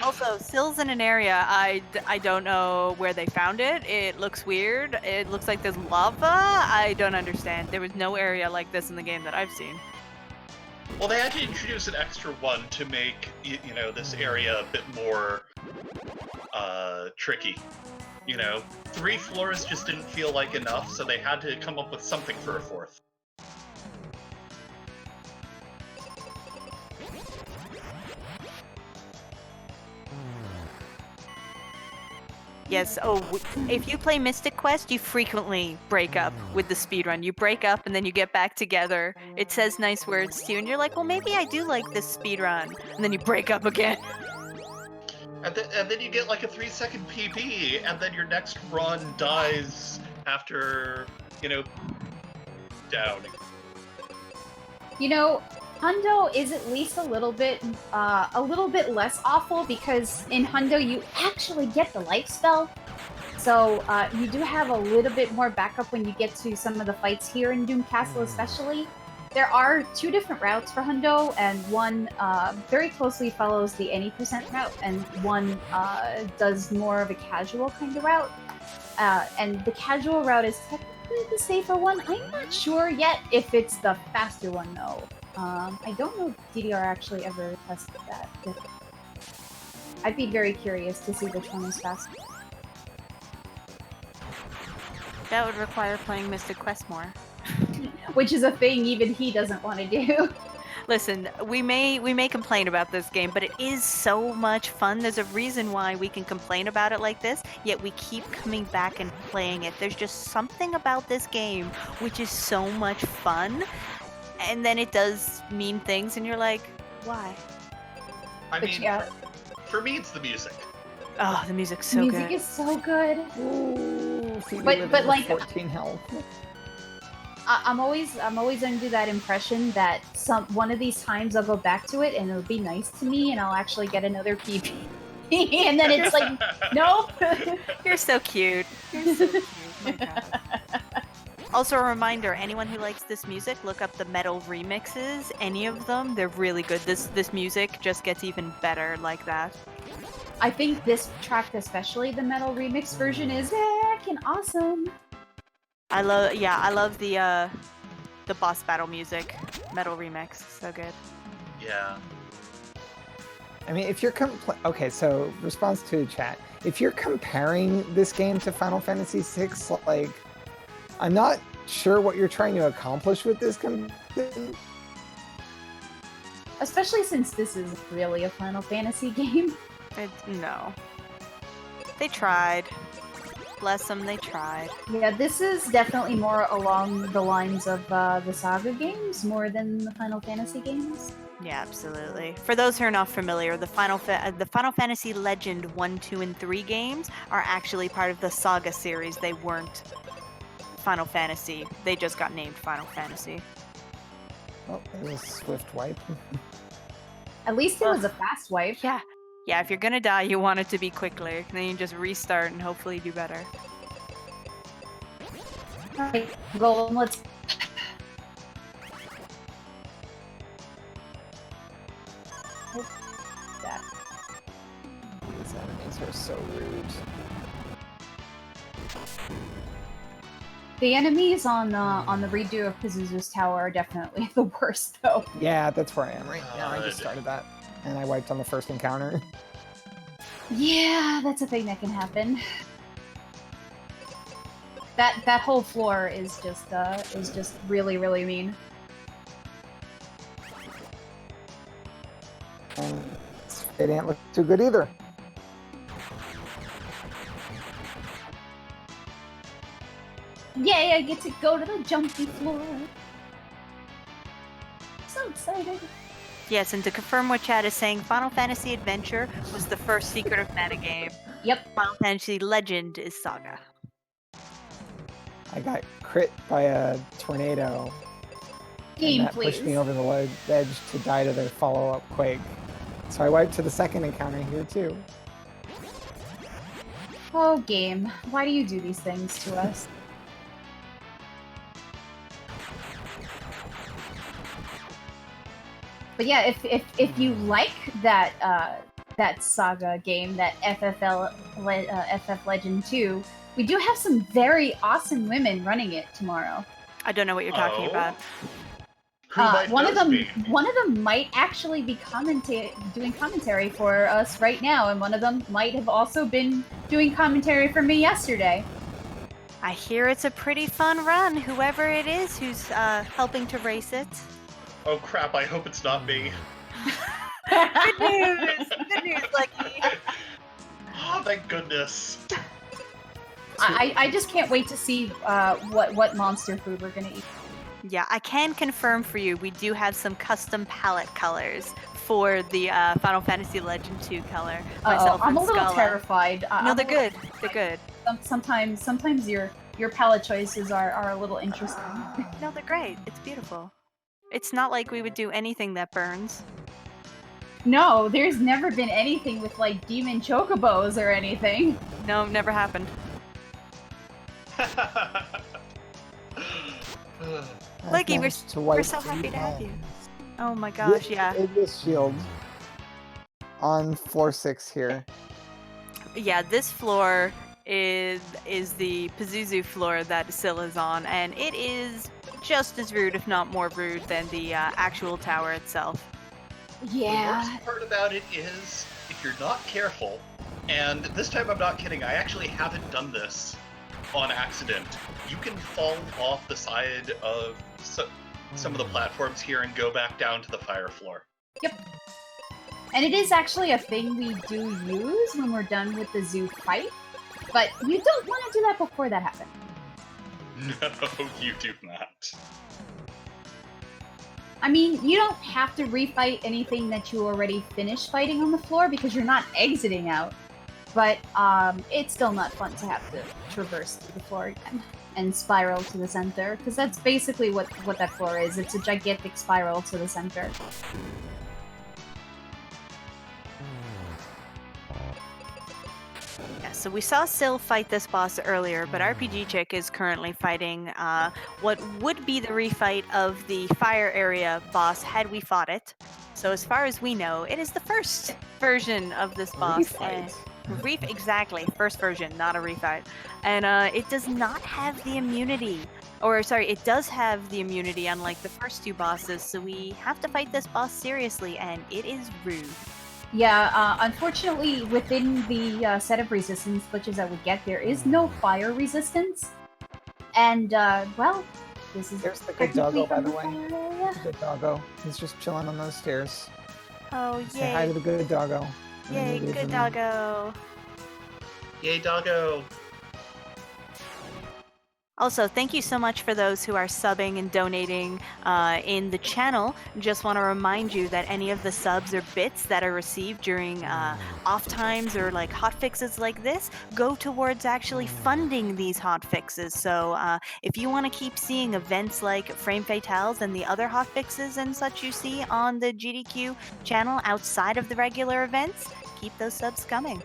Also, Syl's in an area, I don't know where they found it. It looks weird. It looks like there's lava. I don't understand. There was no area like this in the game that I've seen. Well, they had to introduce an extra one to make, you know, this area a bit more tricky. You know, 3 floors just didn't feel like enough, so they had to come up with something for a 4th. Yes, if you play Mystic Quest, you frequently break up with the speedrun. You break up and then you get back together. It says nice words to you, and you're like, well, maybe I do like this speedrun. And then you break up again. And then you get like a 3-second PB, and then your next run dies after, you know, down. You know, Hundo is at least a little bit less awful, because in Hundo you actually get the life spell, so you do have a little bit more backup when you get to some of the fights here in Doom Castle, especially. There are 2 different routes for Hundo, and one very closely follows the any % route, and one does more of a casual kind of route. And the casual route is technically the safer one. I'm not sure yet if it's the faster one, though. I don't know if DDR actually ever tested that. I'd be very curious to see which one is faster. That would require playing Mystic Quest more. Which is a thing even he doesn't want to do. Listen, we may complain about this game, but it is so much fun. There's a reason why we can complain about it like this, yet we keep coming back and playing it. There's just something about this game which is so much fun, and then it does mean things, and you're like, why? I But mean, yeah, for me, it's the music. Oh, the music's so music good. is so good. Ooh, Phoebe But living with like 14 health. I'm always under that impression that one of these times I'll go back to it and it'll be nice to me and I'll actually get another PP. And then it's like, nope. You're so cute. You're so cute. My God. Also, a reminder: anyone who likes this music, look up the metal remixes. Any of them, they're really good. This music just gets even better like that. I think this track, especially the metal remix version, is heckin' awesome. I love the boss battle music, metal remix, so good. Yeah. I mean, if you're okay, so response to chat. If you're comparing this game to Final Fantasy VI, like, I'm not sure what you're trying to accomplish with this comparison. Especially since this is really a Final Fantasy game. No. They tried. Bless them, they tried. Yeah, this is definitely more along the lines of the Saga games, more than the Final Fantasy games. Yeah, absolutely. For those who are not familiar, the Final Fantasy Legend 1, 2, and 3 games are actually part of the Saga series. They weren't Final Fantasy. They just got named Final Fantasy. Oh, there's a swift wipe. At least it was a fast wipe. Yeah, if you're gonna die, you want it to be quickly. Then you just restart and hopefully do better. Alright, Golem, let's... That. These enemies are so rude. The enemies on the redo of Pazuzu's Tower are definitely the worst, though. Yeah, that's where I am right now. I just God. started that. and I wiped on the first encounter. Yeah, that's a thing that can happen. That whole floor is just really, really mean. It didn't look too good either. Yay, I get to go to the jumpy floor. So excited. Yes, and to confirm what Chad is saying, Final Fantasy Adventure was the first secret of metagame. Yep. Final Fantasy Legend is Saga. I got crit by a tornado. Game, and that please. pushed me over the edge to die to their follow-up Quake. So I wiped to the second encounter here too. Oh, game. Why do you do these things to us? But yeah, if you like that that Saga game, that FF Legend 2, we do have some very awesome women running it tomorrow. I don't know what you're talking about. Who might one of those them be? one of them might actually be doing commentary for us right now, and one of them might have also been doing commentary for me yesterday. I hear it's a pretty fun run, whoever it is who's helping to race it. Oh crap, I hope it's not me. Good news! Good news, Lucky! Oh, thank goodness. I just can't wait to see what monster food we're gonna eat. Yeah, I can confirm for you, we do have some custom palette colors for the Final Fantasy Legend 2 color. Myself I'm and a little Scala. terrified. No, they're good. They're good. Sometimes your palette choices are a little interesting. No, they're great. It's beautiful. It's not like we would do anything that burns. No, there's never been anything with like demon chocobos or anything. No, never happened. Lucky, we're so happy to have you. Oh my gosh, yeah. This shield on floor 6 here. Yeah, this floor is the Pazuzu floor that Scylla's on, and it is just as rude, if not more rude, than the actual tower itself. Yeah. The worst part about it is, if you're not careful, and this time I'm not kidding, I actually haven't done this on accident, you can fall off the side of some of the platforms here and go back down to the fire floor. Yep. And it is actually a thing we do use when we're done with the zoo fight, but you don't want to do that before that happens. No, you do not. I mean, you don't have to refight anything that you already finished fighting on the floor because you're not exiting out. But it's still not fun to have to traverse through the floor again and spiral to the center, because that's basically what that floor is. It's a gigantic spiral to the center. Yeah, so we saw Syl fight this boss earlier, but RPGchick is currently fighting what would be the refight of the fire area boss had we fought it. So as far as we know, it is the first version of this boss. Exactly, first version, not a refight. And it does not have the immunity. Or, sorry, it does have the immunity unlike the first two bosses, so we have to fight this boss seriously, and it is rude. Yeah, unfortunately, within the set of resistance glitches that we get, there is no fire resistance. And, well, this is... There's the good doggo, by the way. Good doggo. He's just chilling on those stairs. Oh, yay. Say hi to the good doggo. Yay, good doggo. Yay, doggo. Also, thank you so much for those who are subbing and donating in the channel. Just want to remind you that any of the subs or bits that are received during off times or like hot fixes like this go towards actually funding these hot fixes. So if you want to keep seeing events like Frame Fatales and the other hot fixes and such you see on the GDQ channel outside of the regular events, keep those subs coming.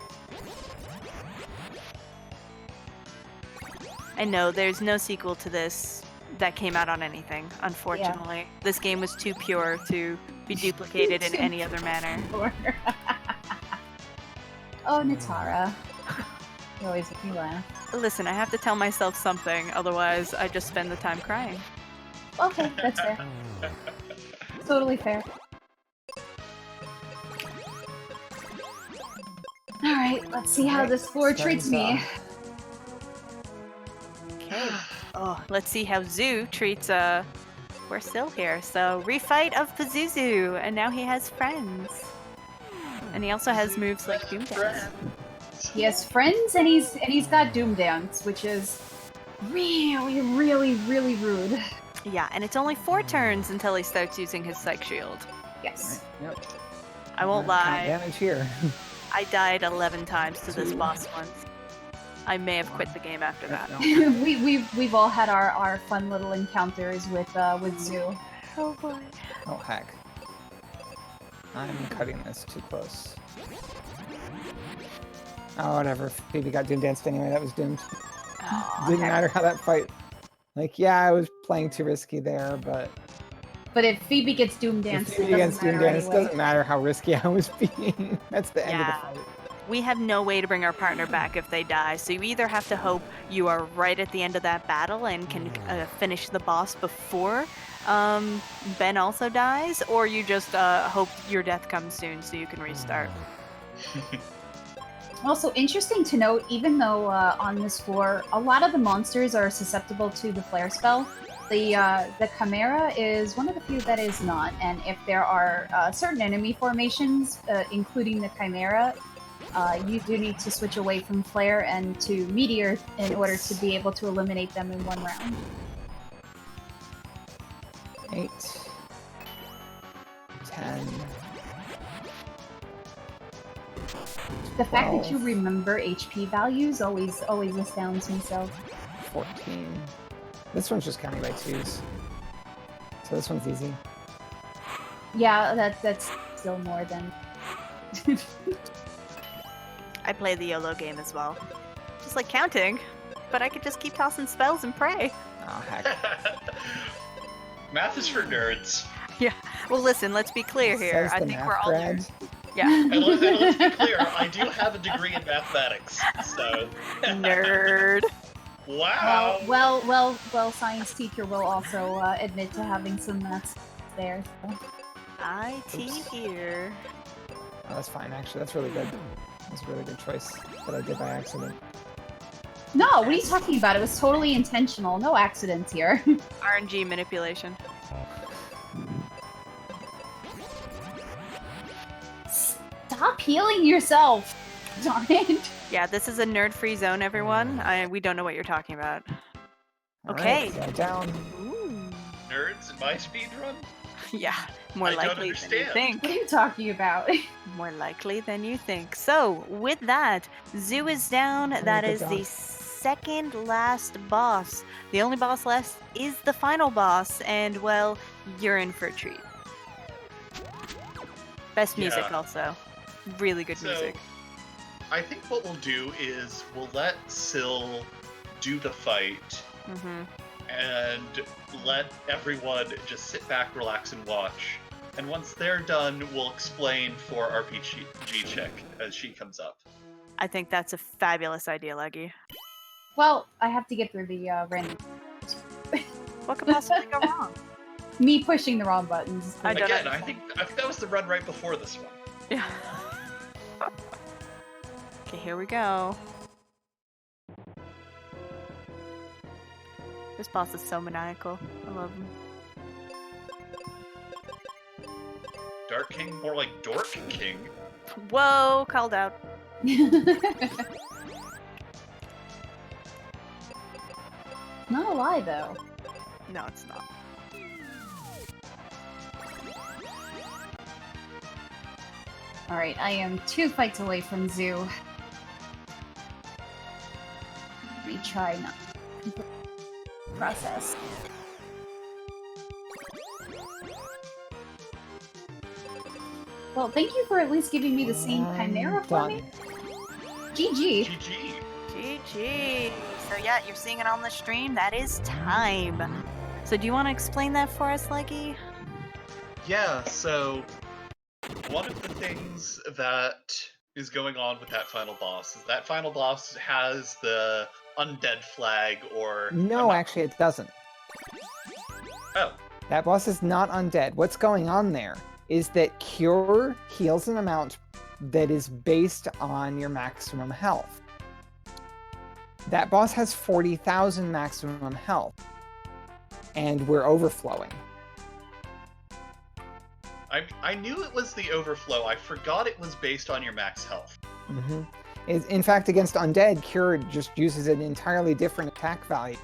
And no, there's no sequel to this that came out on anything, unfortunately. Yeah. This game was too pure to be duplicated in any other manner. Oh, Natara. You always make me laugh. Listen, I have to tell myself something, otherwise I just spend the time crying. Okay, that's fair. Totally fair. All right, let's see how this floor treats me. Okay. Oh, let's see how Zoo treats we're still here. So refight of Pazuzu, and now he has friends. And he also has moves like Doom Dance. He has friends, and he's got Doom Dance, which is really, really, really rude. Yeah, and it's only 4 turns until he starts using his Psych Shield. Yes. Right. Yep. I won't Count lie. damage here. I died 11 times to this boss once. I may have quit the game after that. No. we've all had our fun little encounters with Zoo. Oh boy. Oh heck. I'm cutting this too close. Oh, whatever. Phoebe got Doom Danced anyway. That was doomed. Oh, Didn't matter how that fight. Like, yeah, I was playing too risky there, but But if Phoebe gets Doom if Danced, Phoebe it against doesn't Doom matter Dance, anyway. doesn't matter how risky I was being. That's the end of the fight. We have no way to bring our partner back if they die, so you either have to hope you are right at the end of that battle and can finish the boss before Ben also dies, or you just hope your death comes soon so you can restart. Also, interesting to note, even though on this floor, a lot of the monsters are susceptible to the flare spell, the Chimera is one of the few that is not, and if there are certain enemy formations, including the Chimera, you do need to switch away from Flare and to Meteor in order to be able to eliminate them in one round. 8, 10. The fact that you 12. remember HP values always astounds me. So 14. This one's just counting by 2s. So this one's easy. yeah, that's still more than. I play the YOLO game as well. Just like counting, but I could just keep tossing spells and pray. Oh, heck. Math is for nerds. Yeah. Well, listen, let's be clear here. Says I the think math we're all grad. nerds. Yeah. And let's be clear, I do have a degree in mathematics, so... Nerd. Wow! Well, science teacher will also admit to having some maths there. So. IT Oops. here. Oh, that's fine, actually. That's really good. That's a really good choice that I did by accident. No, what are you talking about? It was totally intentional. No accidents here. RNG manipulation. Stop healing yourself. Darn it. Yeah, this is a nerd-free zone, everyone. We don't know what you're talking about. All Okay. right, go down. Ooh. Nerds in my speedrun? Yeah, more I don't likely than you understand. think. What are you talking about? More likely than you think. So, with that, Zoo is down. That good is job. the second last boss. The only boss left is the final boss, and well, you're in for a treat. Best music, Yeah. also. Really good So, music. I think what we'll do is we'll let Syl do the fight Mm-hmm. and let everyone just sit back, relax, and watch. And once they're done, we'll explain for RPGchick as she comes up. I think that's a fabulous idea, Leggy. Well, I have to get through the random. What could possibly go wrong? Me pushing the wrong buttons. I don't Again, I understand. think that was the run right before this one. Yeah. Okay, here we go. This boss is so maniacal. I love him. Dark King, more like Dork King. Whoa, called out. Not a lie, though. No, it's not. Alright, I am 2 fights away from Zoo. Retry not. Process. Well, thank you for at least giving me the same Chimera for me. GG. GG. GG. So yeah, you're seeing it on the stream. That is time. So do you want to explain that for us, Leggy? Yeah, so one of the things that is going on with that final boss is that final boss has the undead flag or... No, actually, it doesn't. Oh. That boss is not undead. What's going on there is that Cure heals an amount that is based on your maximum health. That boss has 40,000 maximum health, and we're overflowing. I knew it was the overflow. I forgot it was based on your max health. Mm-hmm. In fact, against undead, Cure just uses an entirely different attack value,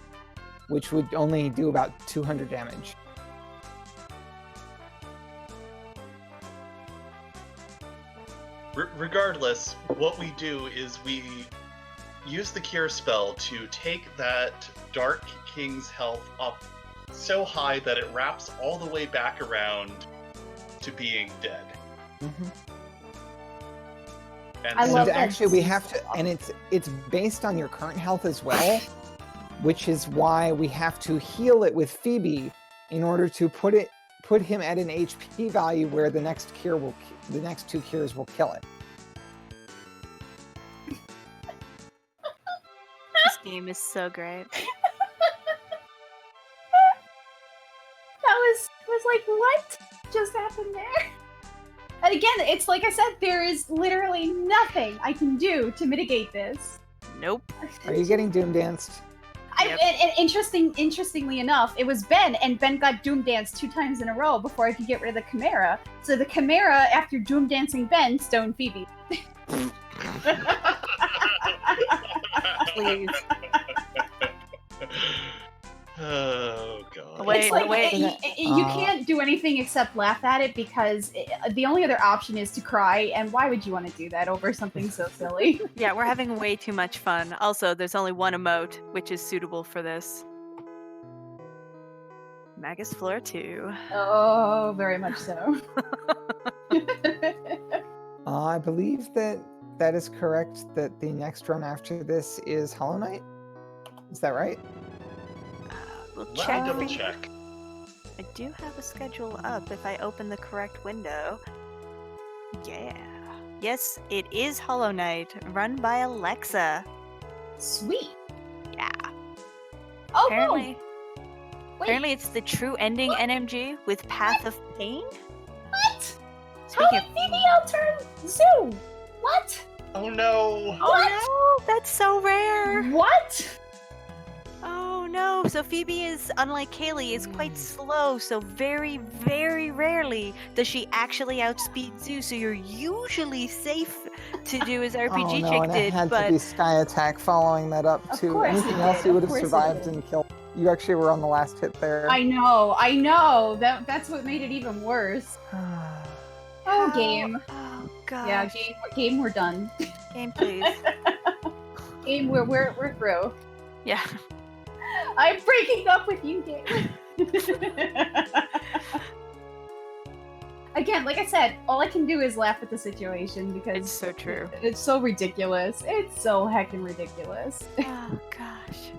which would only do about 200 damage. Regardless, what we do is we use the Cure spell to take that Dark King's health up so high that it wraps all the way back around to being dead. Mm-hmm. And actually, we have to, and it's based on your current health as well, which is why we have to heal it with Phoebe in order to put him at an HP value where the next two cures will kill it. This game is so great. That was like, what just happened there? And again, it's like I said, there is literally nothing I can do to mitigate this. Nope. Are you getting Doom Danced? Yep. And interestingly enough, it was Ben, and Ben got Doom Danced 2 times in a row before I could get rid of the Chimera. So the Chimera, after Doom Dancing Ben, stoned Phoebe. Please. Oh god. Wait, It's like, wait. You can't do anything except laugh at it because the only other option is to cry, and why would you want to do that over something so silly? Yeah, we're having way too much fun. Also, there's only one emote, which is suitable for this. Magus Floor 2. Oh, very much so. I believe that is correct, that the next run after this is Hollow Knight. Is that right? We'll Let check. me double check. I do have a schedule up if I open the correct window. Yeah. Yes, it is Hollow Knight, run by Alexa. Sweet. Yeah. Oh, Apparently, Wait, apparently it's the true ending NMG with Path of Pain. what? Speaking How of did Phoebe outturn Zoo? What? Oh no! Oh no, that's so rare. What? Oh no, so Phoebe is, unlike Kaylee, is quite slow, so very, very rarely does she actually outspeed Zoo, so you're usually safe to do as RPG Oh no, Chick and it did, had but to be Sky Attack following that up Of too. course it Anything else did, he of would have course it survived did. and killed. You actually were on the last hit there. I know. That's what made it even worse. Oh, game. Oh god. Yeah, game. We're done. Game, please. Game. We're through. Yeah. I'm breaking up with you, game. Again, like I said, all I can do is laugh at the situation because It's so true. It's so ridiculous. It's so heckin' ridiculous. Oh gosh.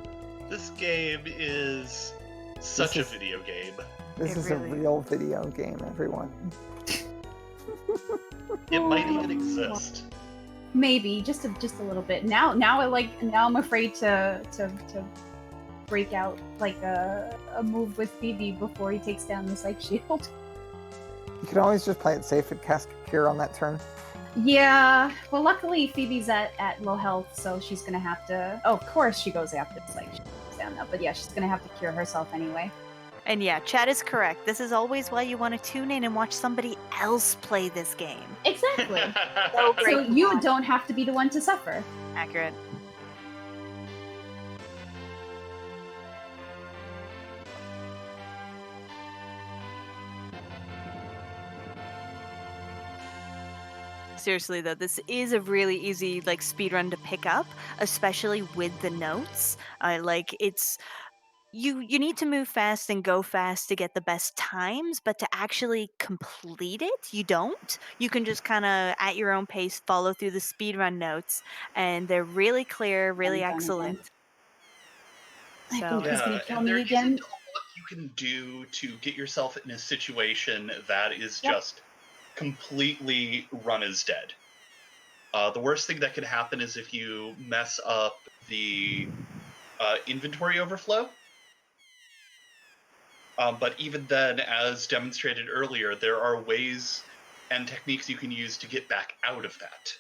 This game is such This a is- video game. This It is really a real video game, everyone. It might even exist. Maybe just a little bit. Now I'm afraid to break out like a move with Phoebe before he takes down the Psych Shield. You can always just play it safe and cast Cure on that turn. Yeah. Well, luckily Phoebe's at low health, so she's gonna have to. Oh, of course she goes after the Psych Shield down now. But yeah, she's gonna have to cure herself anyway. And yeah, Chad is correct. This is always why you want to tune in and watch somebody else play this game. Exactly. So So great. you don't have to be the one to suffer. Accurate. Seriously though, this is a really easy like speedrun to pick up, especially with the notes. It's you need to move fast and go fast to get the best times, but to actually complete it, you don't. You can just kind of at your own pace follow through the speedrun notes, and they're really clear, really Dun, dun, dun. excellent. I So think he's gonna kill and me there again. isn't a lot you can do to get yourself in a situation that is Yep. just completely run as dead. The worst thing that could happen is if you mess up the inventory overflow. But even then, as demonstrated earlier, there are ways and techniques you can use to get back out of that.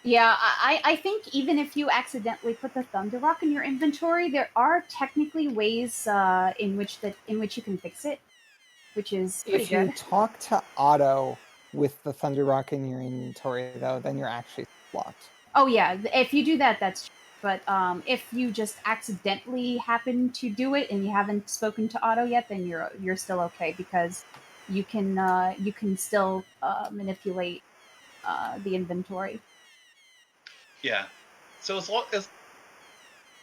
Yeah, I think even if you accidentally put the Thunder Rock in your inventory, there are technically ways in which you can fix it, which is pretty If you good. talk to Otto with the Thunder Rock in your inventory, though, then you're actually blocked. Oh yeah, if you do that, that's true. But if you just accidentally happen to do it and you haven't spoken to Otto yet, then you're still okay because you can still manipulate the inventory. Yeah. So as long as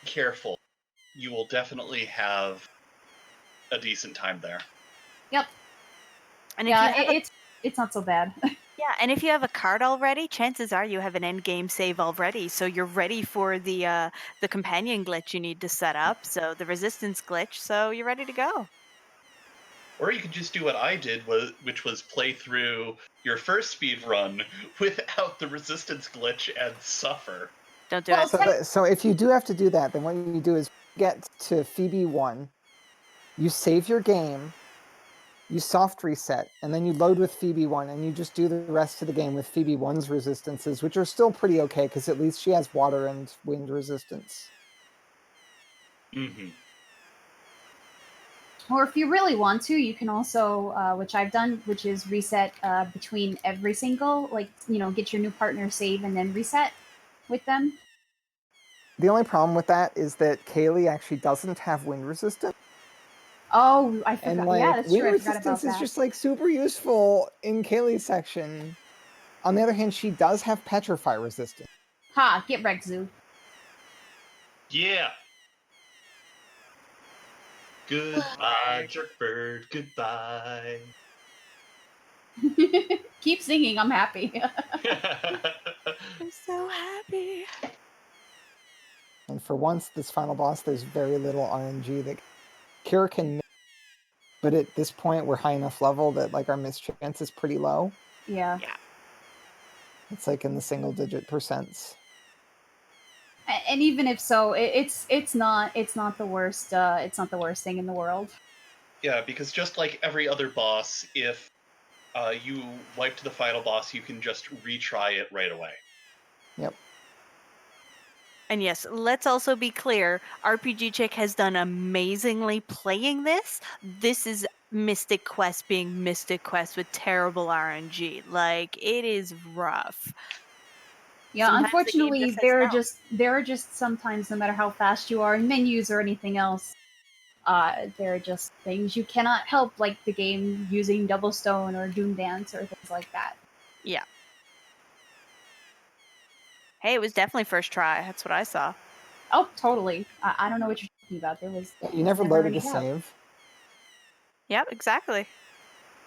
you're careful, you will definitely have a decent time there. Yep. And Yeah, if you have it's not so bad. Yeah, and if you have a card already, chances are you have an end game save already, so you're ready for the companion glitch you need to set up, so the resistance glitch, so you're ready to go. Or you could just do what I did, which was play through your first speed run without the resistance glitch and suffer. Don't do Well, it. So if you do have to do that, then what you do is get to Phoebe 1, you save your game, you soft reset, and then you load with Phoebe 1, and you just do the rest of the game with Phoebe 1's resistances, which are still pretty okay, because at least she has water and wind resistance. Mm-hmm. Or if you really want to, you can also, which I've done, which is reset between every single, get your new partner save and then reset with them. The only problem with that is that Kaylee actually doesn't have wind resistance. Oh, I forgot. And Yeah, that's wind true. I forgot about resistance is that. just super useful in Kaylee's section. On the other hand, she does have petrify resistance. Ha! Get wrecked, Zoo. Yeah. Goodbye, Jerkbird. Goodbye. Keep singing. I'm happy. I'm so happy. And for once, this final boss, there's very little RNG that Kira can miss. But at this point, we're high enough level that our miss chance is pretty low. Yeah. It's in the single-digit %. And even if so, it's not the worst. It's not the worst thing in the world. Yeah, because just like every other boss, if you wipe to the final boss, you can just retry it right away. Yep. And yes, let's also be clear, RPGchick has done amazingly playing this. This is Mystic Quest being Mystic Quest with terrible RNG. It is rough. Yeah, Sometimes unfortunately, the game just there are just sometimes, no matter how fast you are in menus or anything else, there are just things you cannot help, like the game using Double Stone or Doom Dance or things like that. Yeah. Hey, it was definitely first try. That's what I saw. Oh, totally. I don't know what you're talking about. You never loaded a save. Yep, exactly.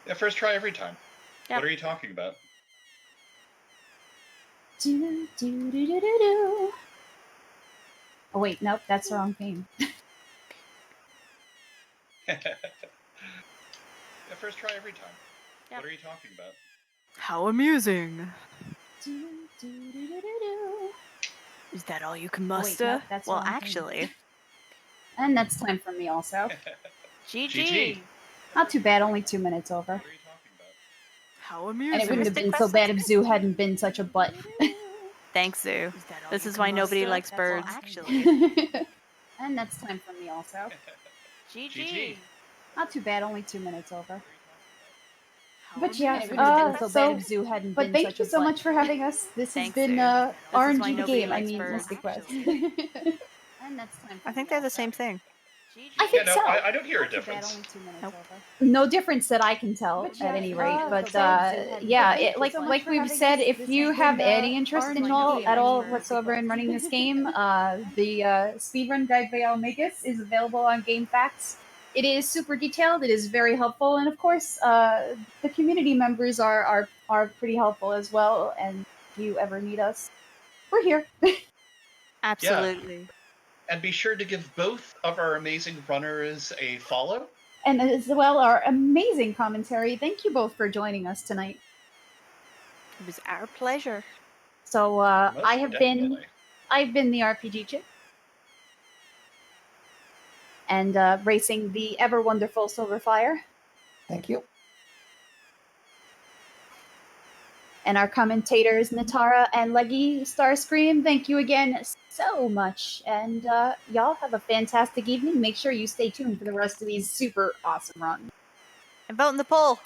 Yeah, first try every time. Yep. What are you talking about? Do, do, do, do, do, do. Oh wait, nope, that's the wrong game. Yeah, first try every time. Yep. What are you talking about? How amusing. Do, do, do, do, do, do. Is that all you can muster? Oh, wait, nope, that's the well, wrong actually. Thing. And that's time for me also. GG. Not too bad, only 2 minutes over. What are you talking about? How amusing. And it wouldn't have been so bad if Zoo hadn't been such a butt. Thanks, Zoo. This is why nobody likes birds. Actually. And that's time for me also. GG. Not too bad, only 2 minutes over. But yeah, but thank you so much for having us. This has been RNG the game. I mean, Mystic Quest. And that's time. I think they're the same thing. I think so. I don't hear a difference. Nope. No difference that I can tell at any rate. But yeah, like we've said, if you have any interest at all whatsoever in running this game, the speedrun guide by Omegas is available on GameFAQs. It is super detailed. It is very helpful, and of course, the community members are pretty helpful as well. And if you ever need us, we're here. Absolutely. Yeah. And be sure to give both of our amazing runners a follow. And as well, our amazing commentary. Thank you both for joining us tonight. It was our pleasure. So I've been the RPGchick. And racing the ever wonderful sylverfyre. Thank you. And our commentators, Natara and Leggy Starscream, thank you again so much. And y'all have a fantastic evening. Make sure you stay tuned for the rest of these super awesome runs. And vote in the poll.